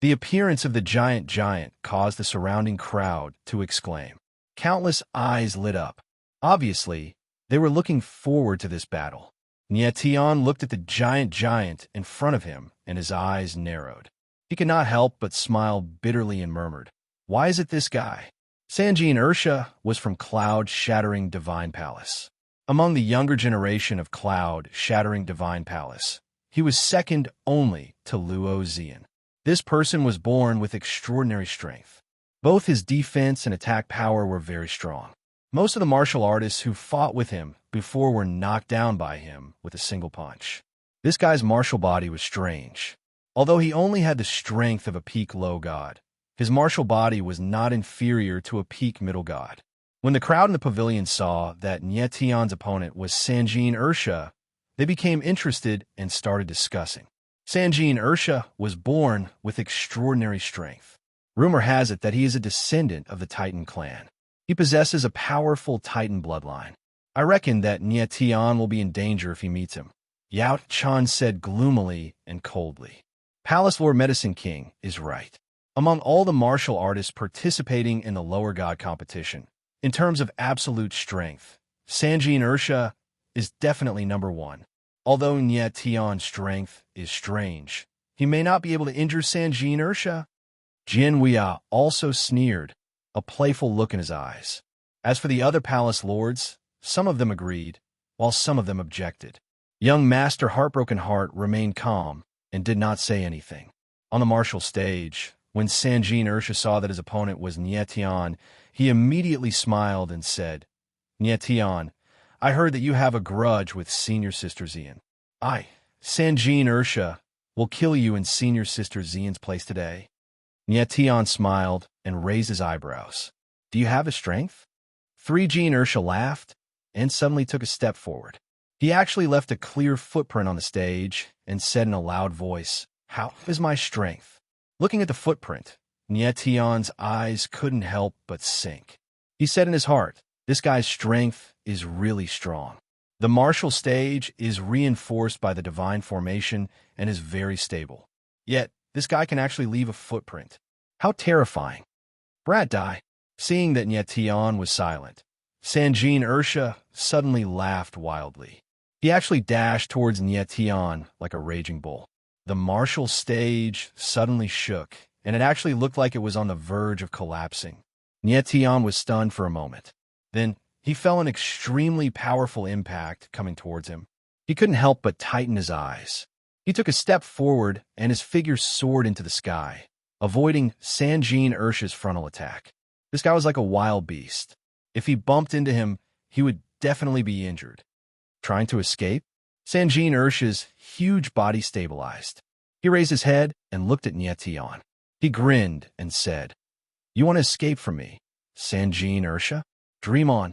The appearance of the giant caused the surrounding crowd to exclaim. Countless eyes lit up. Obviously, they were looking forward to this battle. Nietian looked at the giant in front of him, and his eyes narrowed. He could not help but smile bitterly and murmured, "Why is it this guy?" Sanjin Ursha was from Cloud, shattering divine palace. Among the younger generation of Cloud, shattering divine palace, he was second only to Luo Xian. This person was born with extraordinary strength. Both his defense and attack power were very strong. Most of the martial artists who fought with him before were knocked down by him with a single punch. This guy's martial body was strange. Although he only had the strength of a peak low god, his martial body was not inferior to a peak middle god. When the crowd in the pavilion saw that Nietian's opponent was Sanjin Ursha, they became interested and started discussing. Sanjin Ursha was born with extraordinary strength. Rumor has it that he is a descendant of the Titan clan. He possesses a powerful Titan bloodline. I reckon that Nietian will be in danger if he meets him, Yao Chan said gloomily and coldly. Palace Lord Medicine King is right. Among all the martial artists participating in the lower god competition, in terms of absolute strength, Sanjin Ursha is definitely number one. Although Nietian's strength is strange, he may not be able to injure Sanjin Ursha. Jin Weia also sneered, a playful look in his eyes. As for the other palace lords, some of them agreed, while some of them objected. Young Master Heartbroken Heart remained calm and did not say anything. On the martial stage, when Sanjin Ursha saw that his opponent was Nietian, he immediately smiled and said, "Nietian, I heard that you have a grudge with Senior Sister Xian. Sanjin Ursha, will kill you in Senior Sister Xian's place today." Nietian smiled and raised his eyebrows. "Do you have the strength?" 3Jin Ursha laughed and suddenly took a step forward. He actually left a clear footprint on the stage and said in a loud voice, "How is my strength?" Looking at the footprint, Nietian's eyes couldn't help but sink. He said in his heart, "This guy's strength is really strong." The martial stage is reinforced by the divine formation and is very stable. Yet, this guy can actually leave a footprint. How terrifying. Brat die. Seeing that Nietian was silent, Sanjin Ursha suddenly laughed wildly. He actually dashed towards Nietian like a raging bull. The martial stage suddenly shook, and it actually looked like it was on the verge of collapsing. Nietian was stunned for a moment. Then, he felt an extremely powerful impact coming towards him. He couldn't help but tighten his eyes. He took a step forward, and his figure soared into the sky, avoiding Sanjin Ursha's frontal attack. This guy was like a wild beast. If he bumped into him, he would definitely be injured. Trying to escape? Sanjin Ursha's huge body stabilized. He raised his head and looked at Nietian. He grinned and said, "You want to escape from me, Sanjin Ursha? Dream on."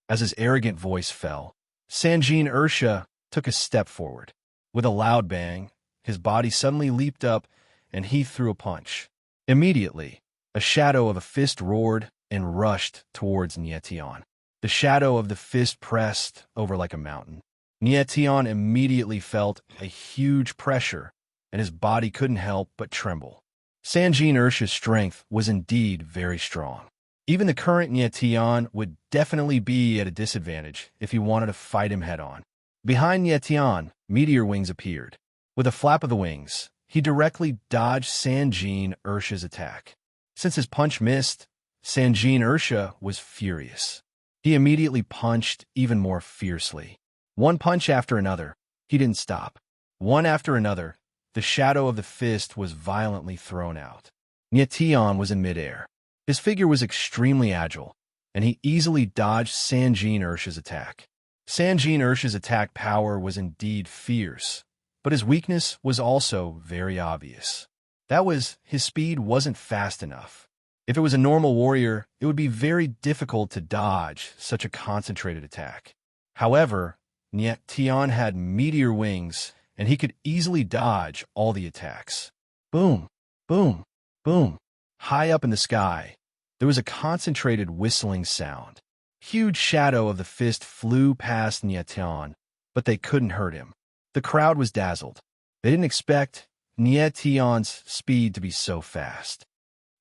As his arrogant voice fell, Sanjin Ursha took a step forward. With a loud bang, his body suddenly leaped up and he threw a punch. Immediately, a shadow of a fist roared and rushed towards Nietian. The shadow of the fist pressed over like a mountain. Nietian immediately felt a huge pressure, and his body couldn't help but tremble. Sanjin Ursha's strength was indeed very strong. Even the current Nietian would definitely be at a disadvantage if he wanted to fight him head-on. Behind Nietian, meteor wings appeared. With a flap of the wings, he directly dodged Sanjin Ursha's attack. Since his punch missed, Sanjin Ursha was furious. He immediately punched even more fiercely. One punch after another, he didn't stop. One after another, the shadow of the fist was violently thrown out. Nietian was in midair. His figure was extremely agile, and he easily dodged Sanjin Ursha's attack. Sanjin Ursha's attack power was indeed fierce, but his weakness was also very obvious. That was, his speed wasn't fast enough. If it was a normal warrior, it would be very difficult to dodge such a concentrated attack. However, Niet Tian had meteor wings, and he could easily dodge all the attacks. Boom, boom, boom. High up in the sky, there was a concentrated whistling sound. Huge shadow of the fist flew past Niet Tian, but they couldn't hurt him. The crowd was dazzled. They didn't expect Niet Tian's speed to be so fast.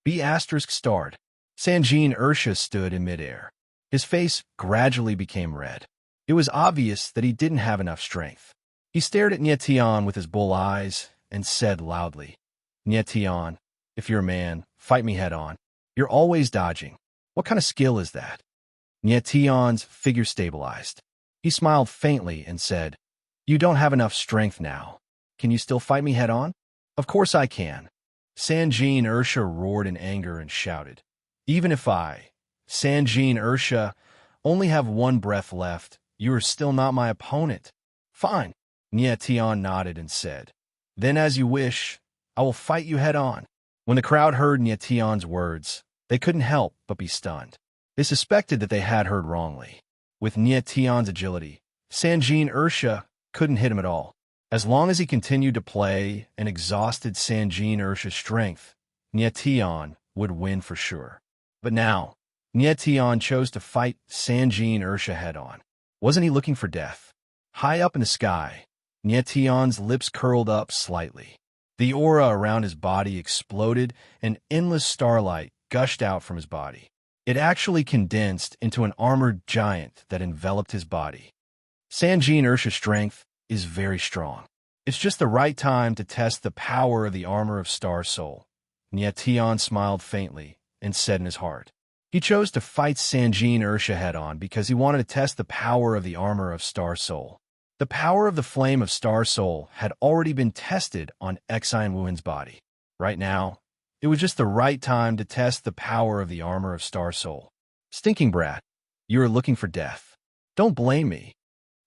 B** starred. Sanjin Ursha stood in midair. His face gradually became red. It was obvious that he didn't have enough strength. He stared at Niet Tian with his bull eyes and said loudly, "Niet Tian, if you're a man, fight me head on. You're always dodging. What kind of skill is that?" Niet Tian's figure stabilized. He smiled faintly and said, "You don't have enough strength now. Can you still fight me head on?" "Of course I can." Sanjin Ursha roared in anger and shouted, "Even if I, Sanjin Ursha, only have one breath left, you are still not my opponent." "Fine." Niet Tian nodded and said, "Then as you wish, I will fight you head on." When the crowd heard Niet Tian's words, they couldn't help but be stunned. They suspected that they had heard wrongly. With Niet Tian's agility, Sanjin Ursha couldn't hit him at all. As long as he continued to play and exhausted Sanjin Ursha's strength, Niet Tian would win for sure. But now, Niet Tian chose to fight Sanjin Ursha head-on. Wasn't he looking for death? High up in the sky, Niet Tian's lips curled up slightly. The aura around his body exploded and endless starlight gushed out from his body. It actually condensed into an armored giant that enveloped his body. Sanjin Ursha's strength is very strong. It's just the right time to test the power of the armor of Star Soul. Niet Tian smiled faintly and said in his heart. He chose to fight Sanjin Ursha head-on because he wanted to test the power of the armor of Star Soul. The power of the flame of Star Soul had already been tested on Xian Wuhan's body. Right now, it was just the right time to test the power of the armor of Star Soul. "Stinking brat, you are looking for death. Don't blame me."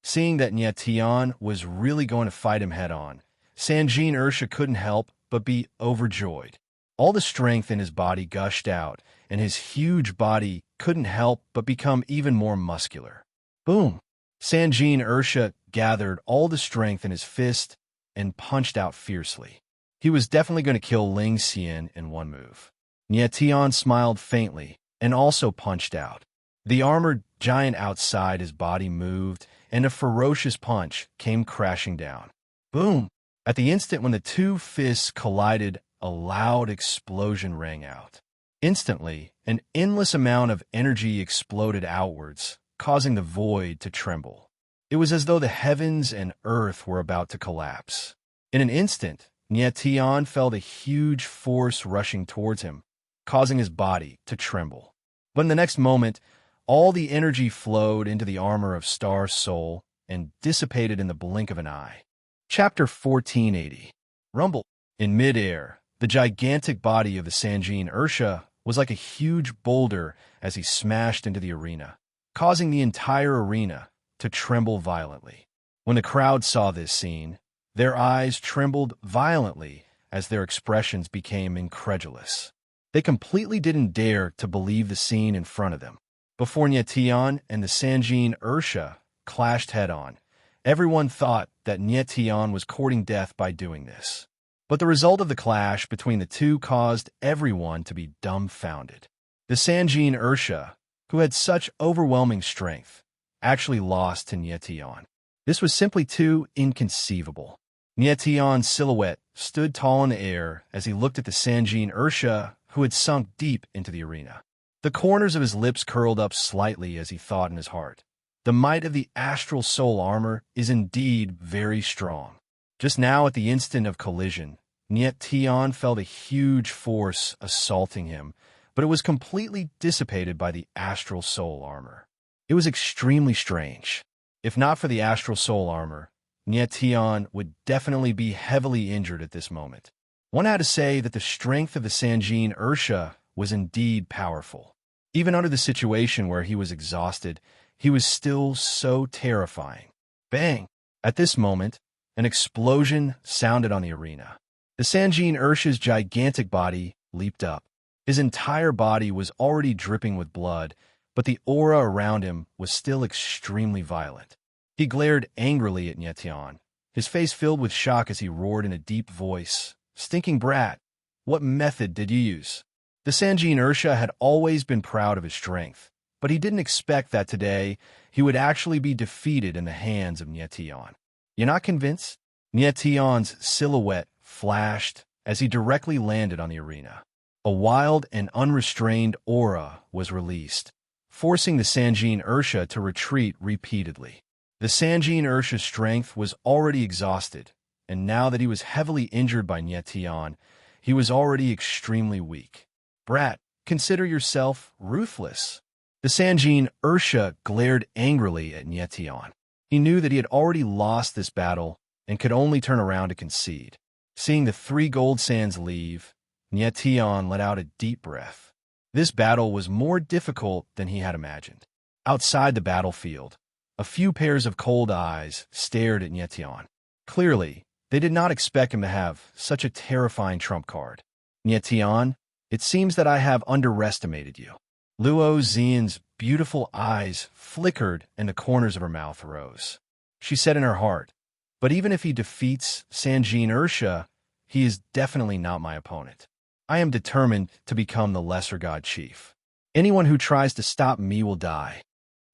Seeing that Niet Tian was really going to fight him head-on, Sanjin Ursha couldn't help but be overjoyed. All the strength in his body gushed out, and his huge body couldn't help but become even more muscular. Boom! Sanjin Ursha gathered all the strength in his fist and punched out fiercely. He was definitely going to kill Ling Xian in one move. Niet Tian smiled faintly and also punched out. The armored giant outside his body moved, and a ferocious punch came crashing down. Boom! At the instant when the two fists collided, a loud explosion rang out. Instantly, an endless amount of energy exploded outwards, causing the void to tremble. It was as though the heavens and earth were about to collapse. In an instant, Niet Tian felt a huge force rushing towards him, causing his body to tremble. But in the next moment, all the energy flowed into the armor of Star Soul and dissipated in the blink of an eye. Chapter 1480. Rumble. In midair, the gigantic body of the Sanjin Ursha was like a huge boulder as he smashed into the arena, causing the entire arena to tremble violently. When the crowd saw this scene, their eyes trembled violently as their expressions became incredulous. They completely didn't dare to believe the scene in front of them. Before Niet Tian and the Sanjin Ursha clashed head-on, everyone thought that Niet Tian was courting death by doing this. But the result of the clash between the two caused everyone to be dumbfounded. The Sanjin Ursha, who had such overwhelming strength, actually lost to Niet Tian. This was simply too inconceivable. Niet Tian's silhouette stood tall in the air as he looked at the Sanjin Ursha, who had sunk deep into the arena. The corners of his lips curled up slightly as he thought in his heart. The might of the astral soul armor is indeed very strong. Just now, at the instant of collision, Niet Tian felt a huge force assaulting him, but it was completely dissipated by the astral soul armor. It was extremely strange. If not for the astral soul armor, Niet Tian would definitely be heavily injured at this moment. One had to say that the strength of the Sanjin Ursha was indeed powerful. Even under the situation where he was exhausted, he was still so terrifying. Bang! At this moment, an explosion sounded on the arena. The Sanjin Ursha's gigantic body leaped up. His entire body was already dripping with blood, but the aura around him was still extremely violent. He glared angrily at Nyetian, his face filled with shock as he roared in a deep voice, "Stinking brat! What method did you use?" The Sanjin Ursha had always been proud of his strength, but he didn't expect that today he would actually be defeated in the hands of Nyetian. "You're not convinced?" Nyetian's silhouette flashed as he directly landed on the arena. A wild and unrestrained aura was released, forcing the Sanjin Ursha to retreat repeatedly. The Sanjin Ursha's strength was already exhausted, and now that he was heavily injured by Nyetian, he was already extremely weak. "Brat, consider yourself ruthless." The Sanjin Ursha glared angrily at Nyetian. He knew that he had already lost this battle and could only turn around to concede. Seeing the 3 gold sands leave, Nyetian let out a deep breath. This battle was more difficult than he had imagined. Outside the battlefield, a few pairs of cold eyes stared at Nyetian. Clearly, they did not expect him to have such a terrifying trump card. "Nyetian, it seems that I have underestimated you." Luo Xian's beautiful eyes flickered and the corners of her mouth rose. She said in her heart, "But even if he defeats Sanjin Ursha, he is definitely not my opponent. I am determined to become the Lesser God Chief. Anyone who tries to stop me will die."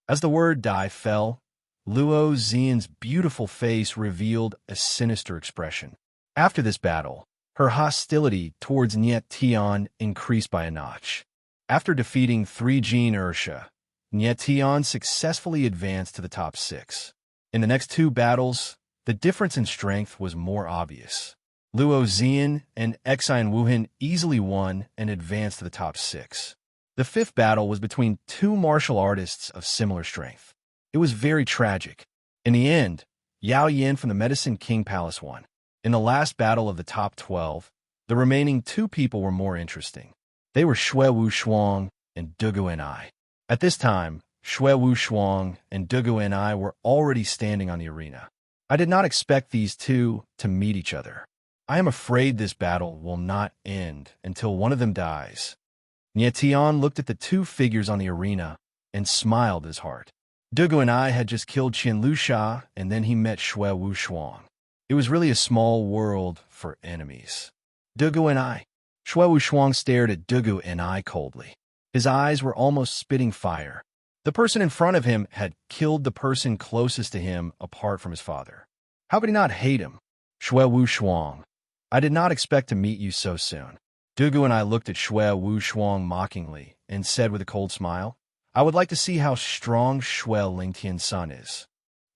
As the word "die" fell, Luo Xian's beautiful face revealed a sinister expression. After this battle, her hostility towards Niet Tian increased by a notch. After defeating 3 Jin Ursha, Niet Tian successfully advanced to the top 6. In the next 2 battles, the difference in strength was more obvious. Luo Xian and Exine Wuhan easily won and advanced to the top 6. The 5th battle was between 2 martial artists of similar strength. It was very tragic. In the end, Yao Yin from the Medicine King Palace won. In the last battle of the top 12, the remaining 2 people were more interesting. They were Xue Wushuang and Dugu Ni. At this time, Xue Wushuang and Dugu Ni were already standing on the arena. I did not expect these 2 to meet each other. I am afraid this battle will not end until one of them dies. Nyetian looked at the 2 figures on the arena and smiled in his heart. Dugu Ni had just killed Qin Lusha, and then he met Xue Wushuang. It was really a small world for enemies. Dugu Ni. Xue Wushuang stared at Dugu Ni coldly. His eyes were almost spitting fire. The person in front of him had killed the person closest to him apart from his father. How could he not hate him? "Xue Wushuang, I did not expect to meet you so soon." Dugu and I looked at Xue Wushuang mockingly and said with a cold smile, "I would like to see how strong Xue Lingtian's son is."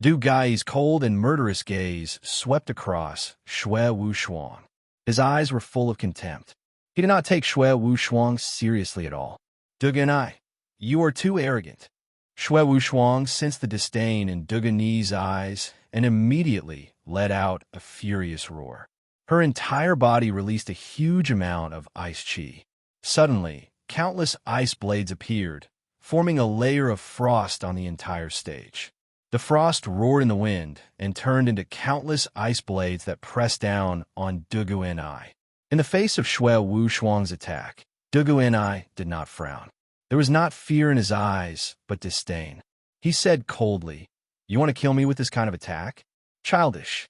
Du Gai's cold and murderous gaze swept across Xue Wushuang. His eyes were full of contempt. He did not take Xue Wushuang seriously at all. "Dugu Ni, you are too arrogant." Xue Wushuang sensed the disdain in Dugu Ni's eyes and immediately let out a furious roar. Her entire body released a huge amount of ice chi. Suddenly, countless ice blades appeared, forming a layer of frost on the entire stage. The frost roared in the wind and turned into countless ice blades that pressed down on Dugu Ni. In the face of Xue Wushuang's attack, Dugu Ni did not frown. There was not fear in his eyes, but disdain. He said coldly, "You want to kill me with this kind of attack? Childish."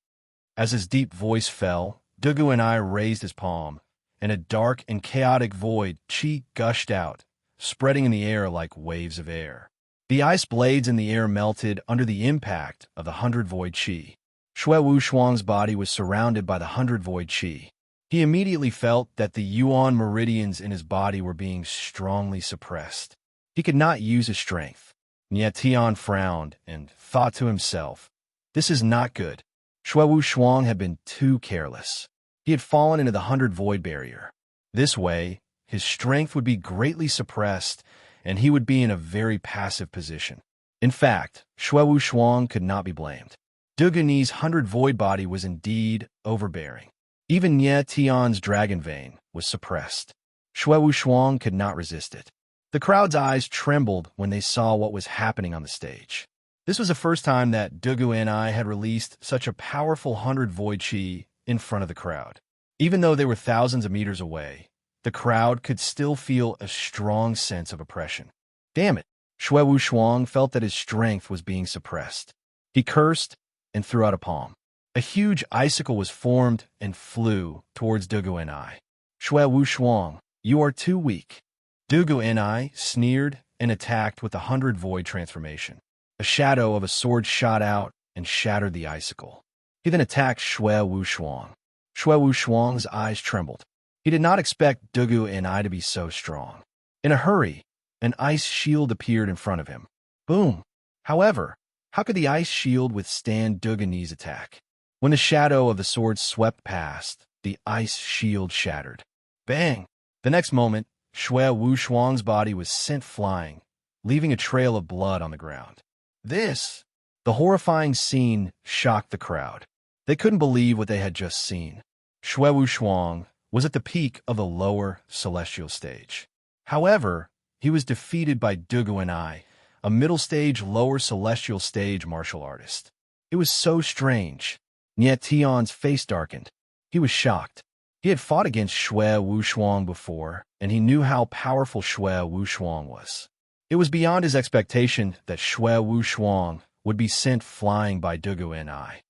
As his deep voice fell, Dugu Ni raised his palm, and a dark and chaotic void chi gushed out, spreading in the air like waves of air. The ice blades in the air melted under the impact of the 100 void chi. Xue Wushuang's body was surrounded by the 100 void chi. He immediately felt that the yuan meridians in his body were being strongly suppressed. He could not use his strength. Niet Tian frowned and thought to himself, "This is not good." Xue Wushuang had been too careless. He had fallen into the 100 void barrier. This way, his strength would be greatly suppressed, and he would be in a very passive position. In fact, Xue Wushuang could not be blamed. Dugu Ni's 100 void body was indeed overbearing. Even Nye Tian's dragon vein was suppressed. Xue Wushuang could not resist it. The crowd's eyes trembled when they saw what was happening on the stage. This was the first time that Dugu Ni had released such a powerful 100 void chi in front of the crowd. Even though they were thousands of meters away, the crowd could still feel a strong sense of oppression. Damn it! Xue Wushuang felt that his strength was being suppressed. He cursed and threw out a palm. A huge icicle was formed and flew towards Dugu and I. Xue Wushuang, you are too weak. Dugu and I sneered and attacked with 100 void transformation. A shadow of a sword shot out and shattered the icicle. He then attacked Xue Wushuang. Xue Wushuang's eyes trembled. He did not expect Dugu and I to be so strong. In a hurry, an ice shield appeared in front of him. Boom! However, how could the ice shield withstand Dugani's attack? When the shadow of the sword swept past, the ice shield shattered. Bang! The next moment, Xue Wushuang's body was sent flying, leaving a trail of blood on the ground. The horrifying scene shocked the crowd. They couldn't believe what they had just seen. Xue Wushuang was at the peak of the lower celestial stage. However, he was defeated by Dugu and I, a middle-stage, lower celestial stage martial artist. It was so strange. Nye Tian's face darkened. He was shocked. He had fought against Xue Wushuang before, and he knew how powerful Xue Wushuang was. It was beyond his expectation that Xue Wushuang would be sent flying by Dugu and I.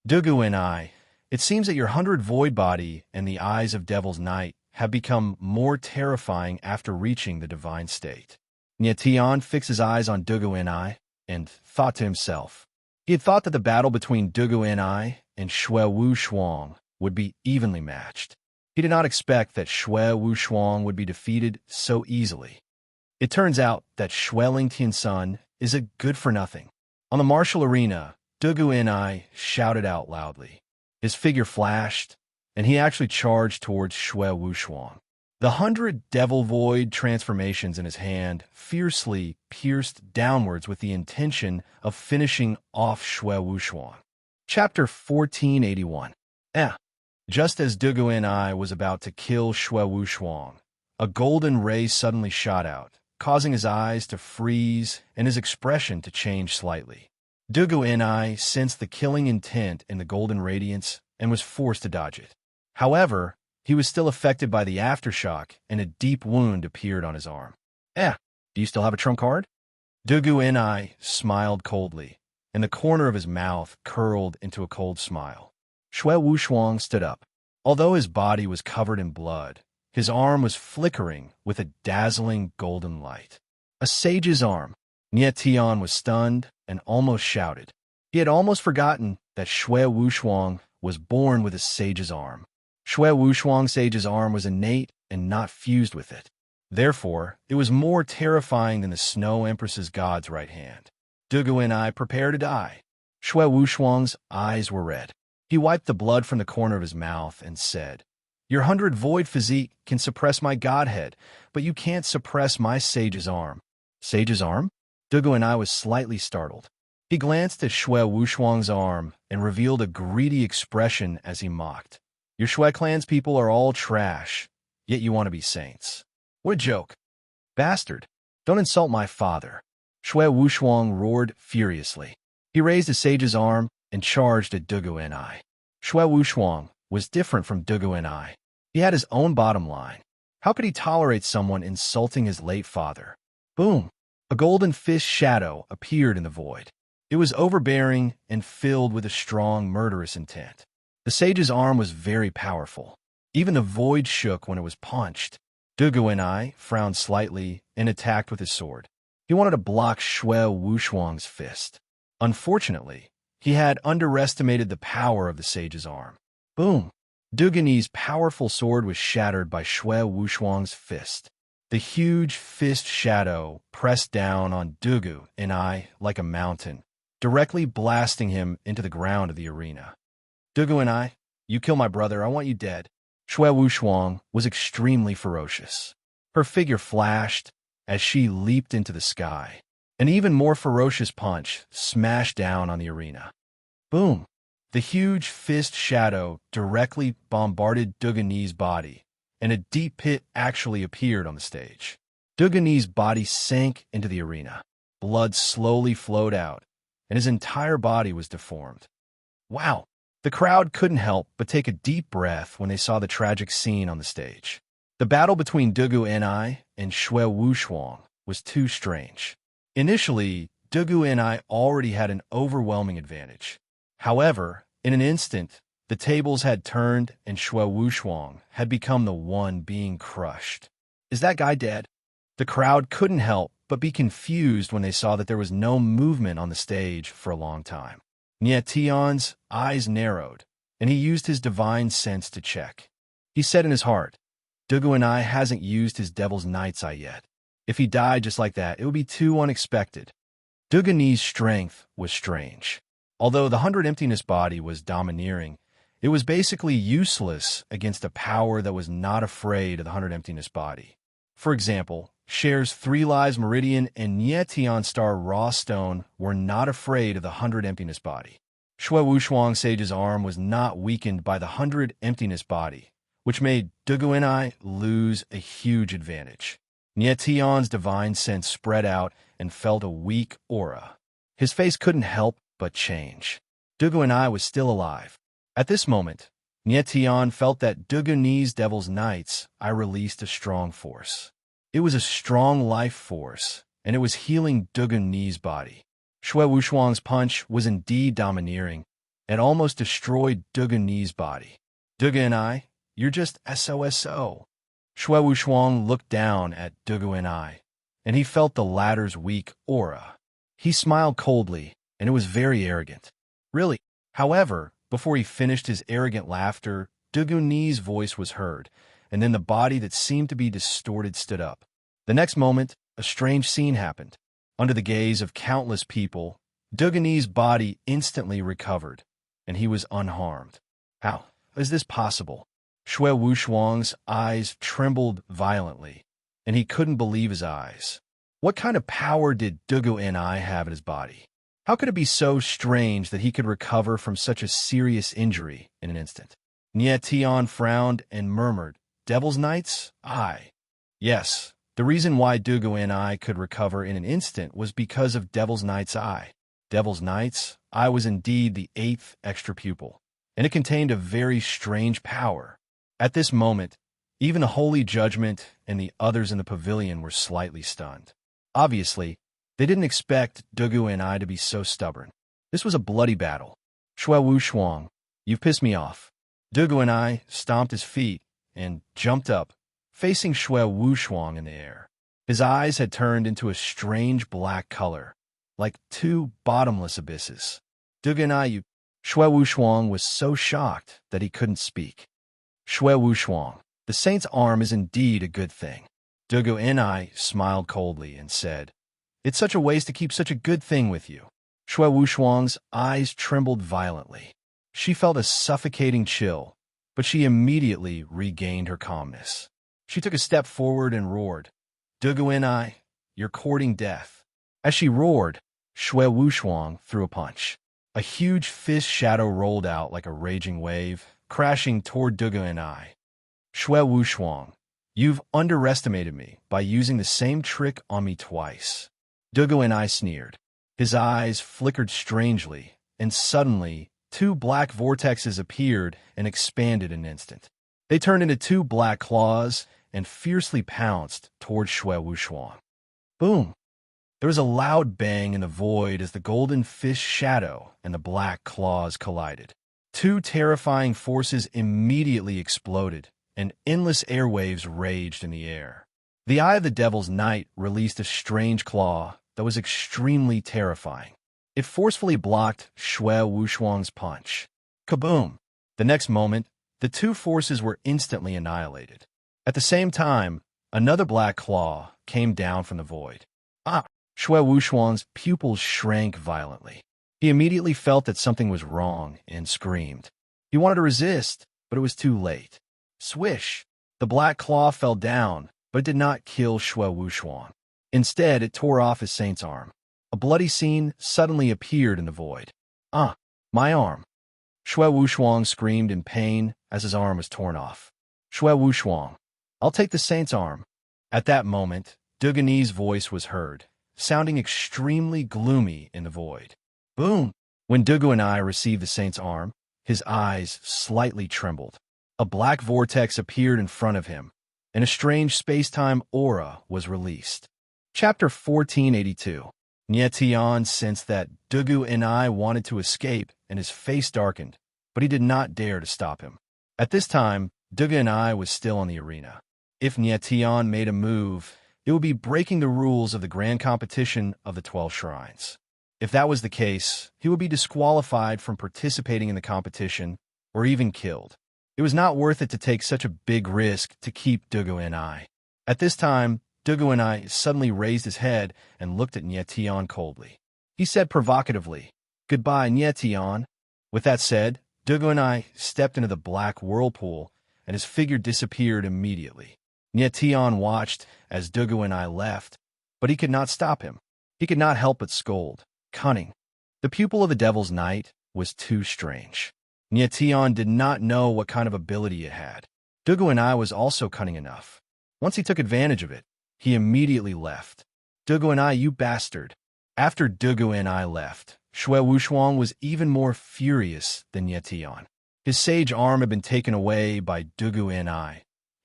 Dugu and I, it seems that your 100 void body and the eyes of Devil's Night have become more terrifying after reaching the divine state. Nye Tian fixed his eyes on Dugu and I and thought to himself. He had thought that the battle between Dugu and I and Xue Wushuang would be evenly matched. He did not expect that Xue Wushuang would be defeated so easily. It turns out that Xue Lingtiansun is a good-for-nothing. On the martial arena, Dugu and I shouted out loudly. His figure flashed, and he actually charged towards Xue Wushuang. The 100 devil void transformations in his hand fiercely pierced downwards with the intention of finishing off Xue Wushuang. Chapter 1481. Just as Dugu and I was about to kill Xue Wushuang, a golden ray suddenly shot out, causing his eyes to freeze and his expression to change slightly. Dugu and I sensed the killing intent in the golden radiance and was forced to dodge it. However, he was still affected by the aftershock, and a deep wound appeared on his arm. Do you still have a trump card? Dugu and I smiled coldly, and the corner of his mouth curled into a cold smile. Xue Wushuang stood up. Although his body was covered in blood, his arm was flickering with a dazzling golden light. A sage's arm. Nye Tian was stunned and almost shouted. He had almost forgotten that Xue Wushuang was born with a sage's arm. Xue Wushuang's sage's arm was innate and not fused with it. Therefore, it was more terrifying than the Snow Empress's god's right hand. Dugu and I prepare to die. Xue Wushuang's eyes were red. He wiped the blood from the corner of his mouth and said, Your 100 void physique can suppress my godhead, but you can't suppress my sage's arm. Sage's arm? Dugu and I was slightly startled. He glanced at Xue Wushuang's arm and revealed a greedy expression as he mocked. Your Xue clan's people are all trash, yet you want to be saints. What a joke. Bastard, don't insult my father. Xue Wushuang roared furiously. He raised his sage's arm and charged at Dugu and I. Xue Wushuang was different from Dugu and I. He had his own bottom line. How could he tolerate someone insulting his late father? Boom! A golden fist shadow appeared in the void. It was overbearing and filled with a strong, murderous intent. The sage's arm was very powerful. Even the void shook when it was punched. Dugu and I frowned slightly and attacked with his sword. He wanted to block Xue Wushuang's fist. Unfortunately, he had underestimated the power of the sage's arm. Boom! Dugani's powerful sword was shattered by Xue Wushuang's fist. The huge fist shadow pressed down on Dugu and I like a mountain, directly blasting him into the ground of the arena. Dugu and I, you kill my brother, I want you dead. Xue Wushuang was extremely ferocious. Her figure flashed as she leaped into the sky. An even more ferocious punch smashed down on the arena. Boom! The huge fist shadow directly bombarded Dugani's body, and a deep pit actually appeared on the stage. Dugani's body sank into the arena. Blood slowly flowed out, and his entire body was deformed. Wow! The crowd couldn't help but take a deep breath when they saw the tragic scene on the stage. The battle between Dugu Ni and Xue Wushuang was too strange. Initially, Dugu Ni already had an overwhelming advantage. However, in an instant, the tables had turned and Xue Wushuang had become the one being crushed. Is that guy dead? The crowd couldn't help but be confused when they saw that there was no movement on the stage for a long time. Nie Tian's eyes narrowed, and he used his divine sense to check. He said in his heart, Dugu Ni hasn't used his Devil's Night's Eye yet. If he died just like that, it would be too unexpected. Dugu Ni's strength was strange. Although the 100 Emptiness body was domineering, it was basically useless against a power that was not afraid of the 100 Emptiness body. For example, Cher's 3 Lives Meridian and Nie Tian Star Raw Stone were not afraid of the 100 Emptiness body. Xue Wushuang Sage's arm was not weakened by the 100 Emptiness body, which made Dugu Ni lose a huge advantage. Nie Tian's divine sense spread out and felt a weak aura. His face couldn't help but change. Dugu Ni was still alive. At this moment, Nie Tian felt that Dugu Ni's Devil's Night's Eye released a strong force. It was a strong life force, and it was healing Dugu Ni's body. Xue Wushuang's punch was indeed domineering, and almost destroyed Dugu Ni's body. Dugu Ni, you're just SOSO. Xue Wushuang looked down at Dugu Ni, and he felt the latter's weak aura. He smiled coldly, and it was very arrogant. Really. However, before he finished his arrogant laughter, Dugu Ni's voice was heard, and then the body that seemed to be distorted stood up. The next moment, a strange scene happened. Under the gaze of countless people, Dugu Ni's body instantly recovered, and he was unharmed. How is this possible? Xue Wushuang's eyes trembled violently, and he couldn't believe his eyes. What kind of power did Dugu Ni have in his body? How could it be so strange that he could recover from such a serious injury in an instant? Nie Tian frowned and murmured, Devil's Night's Eye. Yes, the reason why Dugu Ni could recover in an instant was because of Devil's Night's Eye. Devil's Night's Eye was indeed the 8th extra pupil, and it contained a very strange power. At this moment, even the Holy Judgment and the others in the pavilion were slightly stunned. Obviously, they didn't expect Dugu Ni to be so stubborn. This was a bloody battle. Xue Wushuang, you've pissed me off. Dugu Ni stomped his feet and jumped up, facing Xue Wushuang in the air. His eyes had turned into a strange black color, like 2 bottomless abysses. Dugu Ni, Xue Wushuang was so shocked that he couldn't speak. Xue Wushuang, the saint's arm is indeed a good thing. Dugu Ni smiled coldly and said, It's such a waste to keep such a good thing with you. Xue Wushuang's eyes trembled violently. She felt a suffocating chill, but she immediately regained her calmness. She took a step forward and roared, Dugu Ni, you're courting death. As she roared, Xue Wushuang threw a punch. A huge fish shadow rolled out like a raging wave, crashing toward Dugu Ni. Xue Wushuang, you've underestimated me by using the same trick on me twice. Dugu Ni sneered. His eyes flickered strangely, and suddenly 2 black vortexes appeared and expanded in an instant. They turned into 2 black claws and fiercely pounced toward Xue Wushuang. Boom! There was a loud bang in the void as the golden fish shadow and the black claws collided. 2 terrifying forces immediately exploded, and endless airwaves raged in the air. The Eye of the Devil's Night released a strange claw that was extremely terrifying. It forcefully blocked Xue Wushuang's punch. Kaboom! The next moment, the 2 forces were instantly annihilated. At the same time, another black claw came down from the void. Xue Wushuang's pupils shrank violently. He immediately felt that something was wrong and screamed. He wanted to resist, but it was too late. Swish! The black claw fell down, but it did not kill Xue Wushuang. Instead, it tore off his saint's arm. A bloody scene suddenly appeared in the void. My arm! Xue Wushuang screamed in pain as his arm was torn off. Xue Wushuang, I'll take the saint's arm. At that moment, Dugu Ni's voice was heard, sounding extremely gloomy in the void. Boom! When Dugu Ni received the saint's arm, his eyes slightly trembled. A black vortex appeared in front of him, and a strange space-time aura was released. Chapter 1482. Nietian sensed that Dugu and I wanted to escape, and his face darkened, but he did not dare to stop him. At this time, Dugu and I was still in the arena. If Nietian made a move, it would be breaking the rules of the grand competition of the 12 shrines. If that was the case, he would be disqualified from participating in the competition or even killed. It was not worth it to take such a big risk to keep Dugu and I. At this time, Dugu and I suddenly raised his head and looked at Nietian coldly. He said provocatively, "Goodbye, Nietian." With that said, Dugu and I stepped into the black whirlpool, and his figure disappeared immediately. Nietian watched as Dugu and I left, but he could not stop him. He could not help but scold. Cunning. The pupil of the Devil's Knight was too strange. Nietian did not know what kind of ability it had. Dugu and I was also cunning enough. Once he took advantage of it, he immediately left. "Dugu and I, you bastard." After Dugu and I left, Xue Wushuang was even more furious than Nietian. His sage arm had been taken away by Dugu and I,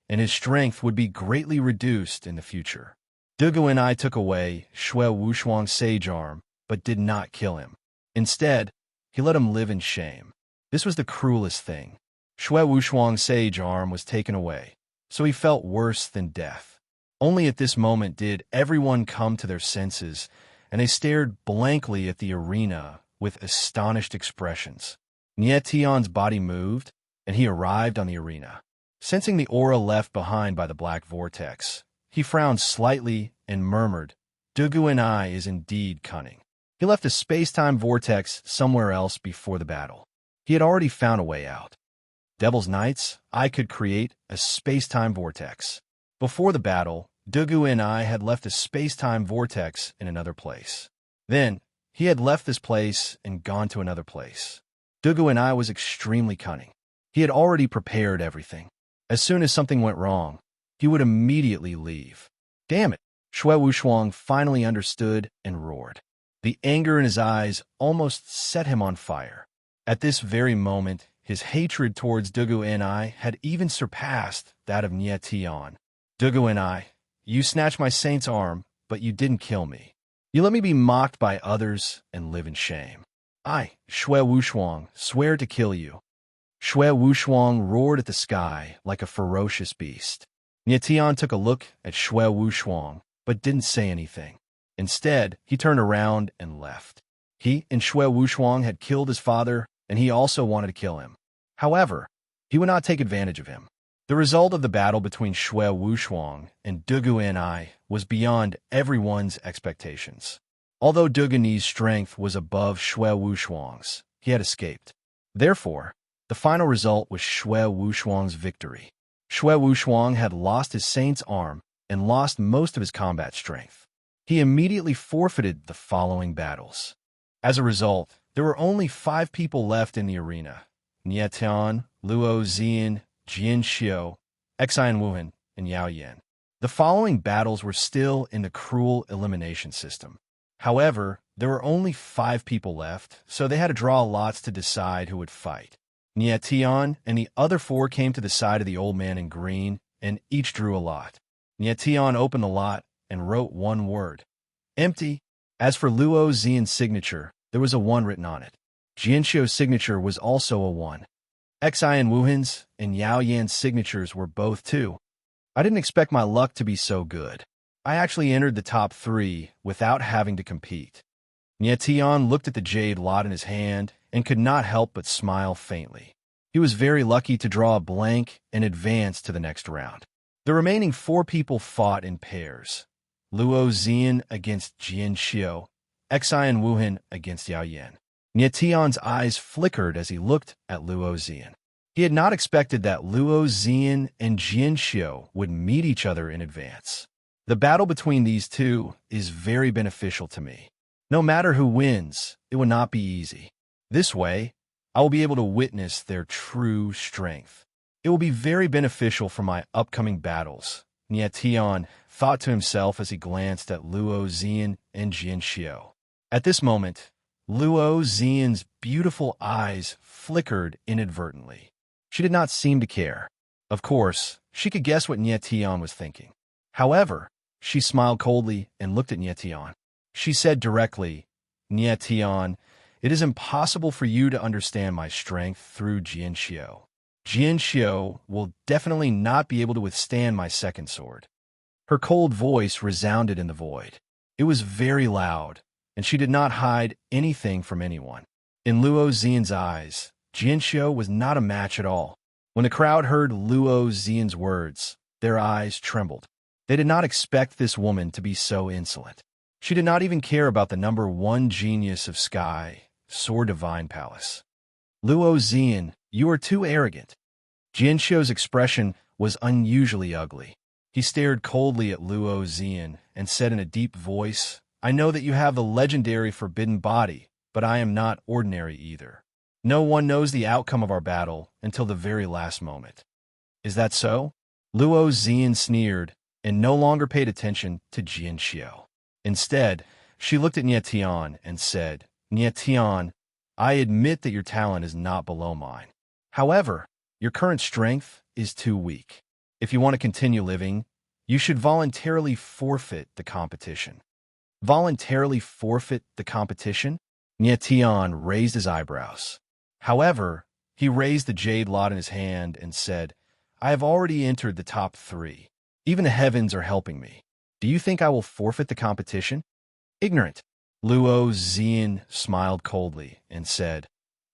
and his strength would be greatly reduced in the future. Dugu and I took away Xue Wushuang's sage arm, but did not kill him. Instead, he let him live in shame. This was the cruelest thing. Xue Wushuang's sage arm was taken away, so he felt worse than death. Only at this moment did everyone come to their senses, and they stared blankly at the arena with astonished expressions. Nietian's body moved, and he arrived on the arena. Sensing the aura left behind by the black vortex, he frowned slightly and murmured, "Dugu and I is indeed cunning." He left a space-time vortex somewhere else before the battle. He had already found a way out. Devil's Knights, I could create a space-time vortex. Before the battle, Dugu and I had left a space-time vortex in another place. Then, he had left this place and gone to another place. Dugu and I was extremely cunning. He had already prepared everything. As soon as something went wrong, he would immediately leave. Damn it! Xue Wushuang finally understood and roared. The anger in his eyes almost set him on fire. At this very moment, his hatred towards Dugu and I had even surpassed that of Nietian. "Dugu and I, you snatched my saint's arm, but you didn't kill me. You let me be mocked by others and live in shame. I, Xue Wushuang, swear to kill you." Xue Wushuang roared at the sky like a ferocious beast. Nietian took a look at Xue Wushuang, but didn't say anything. Instead, he turned around and left. He and Xue Wushuang had killed his father, and he also wanted to kill him. However, he would not take advantage of him. The result of the battle between Xue Wushuang and Dugu and I was beyond everyone's expectations. Although Dugani's strength was above Xue Wushuang's, he had escaped. Therefore, the final result was Xue Wushuang's victory. Xue Wushuang had lost his saint's arm and lost most of his combat strength. He immediately forfeited the following battles. As a result, there were only 5 people left in the arena: Nietian, Luo Zian, Jian Xiu, Xian Wuhan, and Yao Yan. The following battles were still in the cruel elimination system. However, there were only 5 people left, so they had to draw lots to decide who would fight. Nietian and the other 4 came to the side of the old man in green, and each drew a lot. Nietian opened the lot and wrote one word: empty. As for Luo Zian's signature, there was a 1 written on it. Jianxiu's signature was also a 1. Xian Wuhan's and Yao Yan's signatures were both 2. I didn't expect my luck to be so good. I actually entered the top 3 without having to compete. Nietian looked at the jade lot in his hand and could not help but smile faintly. He was very lucky to draw a blank and advance to the next round. The remaining 4 people fought in pairs: Luo Zian against Jian Xiu, Xian Wuhan against Yao Yan. Nietian's eyes flickered as he looked at Luo Zian. He had not expected that Luo Zian and Jian Xiu would meet each other in advance. The battle between these 2 is very beneficial to me. No matter who wins, it will not be easy. This way, I will be able to witness their true strength. It will be very beneficial for my upcoming battles, Nietian thought to himself as he glanced at Luo Zian and Jian Xiu. At this moment, Luo Zian's beautiful eyes flickered inadvertently. She did not seem to care. Of course, She could guess what Nie Tian was thinking. However, she smiled coldly and looked at Nie Tian. She said directly, Nie Tian, it is impossible for you to understand my strength through Jianxiu. Jianxiu will definitely not be able to withstand my second sword. Her cold voice resounded in the void. It was very loud, and she did not hide anything from anyone. In Luo Xian's eyes, Jianxiu was not a match at all. When the crowd heard Luo Xian's words, their eyes trembled. They did not expect this woman to be so insolent. She did not even care about the number one genius of Sky, Sword Divine Palace. Luo Xian, you are too arrogant. Jianxiu's expression was unusually ugly. He stared coldly at Luo Xian and said in a deep voice, I know that you have the legendary forbidden body, but I am not ordinary either. No one knows the outcome of our battle until the very last moment. Is that so? Luo Xian sneered and no longer paid attention to Jianxiu. Instead, she looked at Nie Tian and said, Nie Tian, I admit that your talent is not below mine. However, your current strength is too weak. If you want to continue living, you should voluntarily forfeit the competition. Voluntarily forfeit the competition? Nie Tian raised his eyebrows. However, he raised the jade lot in his hand and said, I have already entered the top 3. Even the heavens are helping me. Do you think I will forfeit the competition? Ignorant. Luo Xian smiled coldly and said,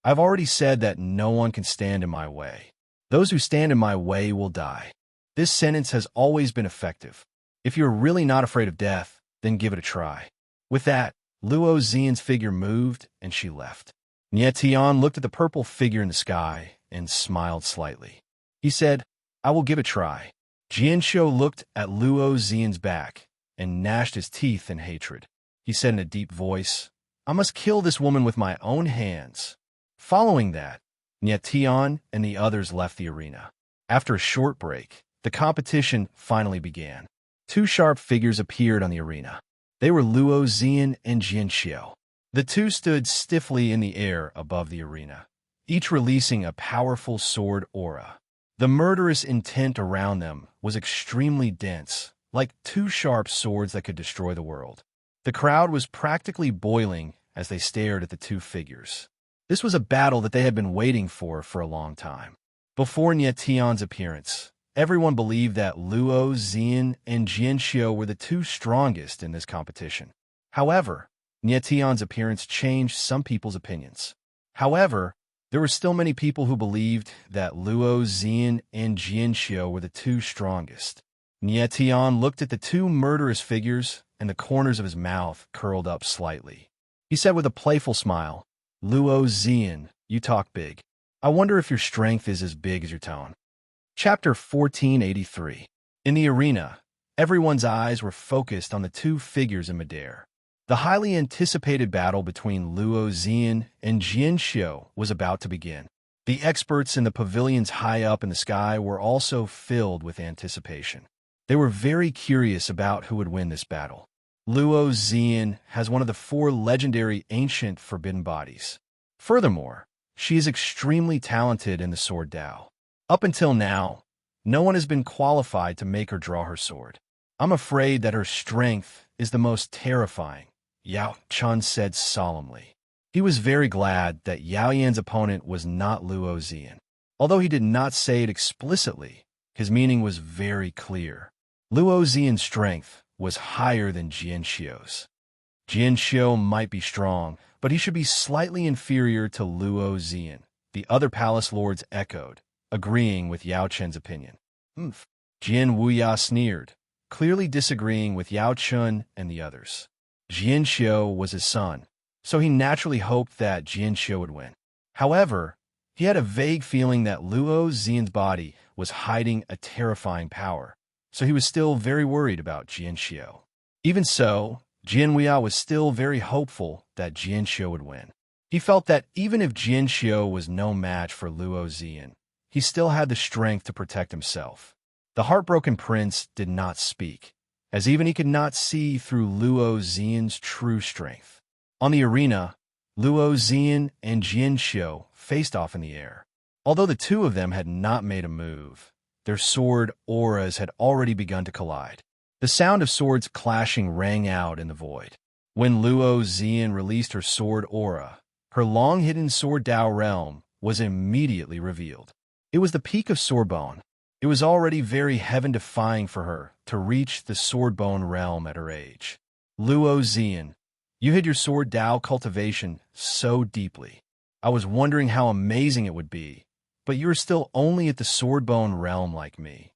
I've already said that no one can stand in my way. Those who stand in my way will die. This sentence has always been effective. If you're really not afraid of death, then give it a try. With that, Luo Xian's figure moved and she left. Nie Tian looked at the purple figure in the sky and smiled slightly. He said, I will give it a try. Jianxiu looked at Luo Xian's back and gnashed his teeth in hatred. He said in a deep voice, I must kill this woman with my own hands. Following that, Nie Tian and the others left the arena. After a short break, the competition finally began. 2 sharp figures appeared on the arena. They were Luo Xian and Jianxiu. The two stood stiffly in the air above the arena, each releasing a powerful sword aura. The murderous intent around them was extremely dense, like 2 sharp swords that could destroy the world. The crowd was practically boiling as they stared at the 2 figures. This was a battle that they had been waiting for a long time. Before Nie Tian's appearance, everyone believed that Luo Xian and Jianxiu were the 2 strongest in this competition. However, Nie Tian's appearance changed some people's opinions. However, there were still many people who believed that Luo Xian and Jianxiu were the 2 strongest. Nie Tian looked at the 2 murderous figures, and the corners of his mouth curled up slightly. He said with a playful smile, Luo Xian, you talk big. I wonder if your strength is as big as your tone. Chapter 1483. In the arena, everyone's eyes were focused on the 2 figures in midair. The highly anticipated battle between Luo Xian and Jianxiu was about to begin. The experts in the pavilions high up in the sky were also filled with anticipation. They were very curious about who would win this battle. Luo Xian has one of the 4 legendary ancient forbidden bodies. Furthermore, she is extremely talented in the sword Dao. Up until now, no one has been qualified to make her draw her sword. I'm afraid that her strength is the most terrifying, Yao Chun said solemnly. He was very glad that Yao Yan's opponent was not Luo Xian. Although he did not say it explicitly, his meaning was very clear. Luo Xian's strength was higher than Jianxiu's. Jianxiu might be strong, but he should be slightly inferior to Luo Xian. The other palace lords echoed, agreeing with Yao Chen's opinion. Jian Wuya sneered, clearly disagreeing with Yao Chun and the others. Jianxiu was his son, so he naturally hoped that Jianxiu would win. However, he had a vague feeling that Luo Xian's body was hiding a terrifying power, so he was still very worried about Jianxiu. Even so, Jian Wuya was still very hopeful that Jianxiu would win. He felt that even if Jianxiu was no match for Luo Xian, he still had the strength to protect himself. The heartbroken prince did not speak, as even he could not see through Luo Xian's true strength. On the arena, Luo Xian and Jianxiu faced off in the air. Although the 2 of them had not made a move, their sword auras had already begun to collide. The sound of swords clashing rang out in the void. When Luo Xian released her sword aura, her long-hidden Sword Dao realm was immediately revealed. It was the peak of Swordbone. It was already very heaven-defying for her to reach the Swordbone realm at her age. Luo Xian, you hid your Sword Dao cultivation so deeply. I was wondering how amazing it would be, but you are still only at the Swordbone realm like me.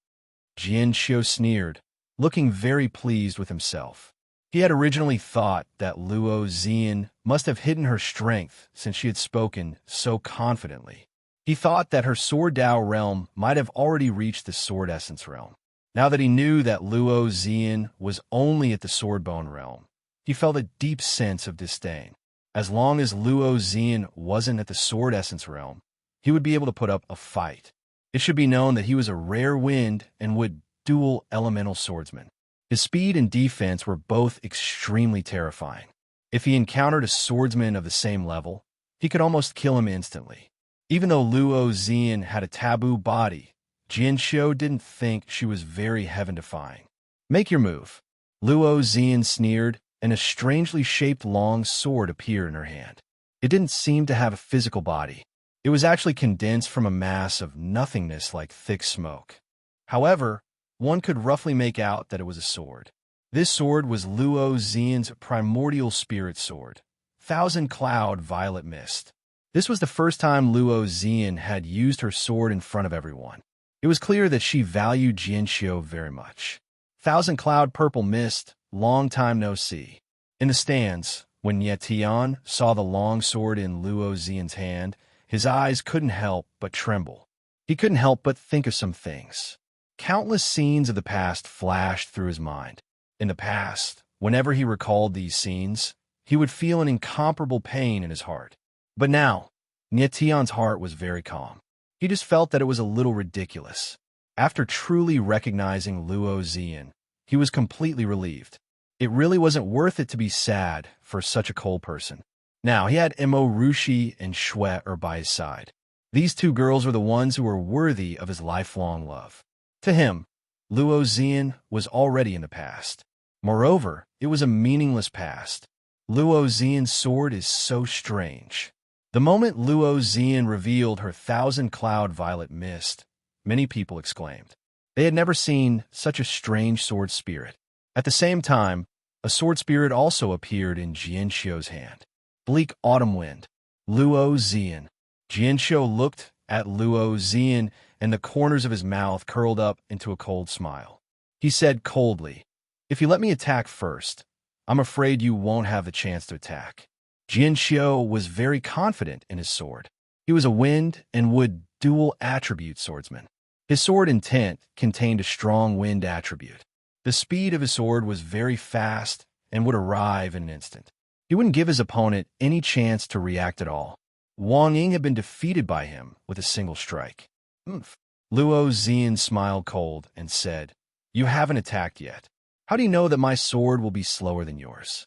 Jian Xiu sneered, looking very pleased with himself. He had originally thought that Luo Xian must have hidden her strength since she had spoken so confidently. He thought that her Sword Dao realm might have already reached the Sword Essence realm. Now that he knew that Luo Xian was only at the Swordbone realm, he felt a deep sense of disdain. As long as Luo Xian wasn't at the Sword Essence realm, he would be able to put up a fight. It should be known that he was a rare wind and wood dual elemental swordsman. His speed and defense were both extremely terrifying. If he encountered a swordsman of the same level, he could almost kill him instantly. Even though Luo Xian had a taboo body, Jian Xiu didn't think she was very heaven-defying. Make your move. Luo Xian sneered, and a strangely shaped long sword appeared in her hand. It didn't seem to have a physical body. It was actually condensed from a mass of nothingness like thick smoke. However, one could roughly make out that it was a sword. This sword was Luo Xian's primordial spirit sword, Thousand Cloud Violet Mist. This was the first time Luo Xian had used her sword in front of everyone. It was clear that she valued Jian Xiu very much. Thousand Cloud Purple Mist, long time no see. In the stands, when Ye Tian saw the long sword in Luo Xian's hand, his eyes couldn't help but tremble. He couldn't help but think of some things. Countless scenes of the past flashed through his mind. In the past, whenever he recalled these scenes, he would feel an incomparable pain in his heart. But now, Ye Tian's heart was very calm. He just felt that it was a little ridiculous. After truly recognizing Luo Xian, he was completely relieved. It really wasn't worth it to be sad for such a cold person. Now, he had Mo Rushi and Shui by his side. These two girls were the ones who were worthy of his lifelong love. To him, Luo Xian was already in the past. Moreover, it was a meaningless past. Luo Xian's sword is so strange. The moment Luo Xian revealed her Thousand Cloud Violet Mist, many people exclaimed. They had never seen such a strange sword spirit. At the same time, a sword spirit also appeared in Jian Xiu's hand. Bleak Autumn Wind. Luo Xian. Jian Xiu looked at Luo Xian, and the corners of his mouth curled up into a cold smile. He said coldly, "If you let me attack first, I'm afraid you won't have the chance to attack." Jian Xiu was very confident in his sword. He was a wind and wood dual attribute swordsman. His sword intent contained a strong wind attribute. The speed of his sword was very fast and would arrive in an instant. He wouldn't give his opponent any chance to react at all. Wang Ying had been defeated by him with a single strike. Luo Xian smiled cold and said, "You haven't attacked yet. How do you know that my sword will be slower than yours?"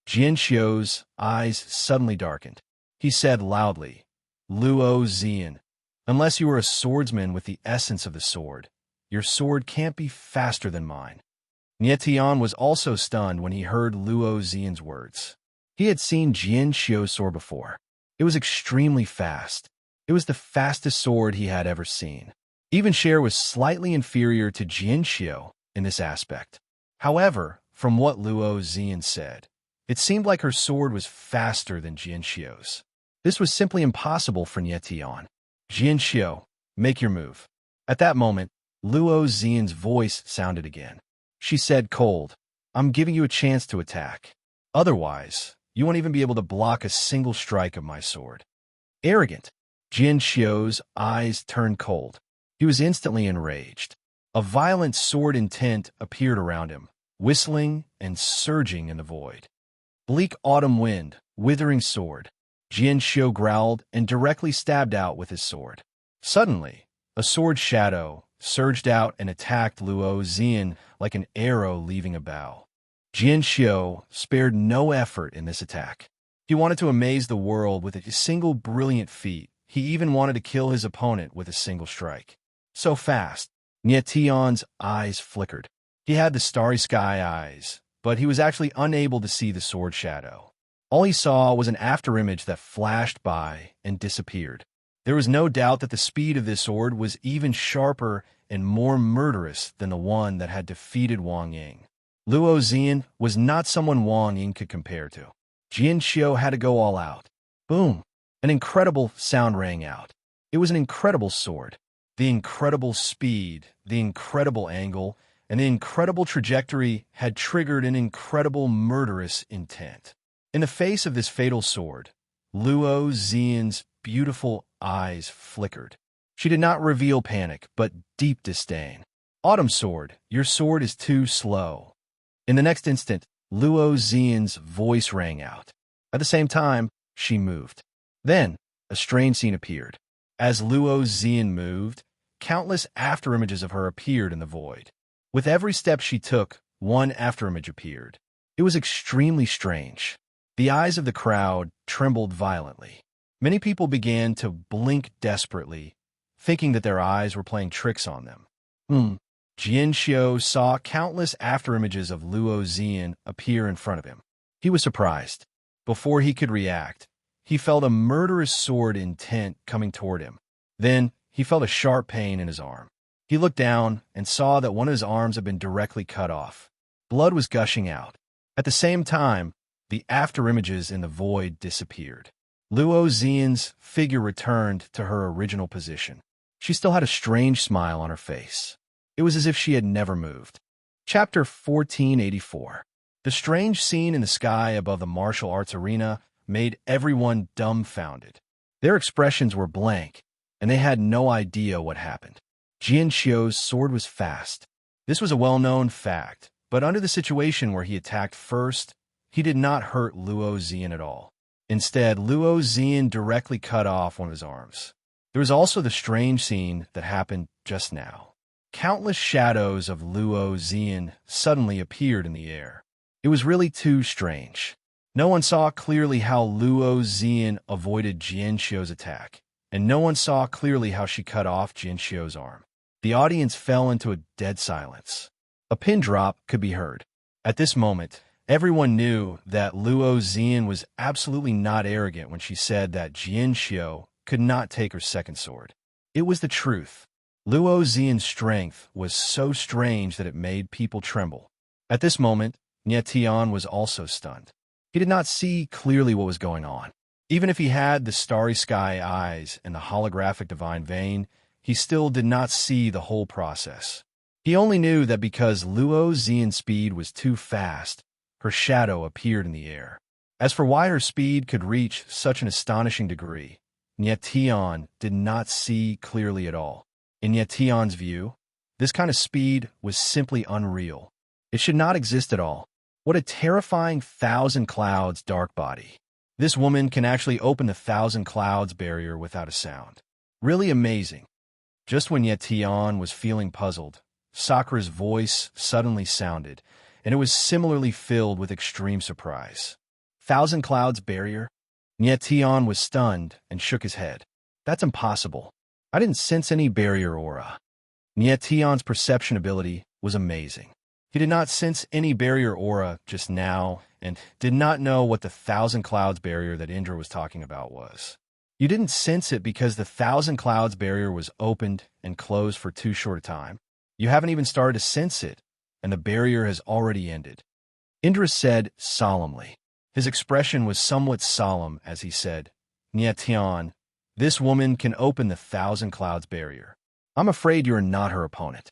Jian Xiu's eyes suddenly darkened. He said loudly, "Luo Xian, unless you are a swordsman with the essence of the sword, your sword can't be faster than mine." Ye Tian was also stunned when he heard Luo Xian's words. He had seen Jian Xiu's sword before. It was extremely fast. It was the fastest sword he had ever seen. Even Cher was slightly inferior to Jian Xiu in this aspect. However, from what Luo Xian said, it seemed like her sword was faster than Jian Xiu's. This was simply impossible for Ye Tian. "Jian Xiu, make your move." At that moment, Luo Xian's voice sounded again. She said cold, "I'm giving you a chance to attack. Otherwise, you won't even be able to block a single strike of my sword." Arrogant. Jian Xiu's eyes turned cold. He was instantly enraged. A violent sword intent appeared around him, whistling and surging in the void. Bleak Autumn Wind, Withering Sword. Jian Xiu growled and directly stabbed out with his sword. Suddenly, a sword shadow surged out and attacked Luo Xian like an arrow leaving a bow. Jian Xiu spared no effort in this attack. He wanted to amaze the world with a single brilliant feat. He even wanted to kill his opponent with a single strike. So fast. Nietion's eyes flickered. He had the starry sky eyes, but he was actually unable to see the sword shadow. All he saw was an afterimage that flashed by and disappeared. There was no doubt that the speed of this sword was even sharper and more murderous than the one that had defeated Wang Ying. Luo Zian was not someone Wang Ying could compare to. Jian Xiu had to go all out. Boom! An incredible sound rang out. It was an incredible sword. The incredible speed, the incredible angle, and the incredible trajectory had triggered an incredible murderous intent. In the face of this fatal sword, Luo Zian's beautiful eyes flickered. She did not reveal panic, but deep disdain. Autumn sword, your sword is too slow. In the next instant, Luo Zian's voice rang out. At the same time, she moved. Then, a strange scene appeared. As Luo Zian moved, countless afterimages of her appeared in the void. With every step she took, one afterimage appeared. It was extremely strange. The eyes of the crowd trembled violently. Many people began to blink desperately, thinking that their eyes were playing tricks on them. Jian Xiu saw countless afterimages of Luo Zian appear in front of him. He was surprised. Before he could react, he felt a murderous sword intent coming toward him. Then, he felt a sharp pain in his arm. He looked down and saw that one of his arms had been directly cut off. Blood was gushing out. At the same time, the afterimages in the void disappeared. Luo Zian's figure returned to her original position. She still had a strange smile on her face. It was as if she had never moved. Chapter 1484. The strange scene in the sky above the martial arts arena made everyone dumbfounded. Their expressions were blank, and they had no idea what happened. Jian Xiu's sword was fast. This was a well-known fact, but under the situation where he attacked first, he did not hurt Luo Zian at all. Instead, Luo Zian directly cut off one of his arms. There was also the strange scene that happened just now. Countless shadows of Luo Zian suddenly appeared in the air. It was really too strange. No one saw clearly how Luo Zian avoided Jian Xiu's attack, and no one saw clearly how she cut off Jian Xiu's arm. The audience fell into a dead silence. A pin drop could be heard. At this moment, everyone knew that Luo Zian was absolutely not arrogant when she said that Jian Xiu could not take her second sword. It was the truth. Luo Zian's strength was so strange that it made people tremble. At this moment, Nietion was also stunned. He did not see clearly what was going on. Even if he had the starry sky eyes and the holographic divine vein, he still did not see the whole process. He only knew that because Luo Zian's speed was too fast, her shadow appeared in the air. As for why her speed could reach such an astonishing degree, Nietion did not see clearly at all. In Nietion's view, this kind of speed was simply unreal. It should not exist at all. What a terrifying thousand clouds dark body. This woman can actually open the thousand clouds barrier without a sound. Really amazing. Just when Nietion was feeling puzzled, Sakura's voice suddenly sounded, and it was similarly filled with extreme surprise. Thousand clouds barrier? Nietion was stunned and shook his head. That's impossible. I didn't sense any barrier aura. Nietion's perception ability was amazing. He did not sense any barrier aura just now and did not know what the thousand clouds barrier that Indra was talking about was. You didn't sense it because the thousand clouds barrier was opened and closed for too short a time. You haven't even started to sense it, and the barrier has already ended. Indra said solemnly. His expression was somewhat solemn as he said, Nietion, this woman can open the thousand clouds barrier. I'm afraid you are not her opponent.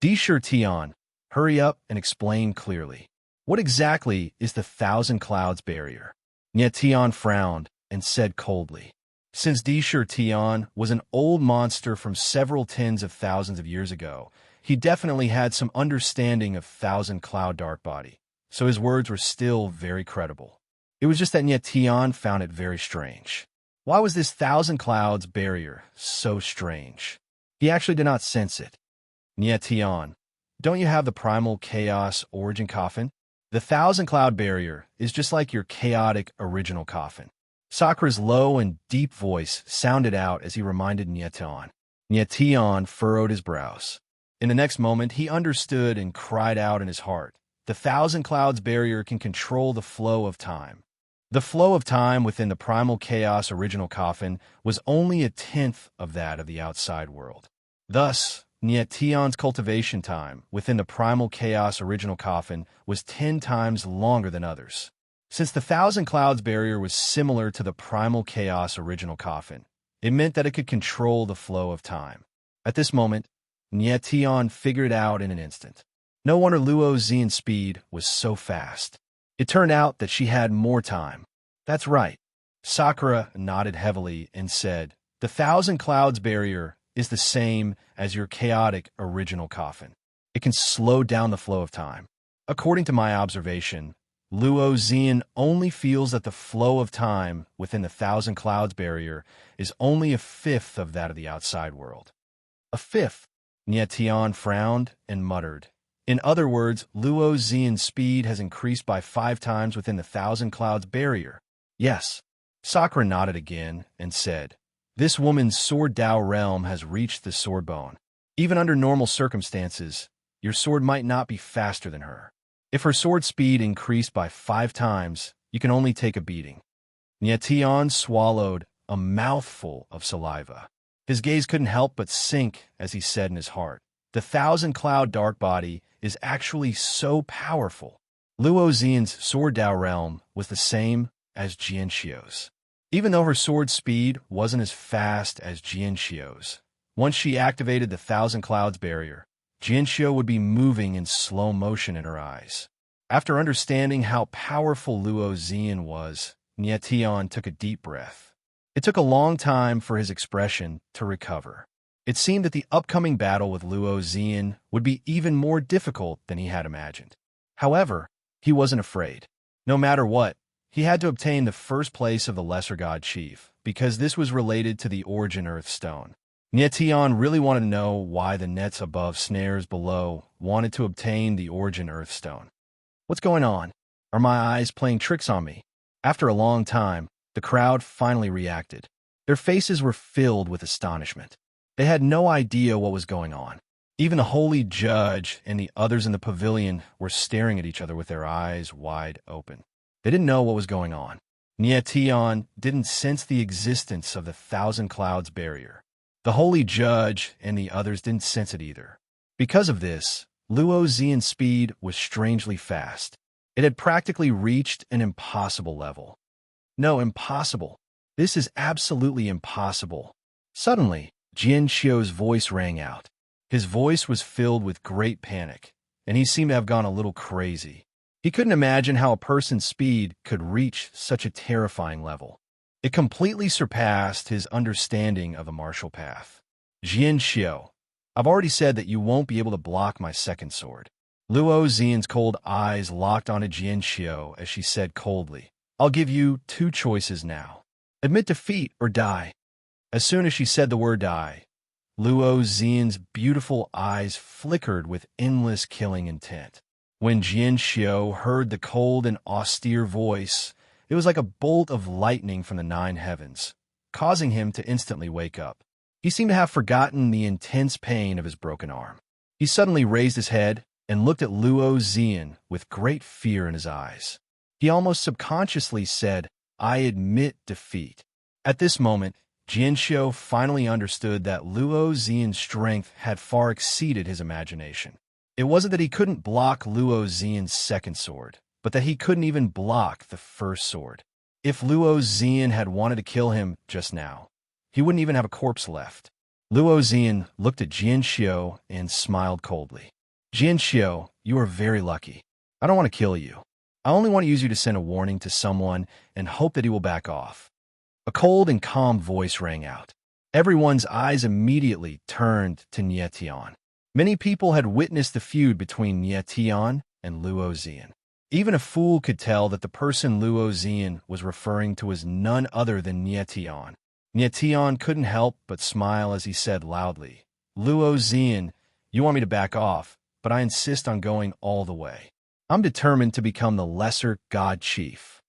Tion, hurry up and explain clearly. What exactly is the thousand clouds barrier? Nietion frowned and said coldly. Since Tion was an old monster from several tens of thousands of years ago, he definitely had some understanding of thousand cloud dark body, so his words were still very credible. It was just that Nietion found it very strange. Why was this thousand clouds barrier so strange? He actually did not sense it. Nietion, don't you have the primal chaos origin coffin? The thousand cloud barrier is just like your chaotic original coffin. Sakura's low and deep voice sounded out as he reminded Nietion. Nietion furrowed his brows. In the next moment, he understood and cried out in his heart, "The Thousand Clouds barrier can control the flow of time." The flow of time within the primal chaos original coffin was only a tenth of that of the outside world. Thus, Nietion's cultivation time within the primal chaos original coffin was 10 times longer than others. Since the Thousand Clouds barrier was similar to the primal chaos original coffin, it meant that it could control the flow of time. At this moment, Nietion figured it out in an instant. No wonder Luo Xian's speed was so fast. It turned out that she had more time. That's right. Sakura nodded heavily and said, "The Thousand Clouds barrier is the same as your chaotic original coffin. It can slow down the flow of time. According to my observation, Luo Xian only feels that the flow of time within the Thousand Clouds barrier is only a fifth of that of the outside world." A fifth? Nietion frowned and muttered. In other words, Luo Xian's speed has increased by 5 times within the Thousand Clouds barrier. Yes. Sakura nodded again and said, "This woman's sword Dao realm has reached the sword bone. Even under normal circumstances, your sword might not be faster than her. If her sword speed increased by 5 times, you can only take a beating." Nietion swallowed a mouthful of saliva. His gaze couldn't help but sink as he said in his heart, "The Thousand Cloud dark body is actually so powerful." Luo Xian's sword Dao realm was the same as Jianxio's. Even though her sword speed wasn't as fast as Jianxio's, once she activated the Thousand Clouds barrier, Jianxio would be moving in slow motion in her eyes. After understanding how powerful Luo Xian was, Nietion took a deep breath. It took a long time for his expression to recover. It seemed that the upcoming battle with Luo Xian would be even more difficult than he had imagined. However, he wasn't afraid. No matter what, he had to obtain the first place of the Lesser God Chief, because this was related to the Origin Earth Stone. Nietion really wanted to know why the nets above, snares below, wanted to obtain the Origin Earth Stone. What's going on? Are my eyes playing tricks on me? After a long time, the crowd finally reacted. Their faces were filled with astonishment. They had no idea what was going on. Even the holy judge and the others in the pavilion were staring at each other with their eyes wide open. They didn't know what was going on. Nietion didn't sense the existence of the Thousand Clouds barrier. The holy judge and the others didn't sense it either. Because of this, Luo Xian's speed was strangely fast. It had practically reached an impossible level. No, impossible. This is absolutely impossible. Suddenly, Jianxio's voice rang out. His voice was filled with great panic, and he seemed to have gone a little crazy. He couldn't imagine how a person's speed could reach such a terrifying level. It completely surpassed his understanding of the martial path. "Jianxio, I've already said that you won't be able to block my second sword." Luo Xian's cold eyes locked onto Jianxio as she said coldly, "I'll give you 2 choices now. Admit defeat or die." As soon as she said the word die, Luo Xian's beautiful eyes flickered with endless killing intent. When Jianxio heard the cold and austere voice, it was like a bolt of lightning from the 9 heavens, causing him to instantly wake up. He seemed to have forgotten the intense pain of his broken arm. He suddenly raised his head and looked at Luo Xian with great fear in his eyes. He almost subconsciously said, "I admit defeat." At this moment, Jianxio finally understood that Luo Xian's strength had far exceeded his imagination. It wasn't that he couldn't block Luo Xian's second sword, but that he couldn't even block the first sword. If Luo Xian had wanted to kill him just now, he wouldn't even have a corpse left. Luo Xian looked at Jianxio and smiled coldly. "Jianxio, you are very lucky. I don't want to kill you. I only want to use you to send a warning to someone and hope that he will back off." A cold and calm voice rang out. Everyone's eyes immediately turned to Nietion. Many people had witnessed the feud between Nietion and Luo Xian. Even a fool could tell that the person Luo Xian was referring to was none other than Nietion. Nietion couldn't help but smile as he said loudly, "Luo Xian, you want me to back off, but I insist on going all the way. I'm determined to become the Lesser God Chief."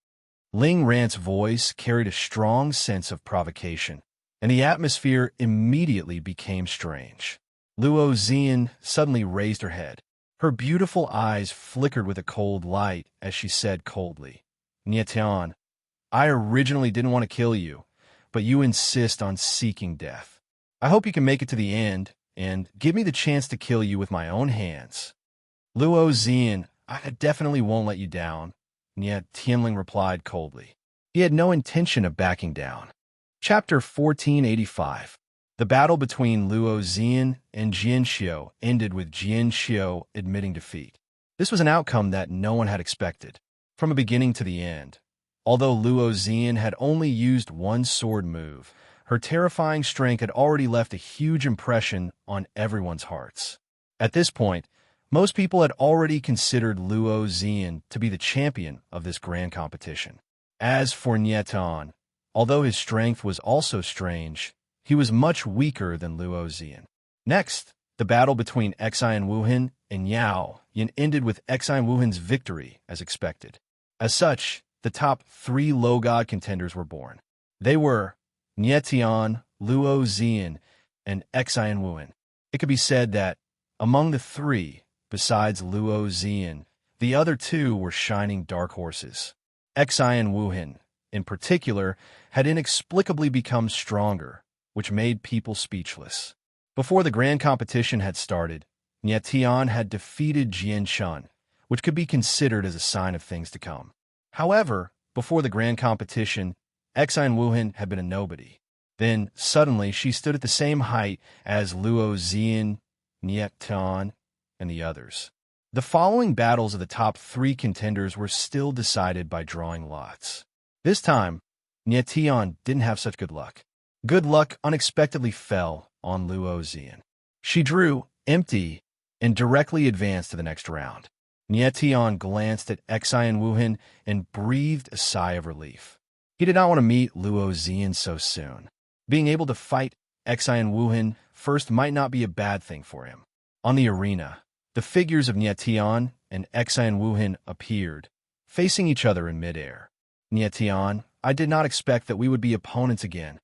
Ling Rant's voice carried a strong sense of provocation, and the atmosphere immediately became strange. Luo Zian suddenly raised her head. Her beautiful eyes flickered with a cold light as she said coldly, "Nietian, I originally didn't want to kill you, but you insist on seeking death. I hope you can make it to the end and give me the chance to kill you with my own hands." "Luo Zian, I definitely won't let you down," Niet Tianling replied coldly. He had no intention of backing down. Chapter 1485. The battle between Luo Zian and Jian Xiu ended with Jian Xiu admitting defeat. This was an outcome that no one had expected, from the beginning to the end. Although Luo Zian had only used one sword move, her terrifying strength had already left a huge impression on everyone's hearts. At this point, most people had already considered Luo Zian to be the champion of this grand competition. As for Nietan, although his strength was also strange, he was much weaker than Luo Zian. Next, the battle between Xian Wuhan and Yao Yin ended with Xian Wuhan's victory, as expected. As such, the top 3 low god contenders were born. They were Nietian, Luo Zian, and Xian Wuhan. It could be said that, among the 3, besides Luo Zian, the other 2 were shining dark horses. Xian Wuhan, in particular, had inexplicably become stronger, which made people speechless. Before the grand competition had started, Nietian had defeated Jian Shun, which could be considered as a sign of things to come. However, before the grand competition, Xian Wuhan had been a nobody. Then, suddenly, she stood at the same height as Luo Zian, Nietian, and the others. The following battles of the top 3 contenders were still decided by drawing lots. This time, Nietian didn't have such good luck. Good luck unexpectedly fell on Luo Zian. She drew empty and directly advanced to the next round. Nietian glanced at Xian Wuhan and breathed a sigh of relief. He did not want to meet Luo Zian so soon. Being able to fight Xian Wuhan first might not be a bad thing for him. On the arena, the figures of Nietian and Xian Wuhan appeared, facing each other in midair. "Nietian, I did not expect that we would be opponents again."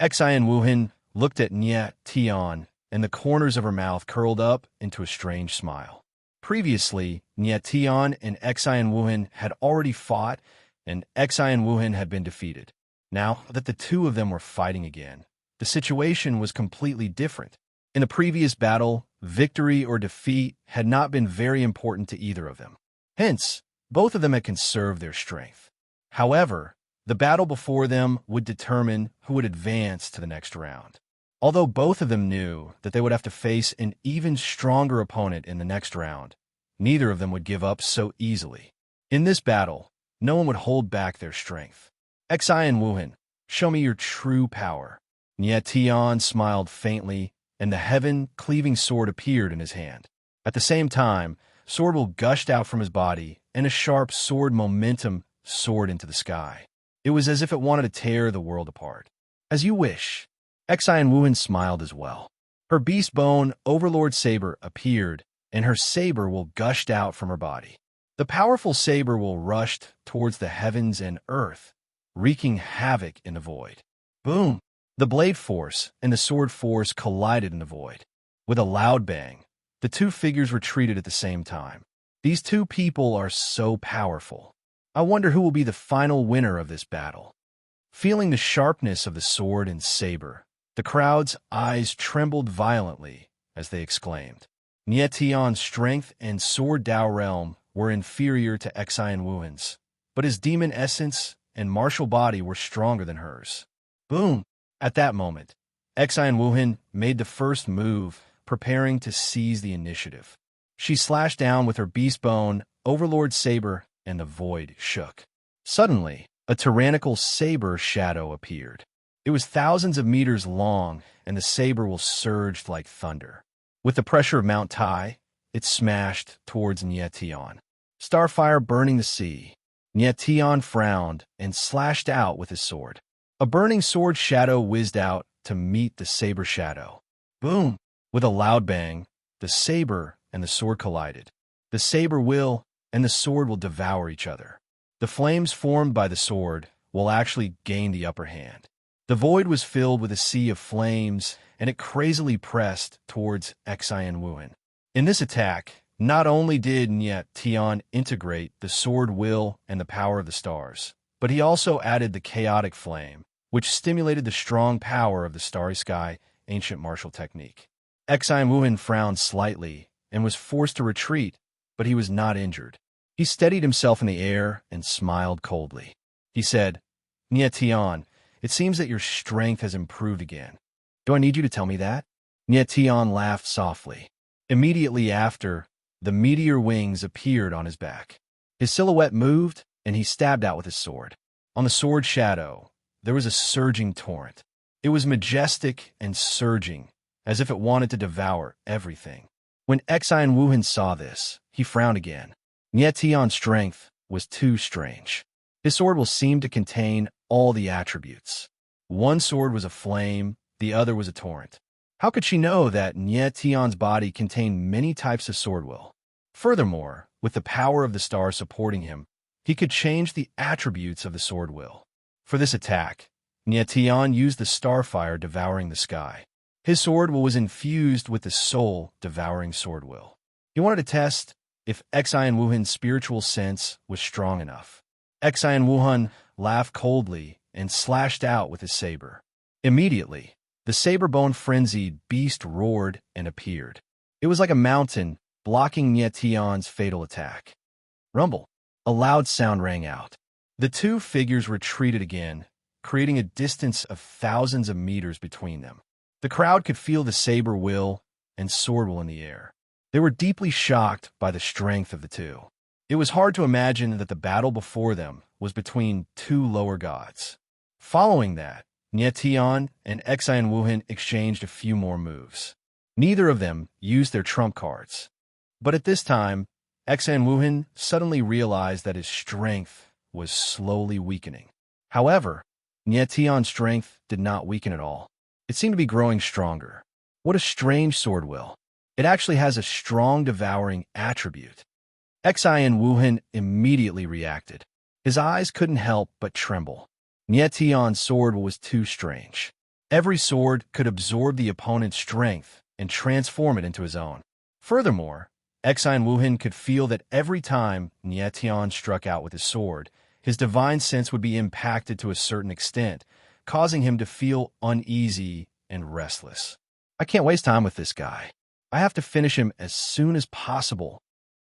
Xian Wuhan looked at Nietian, and the corners of her mouth curled up into a strange smile. Previously, Nietian and Xian Wuhan had already fought, and Xian Wuhan had been defeated. Now that the 2 of them were fighting again, the situation was completely different. In the previous battle, victory or defeat had not been very important to either of them. Hence, both of them had conserved their strength. However, the battle before them would determine who would advance to the next round. Although both of them knew that they would have to face an even stronger opponent in the next round, neither of them would give up so easily. In this battle, no one would hold back their strength. "Xian Wuhan, show me your true power." Nietian smiled faintly, and the heaven-cleaving sword appeared in his hand. At the same time, sword will gushed out from his body, and a sharp sword momentum soared into the sky. It was as if it wanted to tear the world apart. "As you wish." Xian Wuhan smiled as well. Her beast bone overlord saber appeared, and her saber will gushed out from her body. The powerful saber will rushed towards the heavens and earth, wreaking havoc in the void. Boom! The blade force and the sword force collided in the void. With a loud bang, the 2 figures retreated at the same time. These 2 people are so powerful. I wonder who will be the final winner of this battle. Feeling the sharpness of the sword and saber, the crowd's eyes trembled violently as they exclaimed. Nietian's strength and sword Dao realm were inferior to Xian Wuhan's, but his demon essence and martial body were stronger than hers. Boom! At that moment, Xian Wuhan made the first move, preparing to seize the initiative. She slashed down with her beast bone, overlord saber, and the void shook. Suddenly, a tyrannical saber shadow appeared. It was thousands of meters long, and the saber will surged like thunder. With the pressure of Mount Tai, it smashed towards Nietian. Starfire burning the sea. Nietian frowned and slashed out with his sword. A burning sword shadow whizzed out to meet the saber shadow. Boom! With a loud bang, the saber and the sword collided. The saber will and the sword will devour each other. The flames formed by the sword will actually gain the upper hand. The void was filled with a sea of flames, and it crazily pressed towards Xian Wuhan. In this attack, not only did Niet Tian integrate the sword will and the power of the stars, but he also added the chaotic flame, which stimulated the strong power of the starry sky ancient martial technique. Xian Wuhan frowned slightly and was forced to retreat, but he was not injured. He steadied himself in the air and smiled coldly. He said, "Niet Tian, it seems that your strength has improved again. Do I need you to tell me that?" Niet Tian laughed softly. Immediately after, the meteor wings appeared on his back. His silhouette moved, and he stabbed out with his sword. On the sword shadow, there was a surging torrent. It was majestic and surging, as if it wanted to devour everything. When Xian Wuhan saw this, he frowned again. Niet Tian's strength was too strange. His sword will seem to contain all the attributes. One sword was a flame, the other was a torrent. How could she know that Niet Tian's body contained many types of sword will? Furthermore, with the power of the stars supporting him, he could change the attributes of the sword will. For this attack, Niet Tian used the starfire devouring the sky. His sword will was infused with the soul-devouring sword will. He wanted to test if Xian Wuhan's spiritual sense was strong enough. Xian Wuhan laughed coldly and slashed out with his saber. Immediately, the saber-bone-frenzied beast roared and appeared. It was like a mountain, blocking Niet Tian's fatal attack. Rumble. A loud sound rang out. The two figures retreated again, creating a distance of thousands of meters between them. The crowd could feel the saber will and sword will in the air. They were deeply shocked by the strength of the two. It was hard to imagine that the battle before them was between two lower gods. Following that, Niet Tian and Xian Wuhan exchanged a few more moves. Neither of them used their trump cards. But at this time, Xian Wuhan suddenly realized that his strength was slowly weakening. However, Niet Tian's strength did not weaken at all. It seemed to be growing stronger. What a strange sword will. It actually has a strong devouring attribute. Xian Wuhan immediately reacted. His eyes couldn't help but tremble. Niet Tian's sword was too strange. Every sword could absorb the opponent's strength and transform it into his own. Furthermore, Xian Wuhan could feel that every time Niet Tian struck out with his sword, his divine sense would be impacted to a certain extent, causing him to feel uneasy and restless. I can't waste time with this guy. I have to finish him as soon as possible.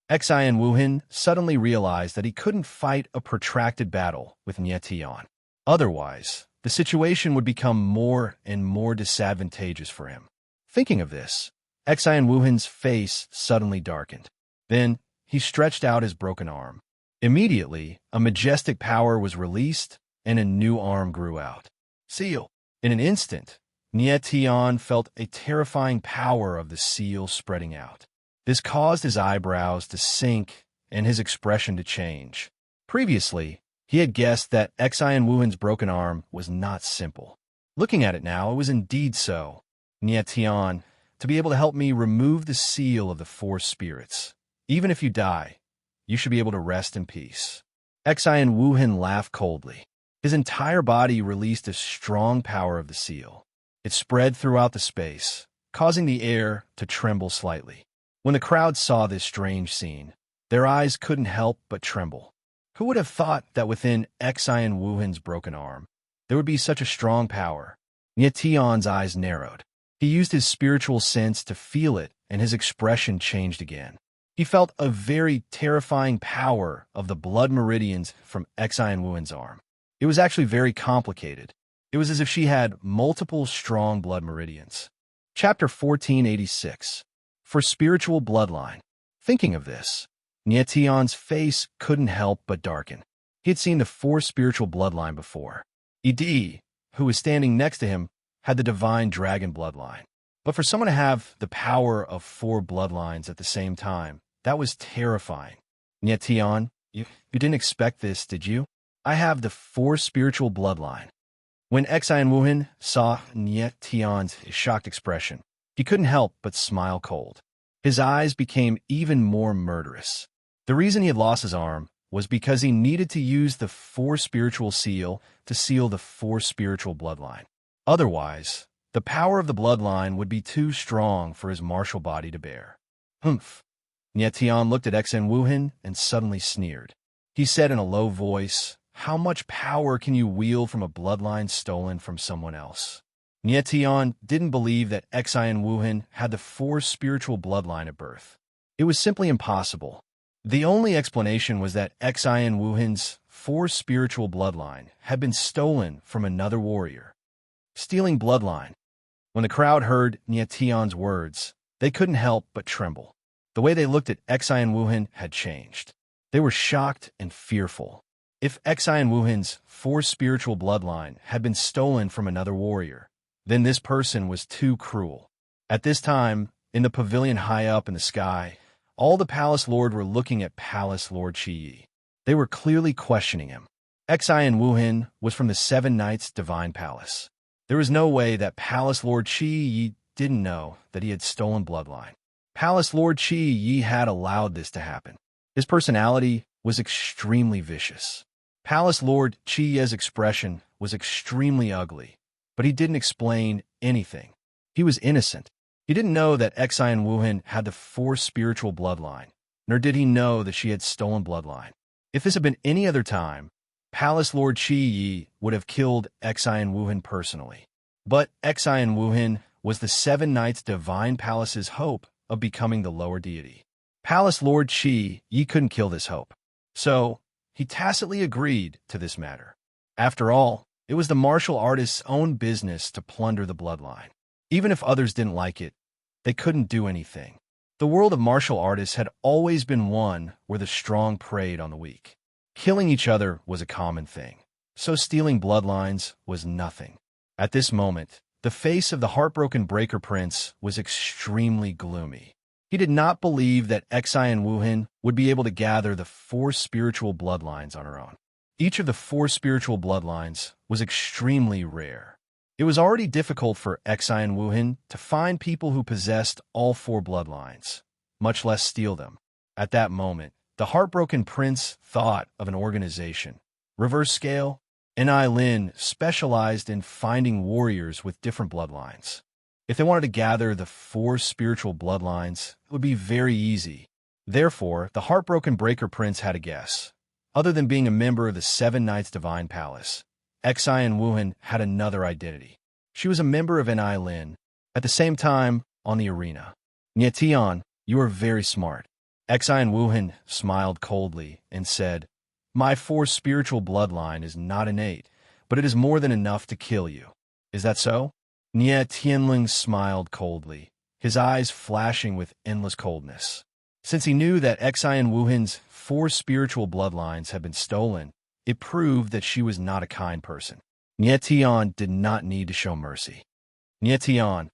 Xian Wuhan suddenly realized that he couldn't fight a protracted battle with Niet Tian. Otherwise, the situation would become more and more disadvantageous for him. Thinking of this, Xian Wuhan's face suddenly darkened. Then, he stretched out his broken arm. Immediately, a majestic power was released, and a new arm grew out. Seal. In an instant, Niet Tian felt a terrifying power of the seal spreading out. This caused his eyebrows to sink and his expression to change. Previously, he had guessed that Xian Wuhan's broken arm was not simple. Looking at it now, it was indeed so. Niet Tian, to be able to help me remove the seal of the four spirits. Even if you die, you should be able to rest in peace. Xian Wuhan laughed coldly. His entire body released a strong power of the seal. It spread throughout the space, causing the air to tremble slightly. When the crowd saw this strange scene, their eyes couldn't help but tremble. Who would have thought that within Xian Wuhan's broken arm, there would be such a strong power? Niet Tian's eyes narrowed. He used his spiritual sense to feel it, and his expression changed again. He felt a very terrifying power of the blood meridians from Xian Wuhan's arm. It was actually very complicated. It was as if she had multiple strong blood meridians. Chapter 1486. For Spiritual Bloodline. Thinking of this, Niet Tian's face couldn't help but darken. He had seen the four spiritual bloodline before. Ed, who was standing next to him, had the divine dragon bloodline. But for someone to have the power of four bloodlines at the same time, that was terrifying. Niet Tian, you didn't expect this, did you? I have the four spiritual bloodline. When Xian Wuhan saw Niet Tian's shocked expression, he couldn't help but smile cold. His eyes became even more murderous. The reason he had lost his arm was because he needed to use the 4 spiritual seal to seal the 4 spiritual bloodline. Otherwise, the power of the bloodline would be too strong for his martial body to bear. Humph. Nietian looked at Xen Wuhan and suddenly sneered. He said in a low voice, "How much power can you wield from a bloodline stolen from someone else?" Nietian didn't believe that Xen Wuhan had the 4 spiritual bloodline at birth. It was simply impossible. The only explanation was that Xen Wuhan's 4 spiritual bloodline had been stolen from another warrior. Stealing bloodline. When the crowd heard Nietian's words, they couldn't help but tremble. The way they looked at Xen Wuhan had changed. They were shocked and fearful. If Xen Wuhan's 4 spiritual bloodline had been stolen from another warrior, then this person was too cruel. At this time, in the pavilion high up in the sky, all the Palace Lord were looking at Palace Lord Qi. They were clearly questioning him. Xen Wuhan was from the 7 Knights' Divine Palace. There was no way that Palace Lord Qi didn't know that he had stolen bloodline. Palace Lord Qi had allowed this to happen. His personality was extremely vicious. Palace Lord Qi's expression was extremely ugly, but he didn't explain anything. He was innocent. He didn't know that Xen Wuhan had the 4 spiritual bloodline, nor did he know that she had stolen bloodline. If this had been any other time, Palace Lord Qi would have killed Xen Wuhan personally. But Xen Wuhan was the 7 Knights' Divine Palace's hope of becoming the lower deity. Palace Lord Qi couldn't kill this hope. So, he tacitly agreed to this matter. After all, it was the martial artist's own business to plunder the bloodline. Even if others didn't like it, they couldn't do anything. The world of martial artists had always been one where the strong preyed on the weak. Killing each other was a common thing, so stealing bloodlines was nothing. At this moment, the face of the heartbroken Breaker Prince was extremely gloomy. He did not believe that Xen Wuhan would be able to gather the 4 spiritual bloodlines on her own. Each of the 4 spiritual bloodlines was extremely rare. It was already difficult for Xen Wuhan to find people who possessed all 4 bloodlines, much less steal them. At that moment, the heartbroken prince thought of an organization. Reverse Scale, Enai Lin specialized in finding warriors with different bloodlines. If they wanted to gather the 4 spiritual bloodlines, it would be very easy. Therefore, the heartbroken Breaker Prince had a guess. Other than being a member of the 7 Knights' Divine Palace, Xen Wuhan had another identity. She was a member of Enai Lin. At the same time, on the arena. Nietian, you are very smart. Xen Wuhan smiled coldly and said, "My 4 spiritual bloodline is not innate, but it is more than enough to kill you. Is that so?" Nie Tianling smiled coldly, his eyes flashing with endless coldness. Since he knew that Xen Wuhan's 4 spiritual bloodlines had been stolen, it proved that she was not a kind person. Nie Tian did not need to show mercy. Nie Tian,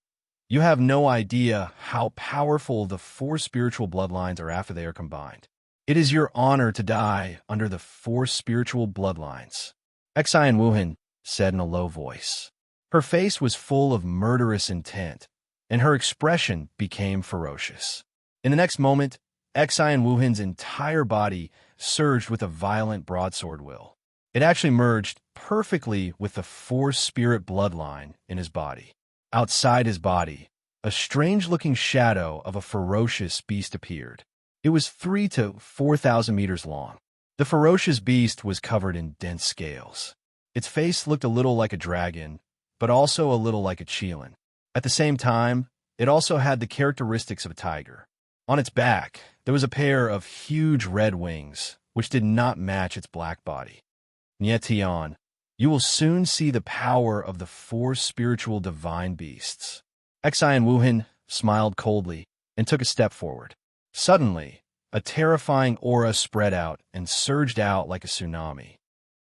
you have no idea how powerful the 4 spiritual bloodlines are after they are combined. It is your honor to die under the 4 spiritual bloodlines. Xen Wuhan said in a low voice. Her face was full of murderous intent, and her expression became ferocious. In the next moment, Xen Wuhan's entire body surged with a violent broadsword will. It actually merged perfectly with the 4 spirit bloodline in his body. Outside his body, a strange-looking shadow of a ferocious beast appeared. It was 3,000 to 4,000 meters long. The ferocious beast was covered in dense scales. Its face looked a little like a dragon, but also a little like a qilin. At the same time, it also had the characteristics of a tiger. On its back, there was a pair of huge red wings, which did not match its black body. Nie Tian, you will soon see the power of the 4 spiritual divine beasts. Xen Wuhan smiled coldly and took a step forward. Suddenly, a terrifying aura spread out and surged out like a tsunami.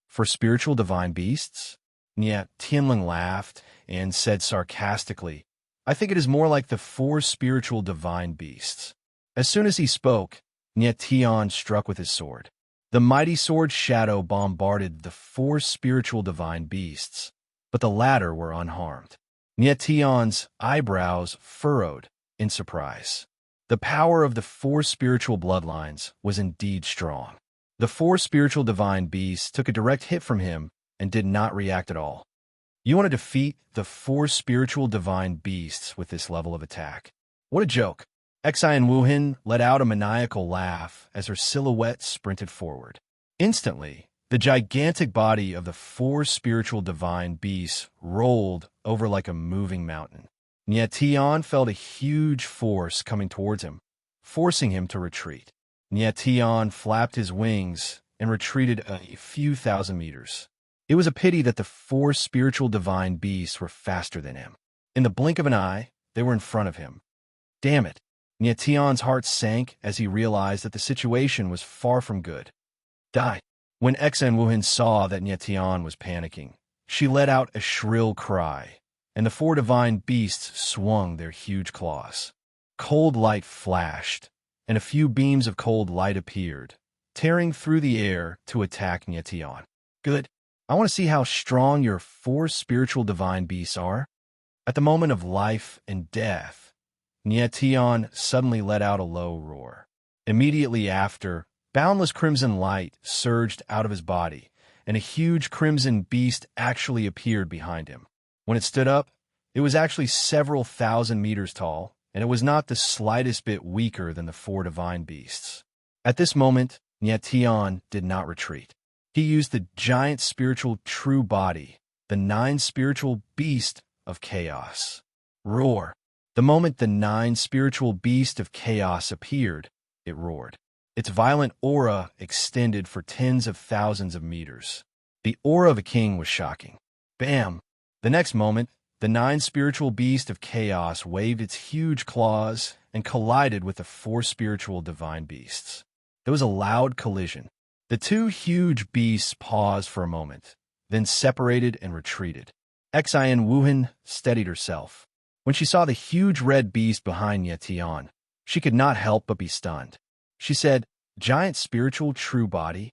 For spiritual divine beasts? Nie Tianling laughed and said sarcastically, I think it is more like the 4 spiritual divine beasts. As soon as he spoke, Nie Tian struck with his sword. The mighty sword shadow bombarded the 4 spiritual divine beasts, but the latter were unharmed. Nie Tian's eyebrows furrowed in surprise. The power of the 4 spiritual bloodlines was indeed strong. The four spiritual divine beasts took a direct hit from him and did not react at all. You want to defeat the four spiritual divine beasts with this level of attack? What a joke. Xian Wuhan let out a maniacal laugh as her silhouette sprinted forward. Instantly, the gigantic body of the four spiritual divine beasts rolled over like a moving mountain. Nietian felt a huge force coming towards him, forcing him to retreat. Nietian flapped his wings and retreated a few thousand meters. It was a pity that the four spiritual divine beasts were faster than him. In the blink of an eye, they were in front of him. Damn it! Nietian's heart sank as he realized that the situation was far from good. Die! When Xian Wuhan saw that Nietian was panicking, she let out a shrill cry, and the four divine beasts swung their huge claws. Cold light flashed, and a few beams of cold light appeared, tearing through the air to attack Nietian. Good. I want to see how strong your four spiritual divine beasts are. At the moment of life and death, Nietian suddenly let out a low roar. Immediately after, boundless crimson light surged out of his body, and a huge crimson beast actually appeared behind him. When it stood up, it was actually several thousand meters tall, and it was not the slightest bit weaker than the four divine beasts. At this moment, Nietian did not retreat. He used the giant spiritual true body, the 9 spiritual beast of chaos. Roar! The moment the 9 spiritual beast of chaos appeared, it roared. Its violent aura extended for tens of thousands of meters. The aura of a king was shocking. Bam! The next moment, the 9 spiritual beast of chaos waved its huge claws and collided with the 4 spiritual divine beasts. There was a loud collision. The 2 huge beasts paused for a moment, then separated and retreated. Xian Wuhan steadied herself. When she saw the huge red beast behind Nietian, she could not help but be stunned. She said, "Giant spiritual true body?"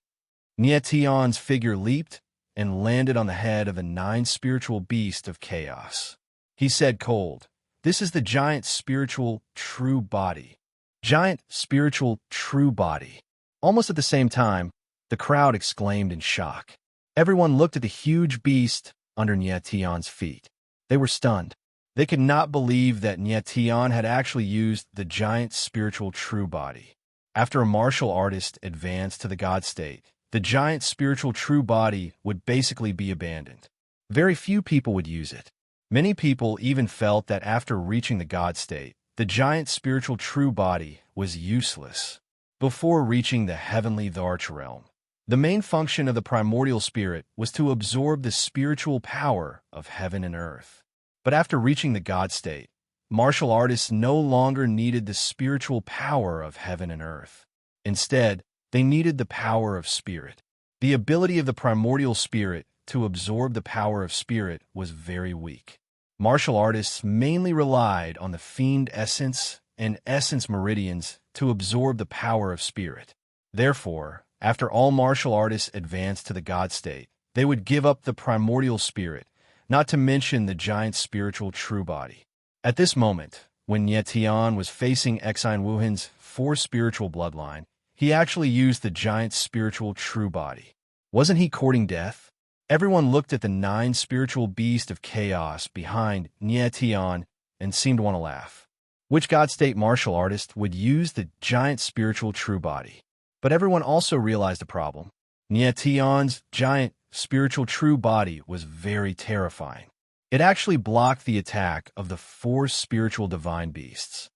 Nietian's figure leaped and landed on the head of the 9 spiritual beast of chaos. He said cold, "This is the giant spiritual true body." Giant spiritual true body. Almost at the same time, the crowd exclaimed in shock. Everyone looked at the huge beast under Nietian's feet. They were stunned. They could not believe that Nietian had actually used the giant spiritual true body. After a martial artist advanced to the god state, the giant spiritual true body would basically be abandoned. Very few people would use it. Many people even felt that after reaching the god state, the giant spiritual true body was useless. Before reaching the heavenly Dharch realm, the main function of the primordial spirit was to absorb the spiritual power of heaven and earth. But after reaching the god state, martial artists no longer needed the spiritual power of heaven and earth. Instead, they needed the power of spirit. The ability of the primordial spirit to absorb the power of spirit was very weak. Martial artists mainly relied on the fiend essence and essence meridians to absorb the power of spirit. Therefore, after all martial artists advanced to the god state, they would give up the primordial spirit, not to mention the giant spiritual true body. At this moment, when Nietian was facing Xian Wuhan's 4 spiritual bloodline, he actually used the giant spiritual true body. Wasn't he courting death? Everyone looked at the 9 spiritual beast of chaos behind Nietian and seemed to want to laugh. Which god state martial artist would use the giant spiritual true body? But everyone also realized a problem. Nietian's giant spiritual true body was very terrifying. It actually blocked the attack of the 4 spiritual divine beasts.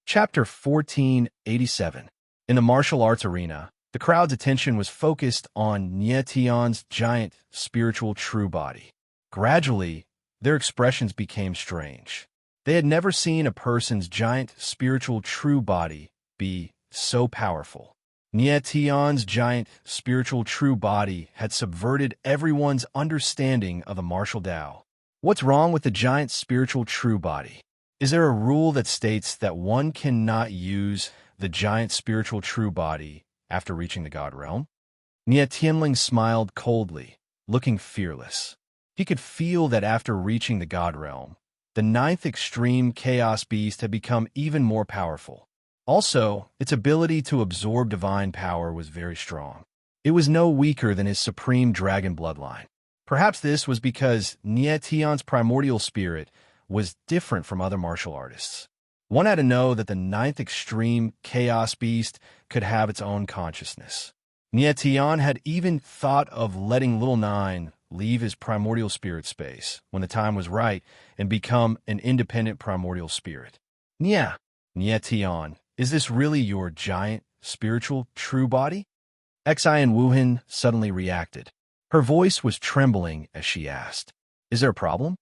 Chapter 1487. In the martial arts arena, the crowd's attention was focused on Nietian's giant spiritual true body. Gradually, their expressions became strange. They had never seen a person's giant spiritual true body be so powerful. Nietian's giant spiritual true body had subverted everyone's understanding of the martial Tao. What's wrong with the giant spiritual true body? Is there a rule that states that one cannot use the giant spiritual true body after reaching the god realm? Nietianling smiled coldly, looking fearless. He could feel that after reaching the god realm, the 9th extreme chaos beast had become even more powerful. Also, its ability to absorb divine power was very strong. It was no weaker than his supreme dragon bloodline. Perhaps this was because Nie Tion's primordial spirit was different from other martial artists. One had to know that the ninth extreme chaos beast could have its own consciousness. Nie Tion had even thought of letting Little Nine leave his primordial spirit space when the time was right and become an independent primordial spirit. Nie Tion, is this really your giant, spiritual, true body? Xian Wuhan suddenly reacted. Her voice was trembling as she asked, "Is there a problem?"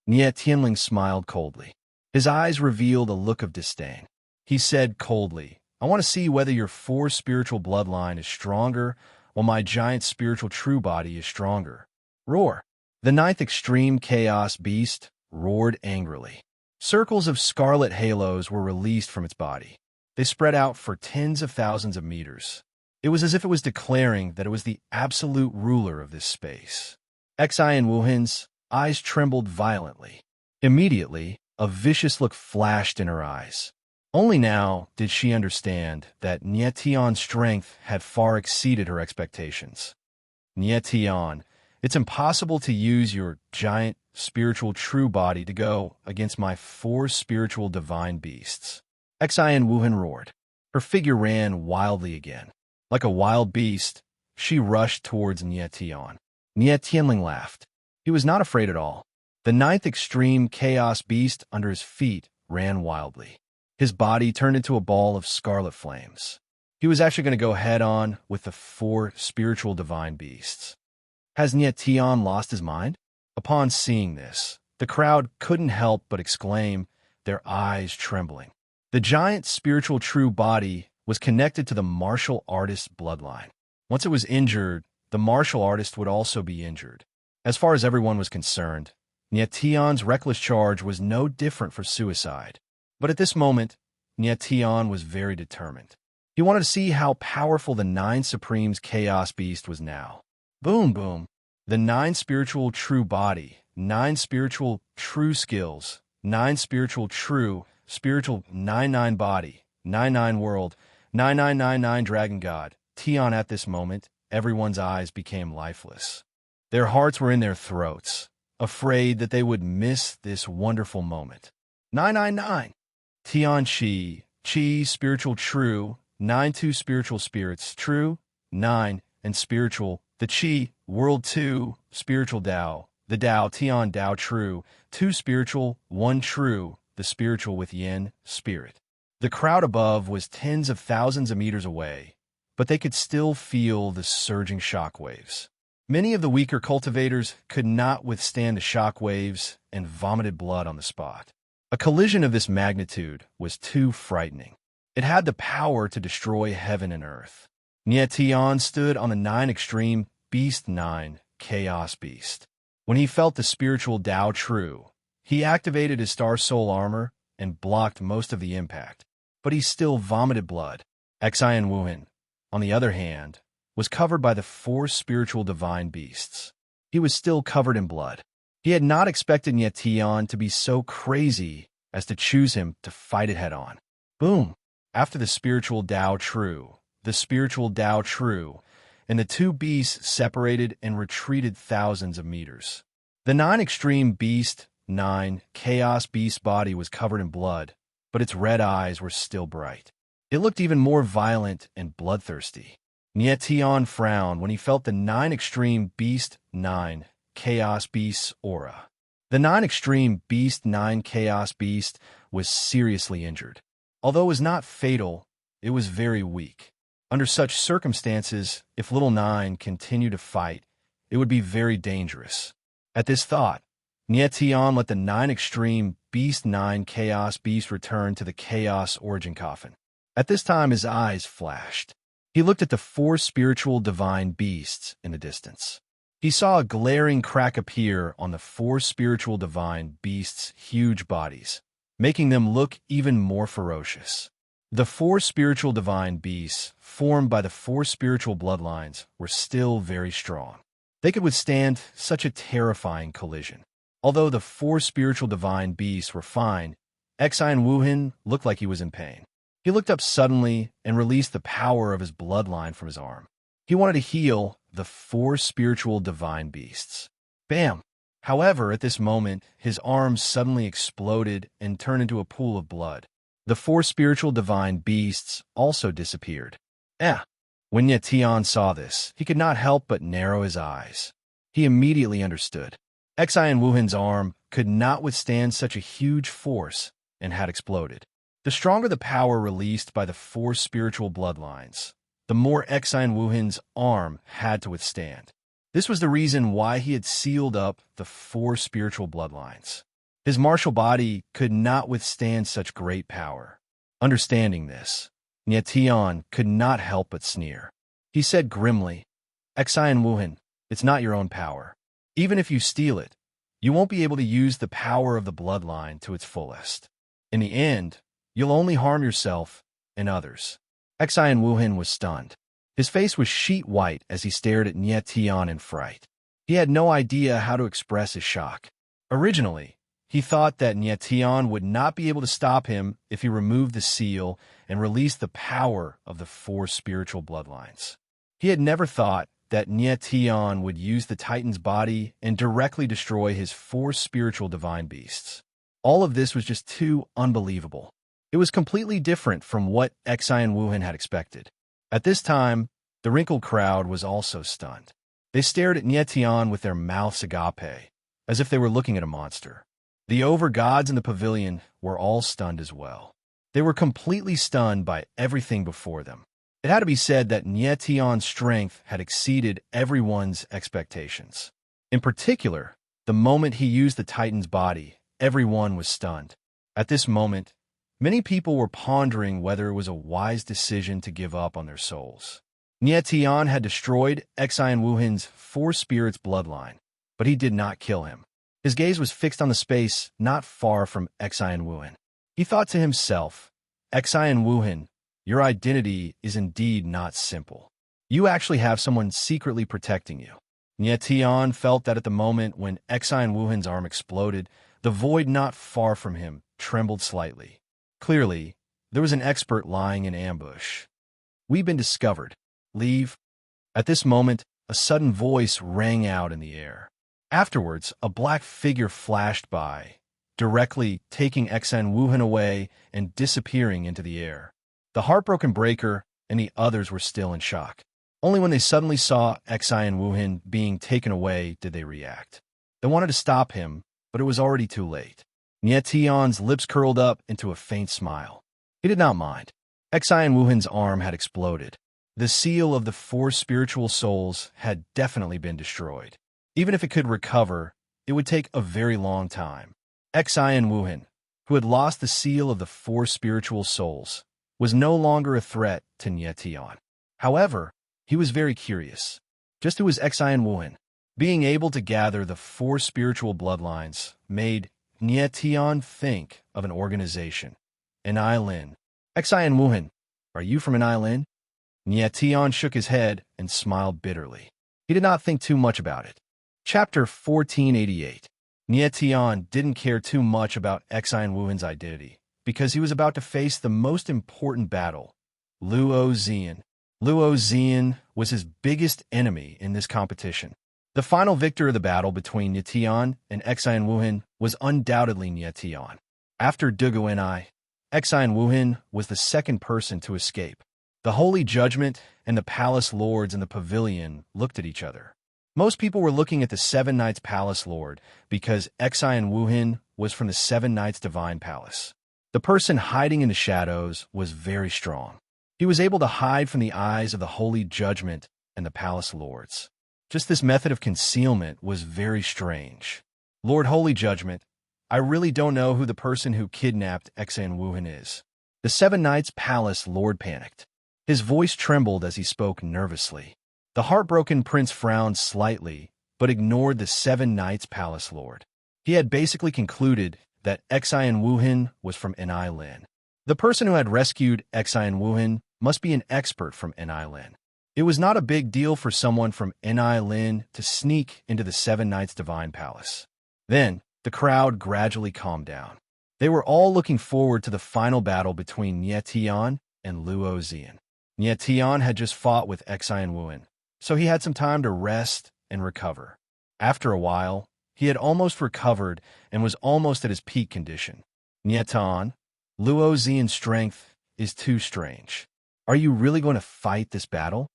Nie Tianling smiled coldly. His eyes revealed a look of disdain. He said coldly, "I want to see whether your four spiritual bloodline is stronger while my giant spiritual true body is stronger." Roar. The ninth extreme chaos beast roared angrily. Circles of scarlet halos were released from its body. They spread out for tens of thousands of meters. It was as if it was declaring that it was the absolute ruler of this space. Xian Wuhan's eyes trembled violently. Immediately, a vicious look flashed in her eyes. Only now did she understand that Nie Tion's strength had far exceeded her expectations. Nie Tion, it's impossible to use your giant, spiritual true body to go against my four spiritual divine beasts. Xian Wuhan roared. Her figure ran wildly again. Like a wild beast, she rushed towards Nie Tion. Nie Tianling laughed. He was not afraid at all. The ninth extreme chaos beast under his feet ran wildly. His body turned into a ball of scarlet flames. He was actually going to go head-on with the four spiritual divine beasts. Has Nie Tion lost his mind? Upon seeing this, the crowd couldn't help but exclaim, their eyes trembling. The giant spiritual true body was connected to the martial artist's bloodline. Once it was injured, the martial artist would also be injured. As far as everyone was concerned, Nie Tion's reckless charge was no different from suicide. But at this moment, Nie Tion was very determined. He wanted to see how powerful the Nine Supreme's Chaos Beast was now. Boom, boom. The nine spiritual true body, nine spiritual true skills, nine spiritual true, spiritual 9-9 body, 9-9 world, 9999 Dragon God, Tion. At this moment, everyone's eyes became lifeless. Their hearts were in their throats, afraid that they would miss this wonderful moment. 999. Tion Chi, spiritual true, 9-2 spiritual spirits, true, 9, and spiritual, the Chi, world 2, spiritual Tao, the Tao, Tion Tao true, 2 spiritual, 1 true, the spiritual with Yin, spirit. The crowd above was tens of thousands of meters away, but they could still feel the surging shockwaves. Many of the weaker cultivators could not withstand the shockwaves and vomited blood on the spot. A collision of this magnitude was too frightening. It had the power to destroy heaven and earth. Nie Tion stood on the 9 extreme beast 9 chaos beast. When he felt the spiritual Tao true, he activated his star soul armor and blocked most of the impact, but he still vomited blood. Xian Wuhan, on the other hand, was covered by the 4 spiritual divine beasts. He was still covered in blood. He had not expected Nie Tion to be so crazy as to choose him to fight it head-on. Boom! After the spiritual Tao true, and the 2 beasts separated and retreated thousands of meters. The 9 extreme beast 9 chaos beast body was covered in blood, but its red eyes were still bright. It looked even more violent and bloodthirsty. Nie Tion frowned when he felt the 9 extreme beast 9 chaos beast's aura. The 9 extreme beast 9 chaos beast was seriously injured. Although it was not fatal, it was very weak. Under such circumstances, if Little Nine continued to fight, it would be very dangerous. At this thought, Nie Tion let the 9 extreme beast 9 chaos beast return to the chaos origin coffin. At this time, his eyes flashed. He looked at the 4 spiritual divine beasts in the distance. He saw a glaring crack appear on the 4 spiritual divine beasts' huge bodies, making them look even more ferocious. The 4 spiritual divine beasts, formed by the 4 spiritual bloodlines, were still very strong. They could withstand such a terrifying collision. Although the 4 spiritual divine beasts were fine, Xian Wuhan looked like he was in pain. He looked up suddenly and released the power of his bloodline from his arm. He wanted to heal the 4 spiritual divine beasts. Bam! However, at this moment, his arms suddenly exploded and turned into a pool of blood. The 4 spiritual divine beasts also disappeared. When Tian saw this, he could not help but narrow his eyes. He immediately understood. Xian Wuhan's arm could not withstand such a huge force and had exploded. The stronger the power released by the 4 spiritual bloodlines, the more Xian Wuhan's arm had to withstand. This was the reason why he had sealed up the 4 spiritual bloodlines. His martial body could not withstand such great power. Understanding this, Tian could not help but sneer. He said grimly, Xian Wuhan, it's not your own power. Even if you steal it, you won't be able to use the power of the bloodline to its fullest. In the end, you'll only harm yourself and others. Xian Wuhan was stunned. His face was sheet white as he stared at Tian in fright. He had no idea how to express his shock. Originally, he thought that Tian would not be able to stop him if he removed the seal and released the power of the 4 spiritual bloodlines. He had never thought that Tian would use the Titan's body and directly destroy his 4 spiritual divine beasts. All of this was just too unbelievable. It was completely different from what Xian Wuhan had expected. At this time, the wrinkled crowd was also stunned. They stared at Tian with their mouths agape, as if they were looking at a monster. The over-gods in the pavilion were all stunned as well. They were completely stunned by everything before them. It had to be said that Tian's strength had exceeded everyone's expectations. In particular, the moment he used the Titan's body, everyone was stunned. At this moment, many people were pondering whether it was a wise decision to give up on their souls. Tian had destroyed Xian Wuhan's 4 spirits bloodline, but he did not kill him. His gaze was fixed on the space not far from Xian Wuhan. He thought to himself, Xian Wuhan, your identity is indeed not simple. You actually have someone secretly protecting you. Tian felt that at the moment when Xian Wuhan's arm exploded, the void not far from him trembled slightly. Clearly, there was an expert lying in ambush. We've been discovered. Leave. At this moment, a sudden voice rang out in the air. Afterwards, a black figure flashed by, directly taking Xian Wuhan away and disappearing into the air. The heartbroken breaker and the others were still in shock. Only when they suddenly saw Xian Wuhan being taken away did they react. They wanted to stop him, but it was already too late. Tian's lips curled up into a faint smile. He did not mind. Xian Wuhan's arm had exploded. The seal of the 4 spiritual souls had definitely been destroyed. Even if it could recover, it would take a very long time. Xian Wuhan, who had lost the seal of the 4 spiritual souls, was no longer a threat to Tian. However, he was very curious. Just who was Xian Wuhan? Being able to gather the 4 spiritual bloodlines made Tian think of an organization, an island. Xian Wuhan, are you from an island? Tian shook his head and smiled bitterly. He did not think too much about it. Chapter 1488. Tian didn't care too much about Xian Wuhan's identity, because he was about to face the most important battle, Luo Zian. Luo Zian was his biggest enemy in this competition. The final victor of the battle between Tian and Xian Wuhan was undoubtedly Tian. After Dugu and Xian Wuhan was the second person to escape. The Holy Judgment and the Palace Lords in the pavilion looked at each other. Most people were looking at the 7 Knights Palace Lord because Xian Wuhan was from the 7 Knights Divine Palace. The person hiding in the shadows was very strong. He was able to hide from the eyes of the Holy Judgment and the Palace Lords. Just this method of concealment was very strange. Lord Holy Judgment, I really don't know who the person who kidnapped Xian Wuhan is. The 7 Knights Palace Lord panicked. His voice trembled as he spoke nervously. The heartbroken prince frowned slightly, but ignored the 7 Knights Palace Lord. He had basically concluded that Xian Wuhan was from Enai Lin. The person who had rescued Xian Wuhan must be an expert from Enai Lin. It was not a big deal for someone from Enai Lin to sneak into the 7 Knights Divine Palace. Then, the crowd gradually calmed down. They were all looking forward to the final battle between Tian and Luo Zian. Tian had just fought with Xian Wuhan, so he had some time to rest and recover. After a while, he had almost recovered and was almost at his peak condition. Nyetan, Luo Xian's strength is too strange. Are you really going to fight this battle?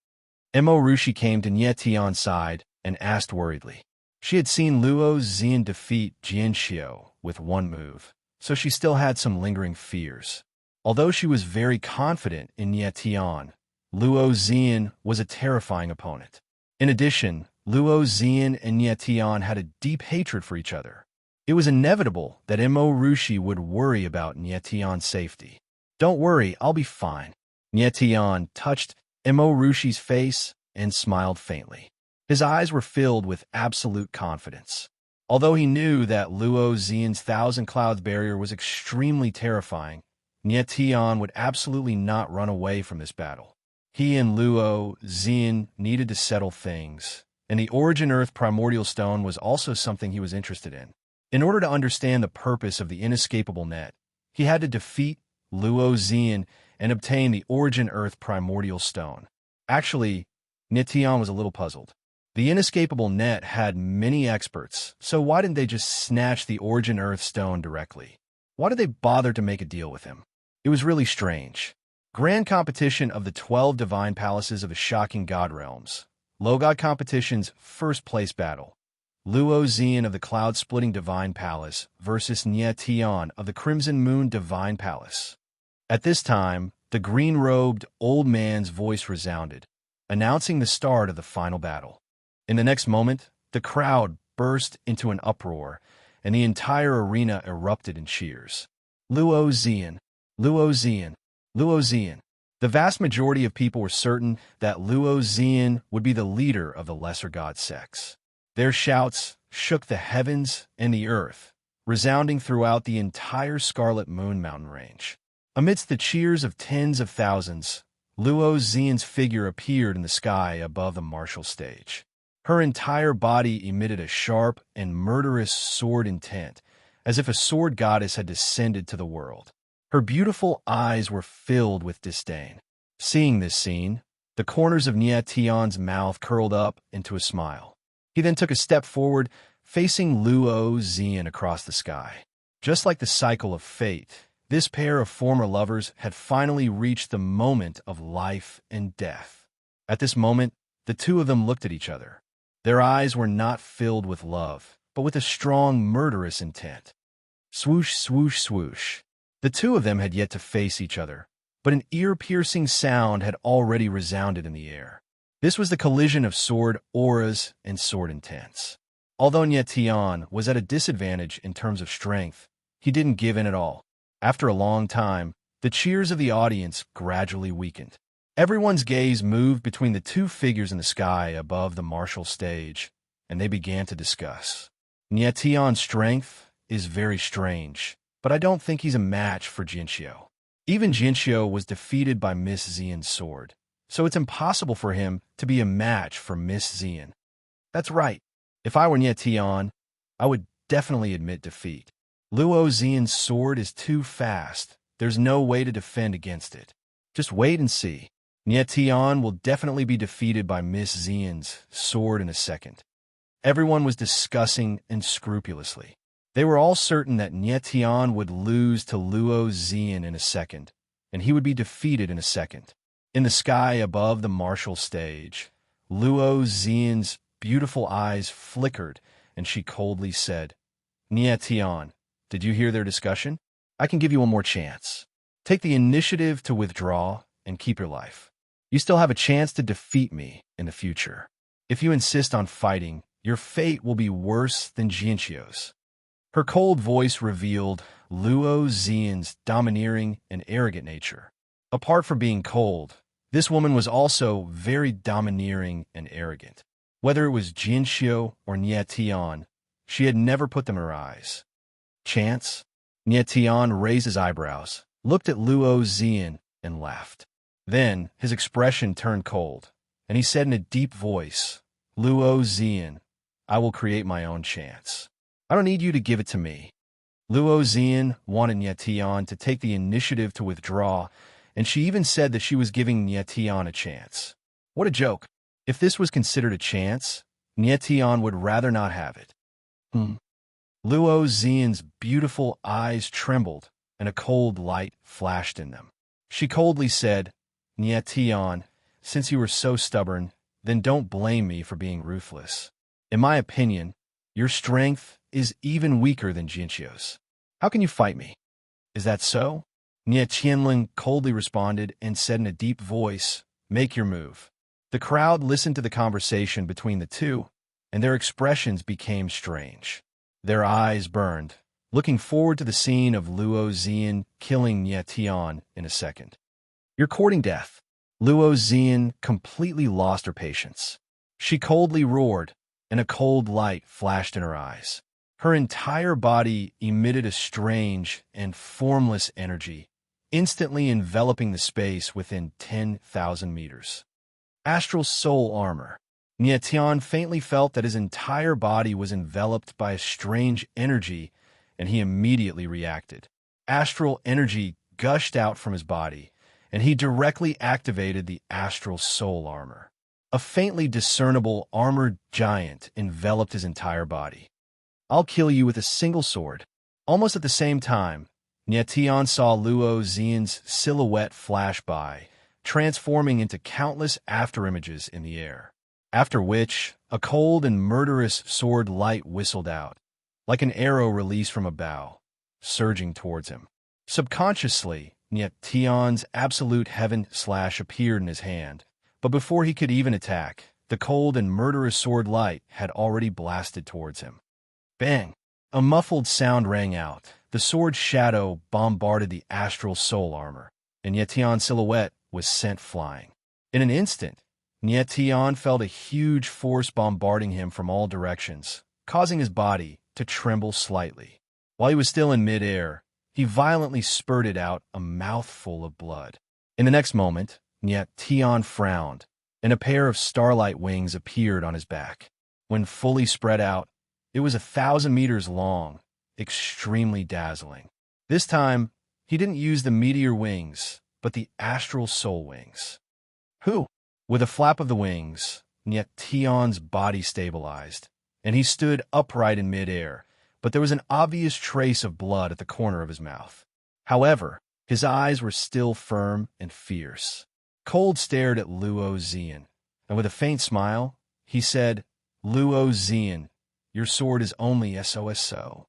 Mo Rushi came to Nyetian's side and asked worriedly. She had seen Luo Xian defeat Jianxiu with one move, so she still had some lingering fears. Although she was very confident in Nyetian, Luo Xian was a terrifying opponent. In addition, Luo Xian and Nyetian had a deep hatred for each other. It was inevitable that Mo Rushi would worry about Nyetian's safety. Don't worry, I'll be fine. Nyetian touched Mo Rushi's face and smiled faintly. His eyes were filled with absolute confidence. Although he knew that Luo Xian's Thousand Clouds barrier was extremely terrifying, Nyetian would absolutely not run away from this battle. He and Luo Xian needed to settle things, and the Origin Earth Primordial Stone was also something he was interested in. In order to understand the purpose of the inescapable net, he had to defeat Luo Xian and obtain the Origin Earth Primordial Stone. Actually, Nyetian was a little puzzled. The inescapable net had many experts, so why didn't they just snatch the Origin Earth Stone directly? Why did they bother to make a deal with him? It was really strange. Grand competition of the 12 divine palaces of the shocking god realms. Low God competition's first place battle. Luo Xian of the cloud-splitting divine palace versus Nyetian of the crimson moon divine palace. At this time, the green-robed old man's voice resounded, announcing the start of the final battle. In the next moment, the crowd burst into an uproar, and the entire arena erupted in cheers. Luo Xian, Luo Xian, Luo Xian. The vast majority of people were certain that Luo Xian would be the leader of the lesser god sects. Their shouts shook the heavens and the earth, resounding throughout the entire Scarlet Moon mountain range. Amidst the cheers of tens of thousands, Luo Xian's figure appeared in the sky above the martial stage. Her entire body emitted a sharp and murderous sword intent, as if a sword goddess had descended to the world. Her beautiful eyes were filled with disdain. Seeing this scene, the corners of Nyetian's mouth curled up into a smile. He then took a step forward, facing Luo Xian across the sky. Just like the cycle of fate, this pair of former lovers had finally reached the moment of life and death. At this moment, the two of them looked at each other. Their eyes were not filled with love, but with a strong, murderous intent. Swoosh, swoosh, swoosh. The two of them had yet to face each other, but an ear-piercing sound had already resounded in the air. This was the collision of sword auras and sword intents. Although Nyetian was at a disadvantage in terms of strength, he didn't give in at all. After a long time, the cheers of the audience gradually weakened. Everyone's gaze moved between the two figures in the sky above the martial stage, and they began to discuss. Nyetian's strength is very strange, but I don't think he's a match for Jianxiu. Even Jianxiu was defeated by Miss Xian's sword, so it's impossible for him to be a match for Miss Xian. That's right. If I were Nyetian, I would definitely admit defeat. Luo Xian's sword is too fast. There's no way to defend against it. Just wait and see. Nyetian will definitely be defeated by Miss Xian's sword in a second. Everyone was discussing unscrupulously. They were all certain that Nyetian would lose to Luo Xian in a second, and he would be defeated in a second. In the sky above the martial stage, Luo Xian's beautiful eyes flickered, and she coldly said, Nyetian, did you hear their discussion? I can give you one more chance. Take the initiative to withdraw and keep your life. You still have a chance to defeat me in the future. If you insist on fighting, your fate will be worse than Jianxiu's. Her cold voice revealed Luo Xian's domineering and arrogant nature. Apart from being cold, this woman was also very domineering and arrogant. Whether it was Jianxiu or Nyetian, she had never put them in her eyes. Chance? Nyetian raised his eyebrows, looked at Luo Xian, and laughed. Then his expression turned cold, and he said in a deep voice, Luo Xian, I will create my own chance. I don't need you to give it to me. Luo Xian wanted Nyetian to take the initiative to withdraw, and she even said that she was giving Nyetian a chance. What a joke. If this was considered a chance, Nietion would rather not have it. Luo Xian's beautiful eyes trembled, and a cold light flashed in them. She coldly said, Nietion, since you were so stubborn, then don't blame me for being ruthless. In my opinion, your strength is even weaker than Jianxiu's. How can you fight me? Is that so? Nie Qianlin coldly responded and said in a deep voice, Make your move. The crowd listened to the conversation between the two, and their expressions became strange. Their eyes burned, looking forward to the scene of Luo Xian killing Nie Tian in a second. You're courting death. Luo Xian completely lost her patience. She coldly roared, and a cold light flashed in her eyes. Her entire body emitted a strange and formless energy, instantly enveloping the space within 10,000 meters. Astral soul armor. Nie Tian faintly felt that his entire body was enveloped by a strange energy, and he immediately reacted. Astral energy gushed out from his body, and he directly activated the astral soul armor. A faintly discernible armored giant enveloped his entire body. I'll kill you with a single sword. Almost at the same time, Nie Tian saw Luo Xian's silhouette flash by, transforming into countless afterimages in the air. After which, a cold and murderous sword light whistled out, like an arrow released from a bow, surging towards him. Subconsciously, Nie Tian's absolute heaven slash appeared in his hand, but before he could even attack, the cold and murderous sword light had already blasted towards him. Bang! A muffled sound rang out. The sword's shadow bombarded the astral soul armor, and Nie Tian's silhouette was sent flying. In an instant, Nie Tian felt a huge force bombarding him from all directions, causing his body to tremble slightly. While he was still in midair, he violently spurted out a mouthful of blood. In the next moment, Nie Tian frowned, and a pair of starlight wings appeared on his back. When fully spread out, it was 1,000 meters long, extremely dazzling. This time, he didn't use the meteor wings, but the astral soul wings. With a flap of the wings, Nie Tian's body stabilized, and he stood upright in midair, but there was an obvious trace of blood at the corner of his mouth. However, his eyes were still firm and fierce. Cold stared at Luo Xian, and with a faint smile, he said, Luo Xian, your sword is only SOSO.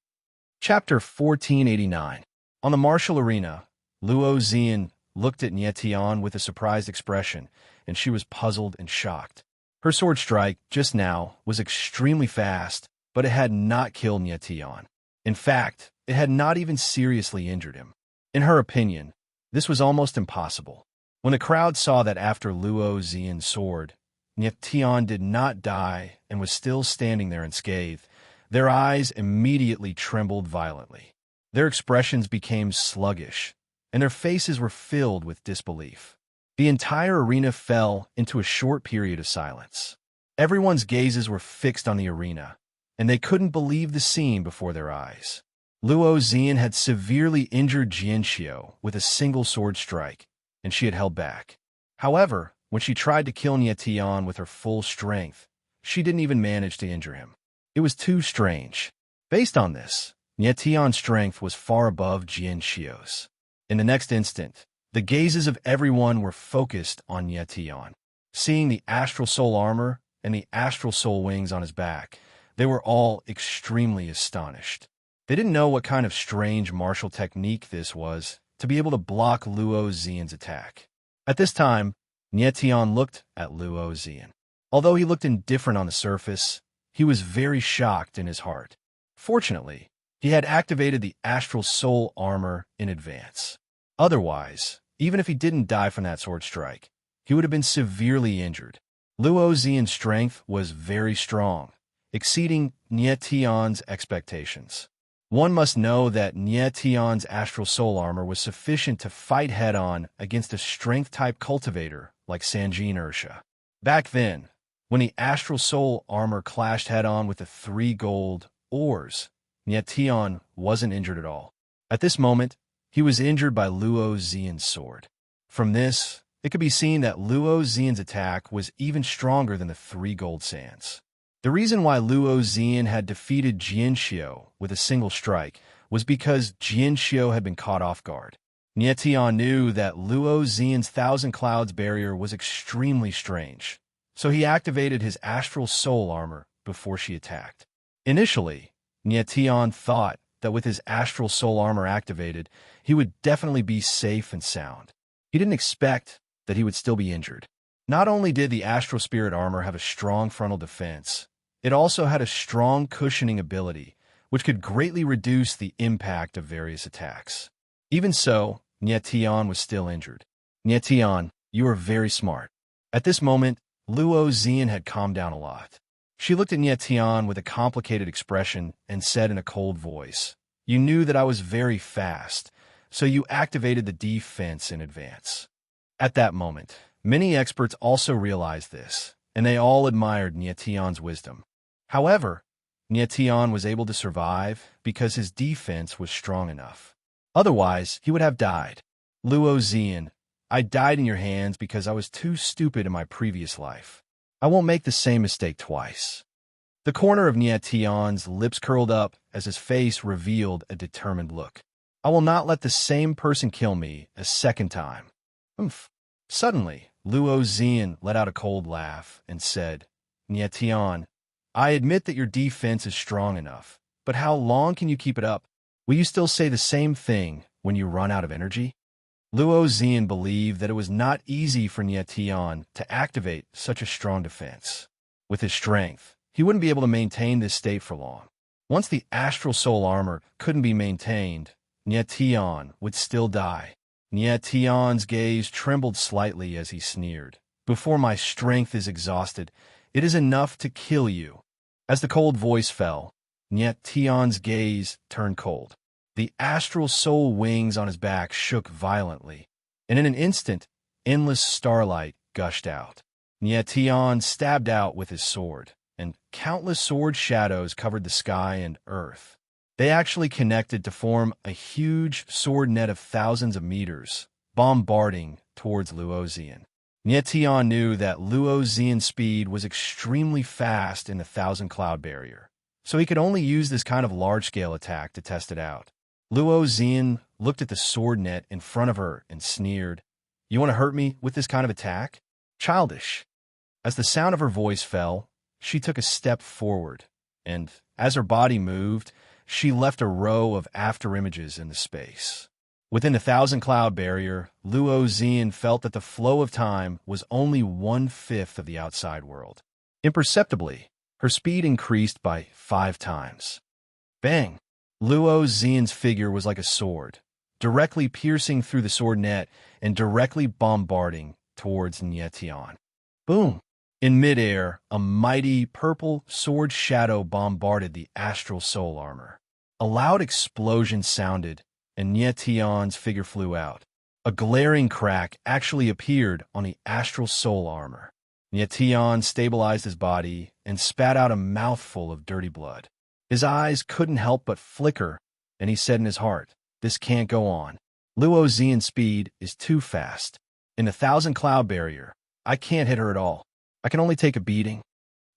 Chapter 1489. On the martial arena, Luo Xian looked at Nie Tian with a surprised expression, and she was puzzled and shocked. Her sword strike, just now, was extremely fast, but it had not killed Nie Tian. In fact, it had not even seriously injured him. In her opinion, this was almost impossible. When the crowd saw that after Luo Xian's sword, Nie Tian did not die and was still standing there unscathed, their eyes immediately trembled violently. Their expressions became sluggish, and their faces were filled with disbelief. The entire arena fell into a short period of silence. Everyone's gazes were fixed on the arena, and they couldn't believe the scene before their eyes. Luo Xian had severely injured Jianxiu with a single sword strike, and she had held back. However, when she tried to kill Nie Tian with her full strength, she didn't even manage to injure him. It was too strange. Based on this, Nie Tian's strength was far above Jianxiu's. In the next instant, the gazes of everyone were focused on Nie Tian. Seeing the astral soul armor and the astral soul wings on his back, they were all extremely astonished. They didn't know what kind of strange martial technique this was to be able to block Luo Xian's attack. At this time, Nie Tian looked at Luo Xian. Although he looked indifferent on the surface, he was very shocked in his heart. Fortunately, he had activated the astral soul armor in advance. Otherwise, even if he didn't die from that sword strike, he would have been severely injured. Luo Xian's strength was very strong, exceeding Nie Tian's expectations. One must know that Nie Tian's astral soul armor was sufficient to fight head-on against a strength-type cultivator like Sanjin Ursha. Back then, when the astral soul armor clashed head-on with the 3 gold ores, Nie Tian wasn't injured at all. At this moment, he was injured by Luo Xian's sword. From this, it could be seen that Luo Xian's attack was even stronger than the 3 gold sands. The reason why Luo Xian had defeated Jianxiu with a single strike was because Jianxiu had been caught off guard. Nie Tian knew that Luo Xian's Thousand Clouds barrier was extremely strange, so he activated his astral soul armor before she attacked. Initially, Nie Tian thought that with his astral soul armor activated, he would definitely be safe and sound. He didn't expect that he would still be injured. Not only did the astral spirit armor have a strong frontal defense, it also had a strong cushioning ability, which could greatly reduce the impact of various attacks. Even so, Nie Tian was still injured. Nie Tian, you are very smart. At this moment, Luo Xian had calmed down a lot. She looked at Nie Tian with a complicated expression and said in a cold voice, "You knew that I was very fast, so you activated the defense in advance." At that moment, many experts also realized this, and they all admired Nie Tian's wisdom. However, Nie Tian was able to survive because his defense was strong enough. Otherwise, he would have died. Luo Xian, I died in your hands because I was too stupid in my previous life. I won't make the same mistake twice. The corner of Nie Tian's lips curled up as his face revealed a determined look. I will not let the same person kill me a second time. Oomph. Suddenly, Luo Xian let out a cold laugh and said, Nie Tian, I admit that your defense is strong enough, but how long can you keep it up? Will you still say the same thing when you run out of energy? Luo Xian believed that it was not easy for Nie Tian to activate such a strong defense. With his strength, he wouldn't be able to maintain this state for long. Once the astral soul armor couldn't be maintained, Nie Tian would still die. Nie Tian's gaze trembled slightly as he sneered. Before my strength is exhausted, it is enough to kill you. As the cold voice fell, Nie Tian's gaze turned cold. The astral soul wings on his back shook violently, and in an instant, endless starlight gushed out. Nie Tian stabbed out with his sword, and countless sword shadows covered the sky and earth. They actually connected to form a huge sword net of thousands of meters, bombarding towards Luo Xian. Nie Tian knew that Luo Xian's speed was extremely fast in the Thousand Cloud barrier, so he could only use this kind of large-scale attack to test it out. Luo Xian looked at the sword net in front of her and sneered, "You want to hurt me with this kind of attack? Childish." As the sound of her voice fell, she took a step forward, and as her body moved, she left a row of afterimages in the space. Within the Thousand Cloud barrier, Luo Xian felt that the flow of time was only 1/5 of the outside world. Imperceptibly, her speed increased by 5 times. Bang! Luo Xian's figure was like a sword, directly piercing through the sword net and directly bombarding towards Nie Tian. Boom! In midair, a mighty purple sword shadow bombarded the astral soul armor. A loud explosion sounded, and Nie Tian's figure flew out. A glaring crack actually appeared on the astral soul armor. Nie Tian stabilized his body and spat out a mouthful of dirty blood. His eyes couldn't help but flicker, and he said in his heart, "This can't go on. Luo Xian's speed is too fast. In the Thousand Cloud barrier, I can't hit her at all. I can only take a beating.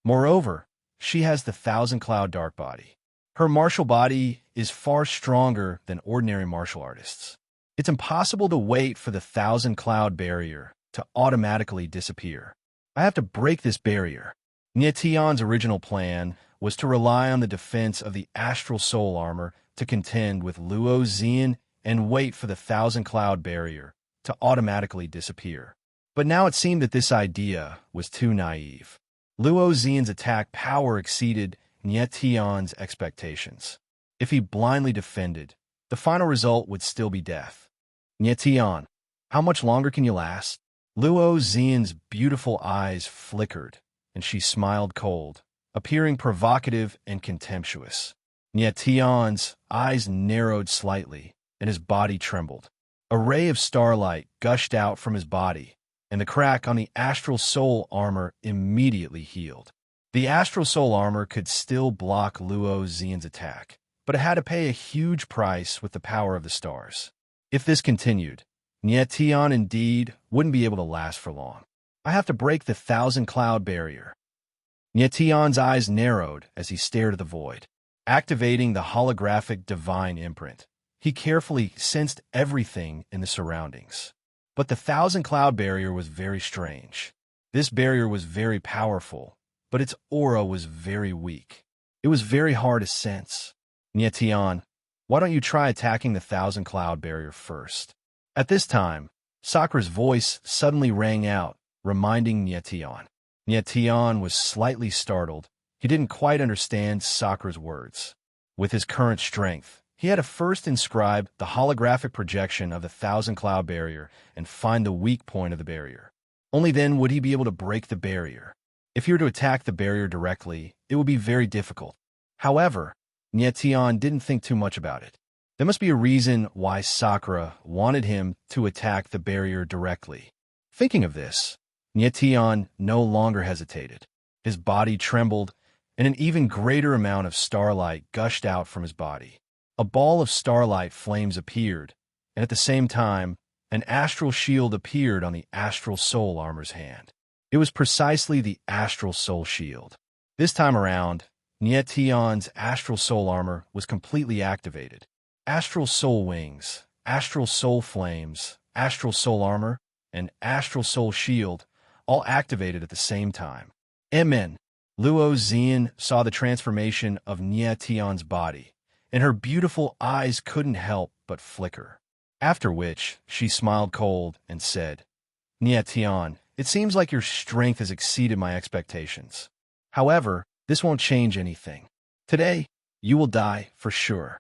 Moreover, she has the Thousand Cloud dark body. Her martial body is far stronger than ordinary martial artists. It's impossible to wait for the Thousand Cloud barrier to automatically disappear. I have to break this barrier." Nie Tian's original plan was to rely on the defense of the astral soul armor to contend with Luo Xian and wait for the Thousand Cloud barrier to automatically disappear. But now it seemed that this idea was too naive. Luo Xian's attack power exceeded Nie Tian's expectations. If he blindly defended, the final result would still be death. Nie Tian, how much longer can you last? Luo Xian's beautiful eyes flickered, and she smiled cold, appearing provocative and contemptuous. Nie Tian's eyes narrowed slightly, and his body trembled. A ray of starlight gushed out from his body, and the crack on the astral soul armor immediately healed. The astral soul armor could still block Luo Xian's attack, but it had to pay a huge price with the power of the stars. If this continued, Nietion indeed wouldn't be able to last for long. I have to break the 1,000-cloud barrier. Nietion's eyes narrowed as he stared at the void. Activating the holographic divine imprint, he carefully sensed everything in the surroundings. But the 1,000-cloud barrier was very strange. This barrier was very powerful, but its aura was very weak. It was very hard to sense. Nietion, why don't you try attacking the 1,000-cloud barrier first? At this time, Sakura's voice suddenly rang out, reminding Nietion. Nietion was slightly startled. He didn't quite understand Sakura's words. With his current strength, he had to first inscribe the holographic projection of the 1,000-cloud barrier and find the weak point of the barrier. Only then would he be able to break the barrier. If he were to attack the barrier directly, it would be very difficult. However, Nietion didn't think too much about it. There must be a reason why Sakura wanted him to attack the barrier directly. Thinking of this, Nietion no longer hesitated. His body trembled, and an even greater amount of starlight gushed out from his body. A ball of starlight flames appeared, and at the same time, an astral shield appeared on the astral soul armor's hand. It was precisely the astral soul shield. This time around, Nietion's astral soul armor was completely activated. Astral soul wings, astral soul flames, astral soul armor, and astral soul shield all activated at the same time. Amen. Luo Xian saw the transformation of Nietion's body, and her beautiful eyes couldn't help but flicker. After which, she smiled cold and said, Nietion, it seems like your strength has exceeded my expectations. However, this won't change anything. Today, you will die for sure.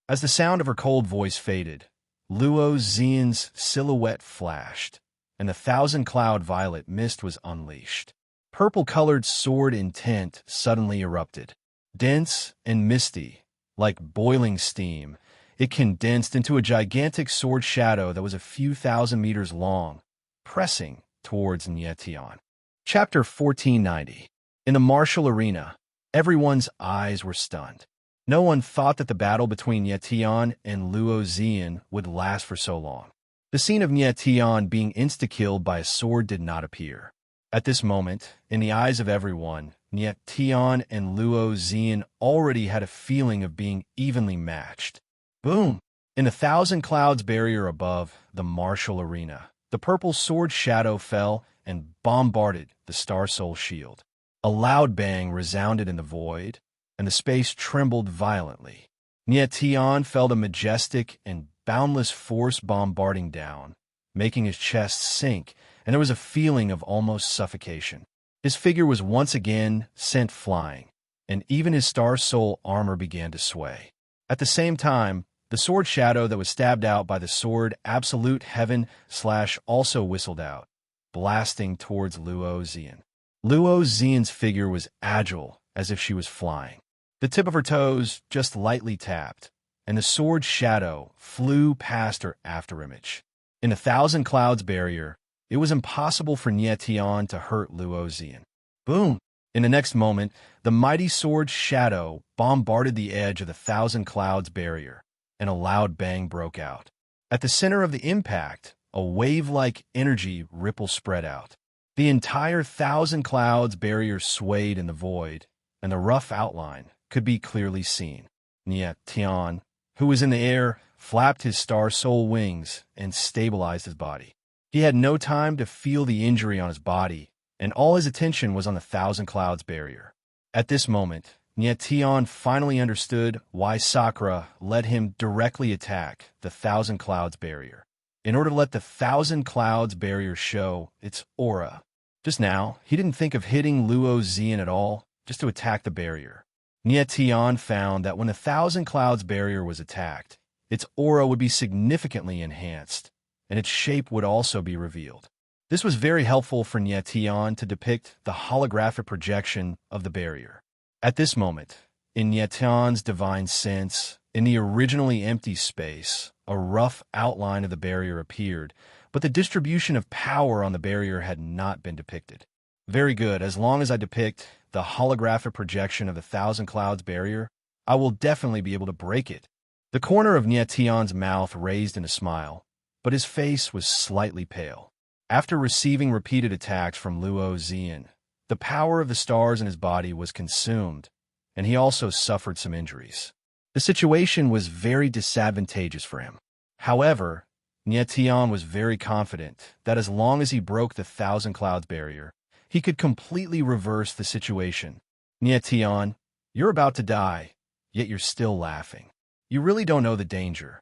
As the sound of her cold voice faded, Luo Xian's silhouette flashed, and the 1,000-cloud violet mist was unleashed. Purple-colored sword intent suddenly erupted. Dense and misty, like boiling steam, it condensed into a gigantic sword shadow that was a few thousand meters long, pressing towards Nietion. Chapter 1490. In the martial arena, everyone's eyes were stunned. No one thought that the battle between Nietion and Luo Xian would last for so long. The scene of Nietion being insta-killed by a sword did not appear. At this moment, in the eyes of everyone, Nietion and Luo Xian already had a feeling of being evenly matched. Boom! In the 1,000-clouds barrier above the martial arena, the purple sword shadow fell and bombarded the Star Soul shield. A loud bang resounded in the void, and the space trembled violently. Nietion felt a majestic and boundless force bombarding down, making his chest sink, and there was a feeling of almost suffocation. His figure was once again sent flying, and even his Star Soul armor began to sway. At the same time, the sword shadow that was stabbed out by the sword Absolute Heaven / also whistled out, blasting towards Luo Xian. Luo Xian's figure was agile, as if she was flying. The tip of her toes just lightly tapped, and the sword shadow flew past her afterimage. In the 1,000-clouds barrier, it was impossible for Nietion to hurt Luo Xian. Boom! In the next moment, the mighty sword shadow bombarded the edge of the 1,000-clouds barrier, and a loud bang broke out. At the center of the impact, a wave-like energy ripple spread out. The entire 1,000-clouds barrier swayed in the void, and the rough outline could be clearly seen. Nietion, who was in the air, flapped his Star Soul wings and stabilized his body. He had no time to feel the injury on his body, and all his attention was on the 1,000-clouds barrier. At this moment, Nietion finally understood why Sakura let him directly attack the 1,000-clouds barrier, in order to let the 1,000-clouds barrier show its aura. Just now, he didn't think of hitting Luo Xian at all, just to attack the barrier. Nietion found that when the 1,000-clouds barrier was attacked, its aura would be significantly enhanced, and its shape would also be revealed. This was very helpful for Nietion to depict the holographic projection of the barrier. At this moment, in Nietion's divine sense, in the originally empty space, a rough outline of the barrier appeared, but the distribution of power on the barrier had not been depicted. Very good, as long as I depict the holographic projection of the 1,000-clouds barrier, I will definitely be able to break it. The corner of Nietion's mouth raised in a smile, but his face was slightly pale. After receiving repeated attacks from Luo Zian, the power of the stars in his body was consumed, and he also suffered some injuries. The situation was very disadvantageous for him. However, Nie Tian was very confident that as long as he broke the Thousand Clouds barrier, he could completely reverse the situation. Nie Tian, you're about to die, yet you're still laughing. You really don't know the danger.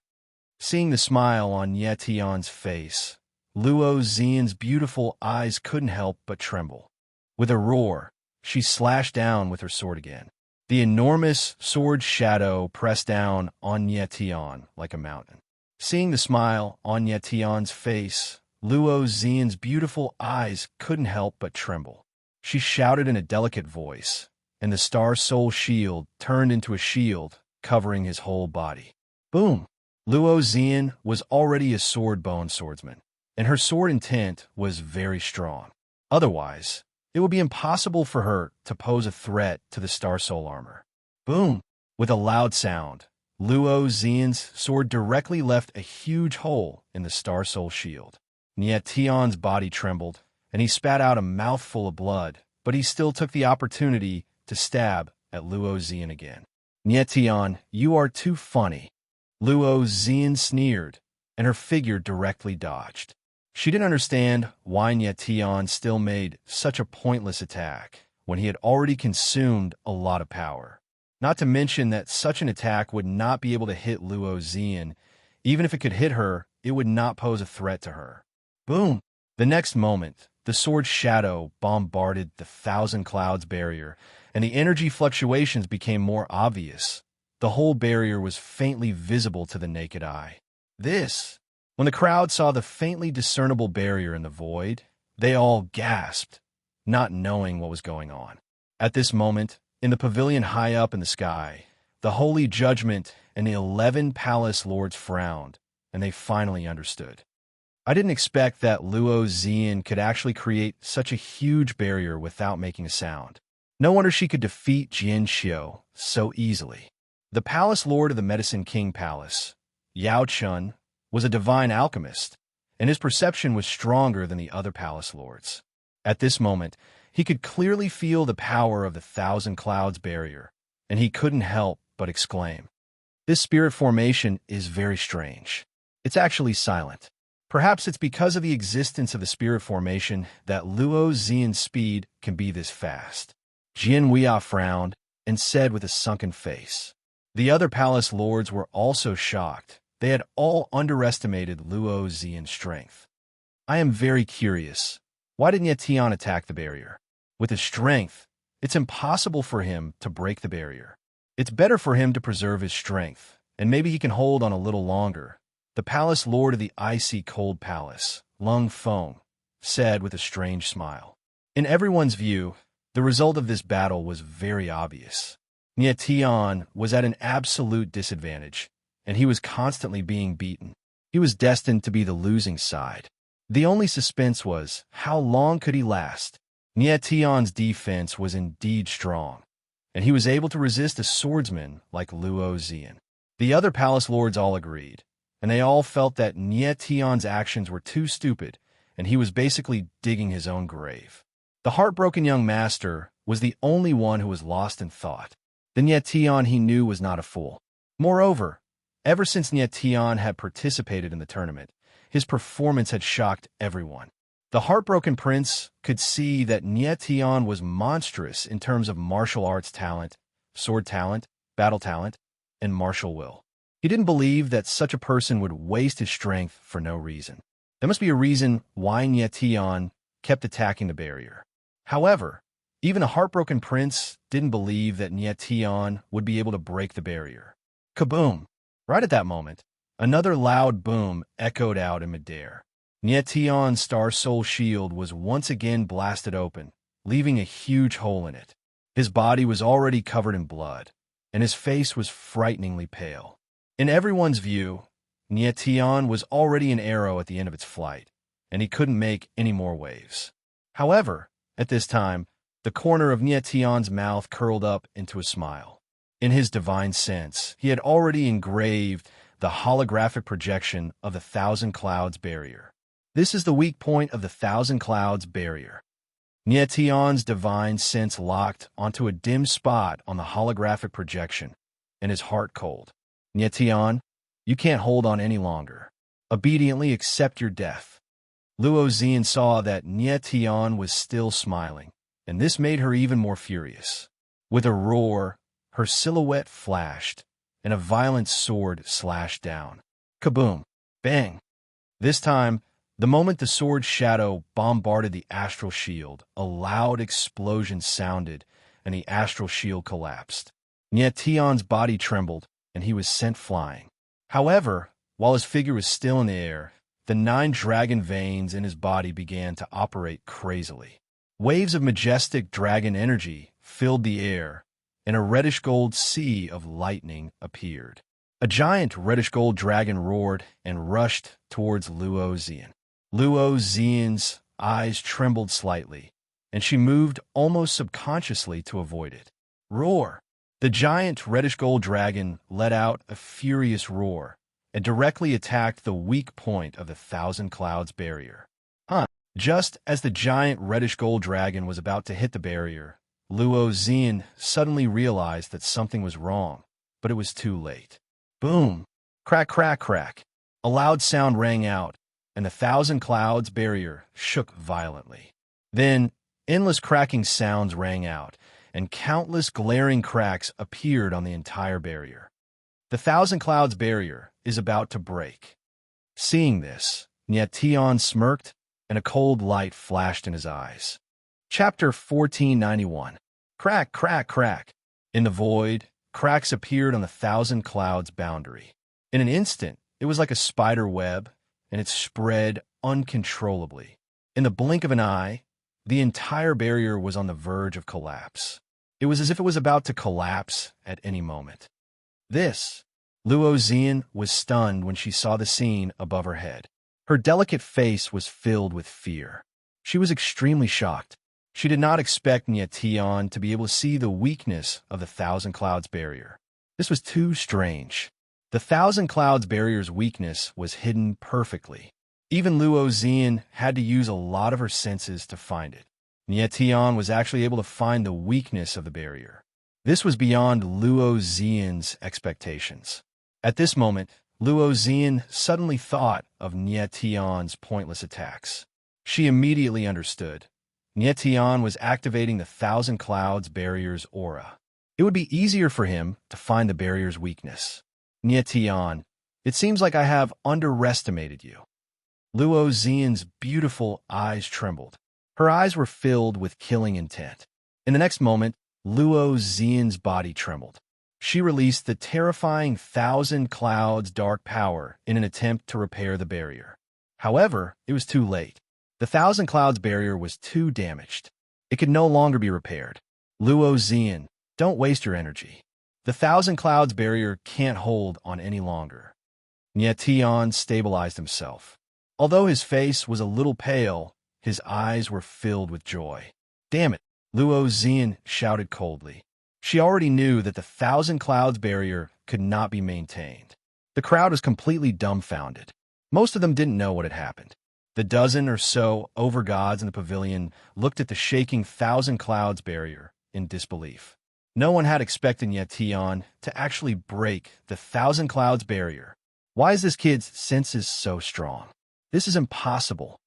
Seeing the smile on Nie Tian's face, Luo Zian's beautiful eyes couldn't help but tremble. With a roar, she slashed down with her sword again. The enormous sword shadow pressed down on Nie Tian like a mountain. Seeing the smile on Nie Tian's face, Luo Zian's beautiful eyes couldn't help but tremble. She shouted in a delicate voice, and the Star Soul shield turned into a shield covering his whole body. Boom! Luo Zian was already a sword-bone swordsman, and her sword intent was very strong. Otherwise, it would be impossible for her to pose a threat to the Star Soul armor. Boom! With a loud sound, Luo Zian's sword directly left a huge hole in the Star Soul shield. Nie Tian's body trembled, and he spat out a mouthful of blood, but he still took the opportunity to stab at Luo Zian again. Nie Tian, you are too funny. Luo Zian sneered, and her figure directly dodged. She didn't understand why Nie Tian still made such a pointless attack when he had already consumed a lot of power. Not to mention that such an attack would not be able to hit Luo Zian. Even if it could hit her, it would not pose a threat to her. Boom! The next moment, the sword shadow bombarded the Thousand Clouds barrier, and the energy fluctuations became more obvious. The whole barrier was faintly visible to the naked eye. When the crowd saw the faintly discernible barrier in the void, they all gasped, not knowing what was going on. At this moment, in the pavilion high up in the sky, the Holy Judgment and the 11 Palace Lords frowned, and they finally understood. I didn't expect that Luo Zian could actually create such a huge barrier without making a sound. No wonder she could defeat Jian Xiu so easily. The Palace Lord of the Medicine King Palace, Yao Chun, was a divine alchemist, and his perception was stronger than the other palace lords. At this moment, he could clearly feel the power of the Thousand Clouds barrier, and he couldn't help but exclaim, "This spirit formation is very strange. It's actually silent. Perhaps it's because of the existence of the spirit formation that Luo Zian's speed can be this fast." Jian Weia frowned and said with a sunken face. The other palace lords were also shocked. They had all underestimated Luo Zian's strength. I am very curious. Why didn't Nie Tian attack the barrier? With his strength, it's impossible for him to break the barrier. It's better for him to preserve his strength, and maybe he can hold on a little longer. The palace lord of the icy cold palace, Lung Feng, said with a strange smile. In everyone's view, the result of this battle was very obvious. Nie Tian was at an absolute disadvantage, and he was constantly being beaten. He was destined to be the losing side. The only suspense was, how long could he last? Nie Tian's defense was indeed strong, and he was able to resist a swordsman like Luo Zian. The other palace lords all agreed, and they all felt that Nie Tian's actions were too stupid, and he was basically digging his own grave. The heartbroken young master was the only one who was lost in thought. The Nie Tian he knew was not a fool. Moreover, ever since Nie Tian had participated in the tournament, his performance had shocked everyone. The heartbroken prince could see that Nie Tian was monstrous in terms of martial arts talent, sword talent, battle talent, and martial will. He didn't believe that such a person would waste his strength for no reason. There must be a reason why Nie Tian kept attacking the barrier. However, even a heartbroken prince didn't believe that Nie Tian would be able to break the barrier. Kaboom! Right at that moment, another loud boom echoed out in midair. Nie Tian's Star Soul shield was once again blasted open, leaving a huge hole in it. His body was already covered in blood, and his face was frighteningly pale. In everyone's view, Nie Tian was already an arrow at the end of its flight, and he couldn't make any more waves. However, at this time, the corner of Nie Tian's mouth curled up into a smile. In his divine sense, he had already engraved the holographic projection of the Thousand Clouds barrier. This is the weak point of the Thousand Clouds barrier. Nietion's divine sense locked onto a dim spot on the holographic projection, and his heart cold. Nietion, you can't hold on any longer. Obediently accept your death. Luo Zian saw that Nietion was still smiling, and this made her even more furious. With a roar, her silhouette flashed, and a violent sword slashed down. Kaboom! Bang! This time, the moment the sword's shadow bombarded the astral shield, a loud explosion sounded, and the astral shield collapsed. Nietion's body trembled, and he was sent flying. However, while his figure was still in the air, the 9 dragon veins in his body began to operate crazily. Waves of majestic dragon energy filled the air, and a reddish-gold sea of lightning appeared. A giant reddish-gold dragon roared and rushed towards Luo Zian. Luo Zian's eyes trembled slightly, and she moved almost subconsciously to avoid it. Roar! The giant reddish-gold dragon let out a furious roar and directly attacked the weak point of the Thousand Clouds barrier. Just as the giant reddish-gold dragon was about to hit the barrier, Luo Zian suddenly realized that something was wrong, but it was too late. Boom! Crack, crack, crack! A loud sound rang out, and the Thousand Clouds barrier shook violently. Then, endless cracking sounds rang out, and countless glaring cracks appeared on the entire barrier. The Thousand Clouds barrier is about to break. Seeing this, Nietion smirked, and a cold light flashed in his eyes. Chapter 1491. Crack, crack, crack. In the void, cracks appeared on the Thousand Clouds boundary. In an instant, it was like a spider web, and it spread uncontrollably. In the blink of an eye, the entire barrier was on the verge of collapse. It was as if it was about to collapse at any moment. Luo Zian was stunned when she saw the scene above her head. Her delicate face was filled with fear. She was extremely shocked. She did not expect Nietion to be able to see the weakness of the Thousand Clouds barrier. This was too strange. The Thousand Clouds barrier's weakness was hidden perfectly. Even Luo Zian had to use a lot of her senses to find it. Nietion was actually able to find the weakness of the barrier. This was beyond Luo Zian's expectations. At this moment, Luo Zian suddenly thought of Nietion's pointless attacks. She immediately understood. Nietion was activating the Thousand Clouds barrier's aura. It would be easier for him to find the barrier's weakness. Nietion, it seems like I have underestimated you. Luo Zian's beautiful eyes trembled. Her eyes were filled with killing intent. In the next moment, Luo Zian's body trembled. She released the terrifying Thousand Clouds dark power in an attempt to repair the barrier. However, it was too late. The Thousand Clouds barrier was too damaged. It could no longer be repaired. Luo Zian, don't waste your energy. The Thousand Clouds barrier can't hold on any longer. Nietion stabilized himself. Although his face was a little pale, his eyes were filled with joy. Damn it, Luo Zian shouted coldly. She already knew that the Thousand Clouds barrier could not be maintained. The crowd was completely dumbfounded. Most of them didn't know what had happened. The dozen or so overgods in the pavilion looked at the shaking Thousand Clouds barrier in disbelief. No one had expected Nietion to actually break the Thousand Clouds barrier. Why is this kid's senses so strong? This is impossible.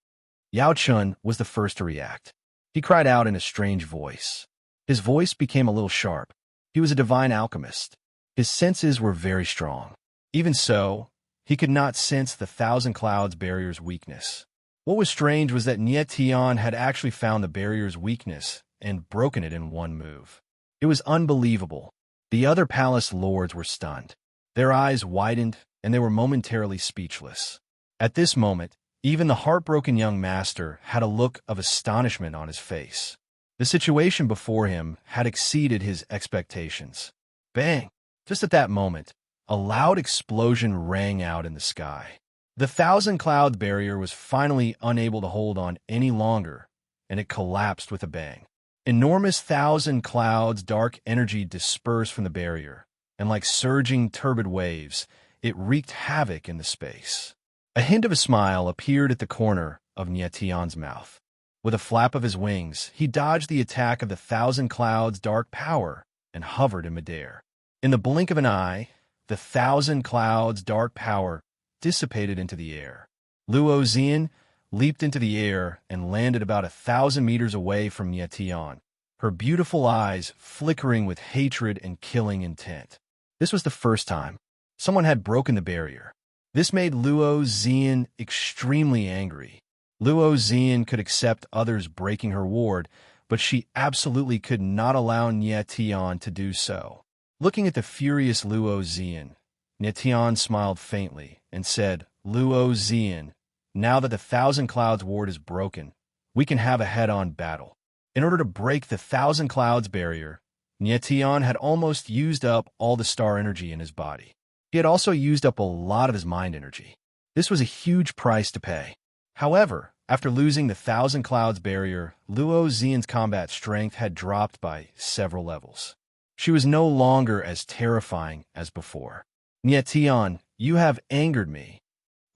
Yao Chun was the first to react. He cried out in a strange voice. His voice became a little sharp. He was a divine alchemist. His senses were very strong. Even so, he could not sense the Thousand Clouds barrier's weakness. What was strange was that Nietion had actually found the barrier's weakness and broken it in one move. It was unbelievable. The other palace lords were stunned. Their eyes widened, and they were momentarily speechless. At this moment, even the heartbroken young master had a look of astonishment on his face. The situation before him had exceeded his expectations. Bang! Just at that moment, a loud explosion rang out in the sky. The Thousand Clouds barrier was finally unable to hold on any longer, and it collapsed with a bang. Enormous Thousand Clouds dark energy dispersed from the barrier, and like surging turbid waves, it wreaked havoc in the space. A hint of a smile appeared at the corner of Nietian's mouth. With a flap of his wings, he dodged the attack of the Thousand Clouds' dark power and hovered in midair. In the blink of an eye, the Thousand Clouds' dark power dissipated into the air. Luo Xian leaped into the air and landed about 1,000 meters away from Nietian, her beautiful eyes flickering with hatred and killing intent. This was the first time someone had broken the barrier. This made Luo Xian extremely angry. Luo Xian could accept others breaking her ward, but she absolutely could not allow Nietian to do so. Looking at the furious Luo Xian, Nietian smiled faintly and said, "Luo Xian, now that the Thousand Clouds ward is broken, we can have a head-on battle." In order to break the Thousand Clouds barrier, Nietian had almost used up all the star energy in his body. He had also used up a lot of his mind energy. This was a huge price to pay. However, after losing the Thousand Clouds barrier, Luo Xian's combat strength had dropped by several levels. She was no longer as terrifying as before. "Nietian, you have angered me."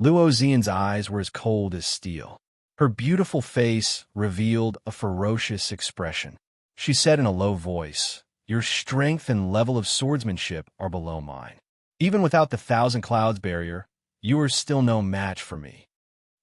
Luo Xian's eyes were as cold as steel. Her beautiful face revealed a ferocious expression. She said in a low voice, "Your strength and level of swordsmanship are below mine. Even without the Thousand Clouds barrier, you are still no match for me."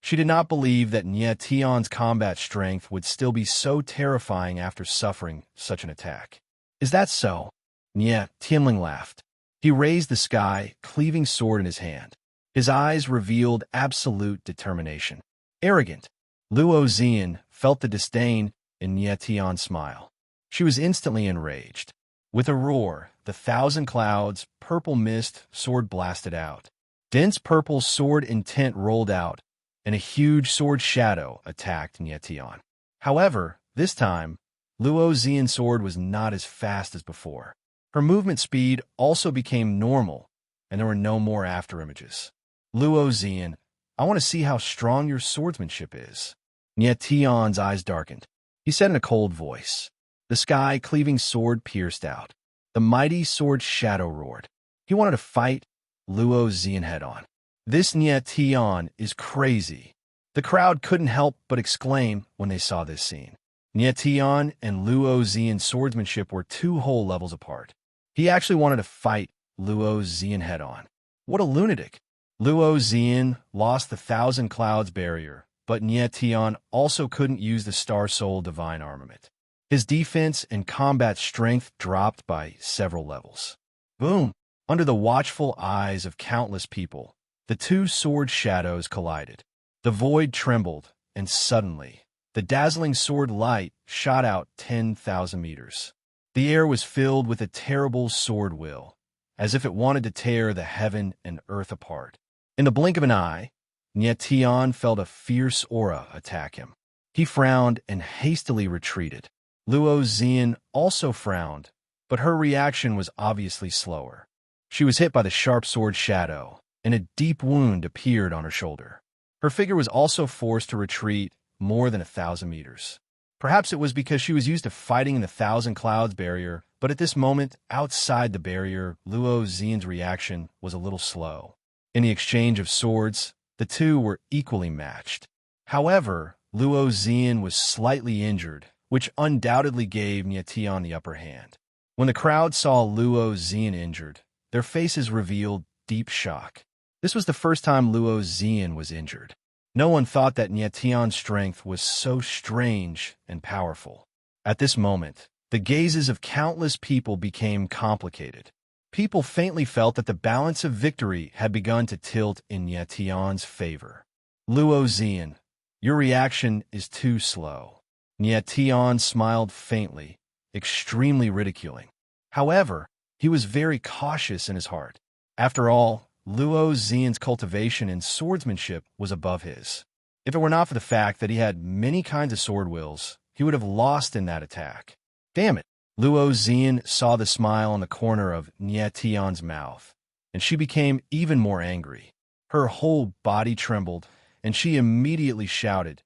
She did not believe that Nietian's combat strength would still be so terrifying after suffering such an attack. "Is that so?" Nietian laughed. He raised the sky, cleaving sword in his hand. His eyes revealed absolute determination. Arrogant. Luo Xian felt the disdain in Nietian's smile. She was instantly enraged. With a roar, the Thousand Clouds' purple mist sword blasted out. Dense purple sword intent rolled out, and a huge sword shadow attacked Nietian. However, this time, Luo Xian's sword was not as fast as before. Her movement speed also became normal, and there were no more afterimages. "Luo Xian, I want to see how strong your swordsmanship is." Nietian's eyes darkened. He said in a cold voice. The sky-cleaving sword pierced out. The mighty sword shadow roared. He wanted to fight Luo Xian head-on. "This Nietian is crazy." The crowd couldn't help but exclaim when they saw this scene. Nietian and Luo Xian's swordsmanship were 2 whole levels apart. He actually wanted to fight Luo Xian head-on. What a lunatic! Luo Xian lost the Thousand Clouds barrier, but Nietian also couldn't use the Star Soul Divine Armament. His defense and combat strength dropped by several levels. Boom! Under the watchful eyes of countless people, the 2 sword shadows collided. The void trembled, and suddenly, the dazzling sword light shot out 10,000 meters. The air was filled with a terrible sword will, as if it wanted to tear the heaven and earth apart. In the blink of an eye, Nietian felt a fierce aura attack him. He frowned and hastily retreated. Luo Xian also frowned, but her reaction was obviously slower. She was hit by the sharp sword shadow, and a deep wound appeared on her shoulder. Her figure was also forced to retreat more than 1,000 meters. Perhaps it was because she was used to fighting in the Thousand Clouds barrier, but at this moment, outside the barrier, Luo Xian's reaction was a little slow. In the exchange of swords, the 2 were equally matched. However, Luo Xian was slightly injured, which undoubtedly gave Nietian the upper hand. When the crowd saw Luo Xian injured, their faces revealed deep shock. This was the first time Luo Xian was injured. No one thought that Nietian's strength was so strange and powerful. At this moment, the gazes of countless people became complicated. People faintly felt that the balance of victory had begun to tilt in Nietian's favor. "Luo Xian, your reaction is too slow." Nietian smiled faintly, extremely ridiculing. However, he was very cautious in his heart. After all, Luo Xian's cultivation and swordsmanship was above his. If it were not for the fact that he had many kinds of sword wills, he would have lost in that attack. Damn it! Luo Xian saw the smile on the corner of Nietian's mouth, and she became even more angry. Her whole body trembled, and she immediately shouted,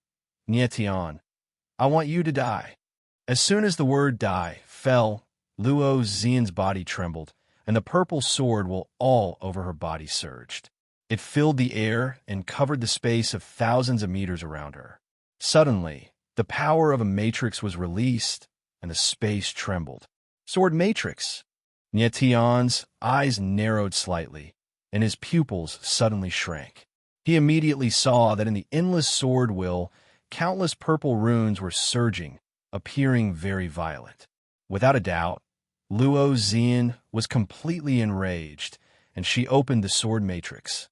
"Nietian, I want you to die." As soon as the word "die" fell, Luo Xian's body trembled, and the purple sword will all over her body surged. It filled the air and covered the space of thousands of meters around her. Suddenly, the power of a matrix was released, and the space trembled. Sword matrix! Nietion's eyes narrowed slightly, and his pupils suddenly shrank. He immediately saw that in the endless sword will, countless purple runes were surging, appearing very violent. Without a doubt, Luo Xian was completely enraged, and she opened the sword matrix.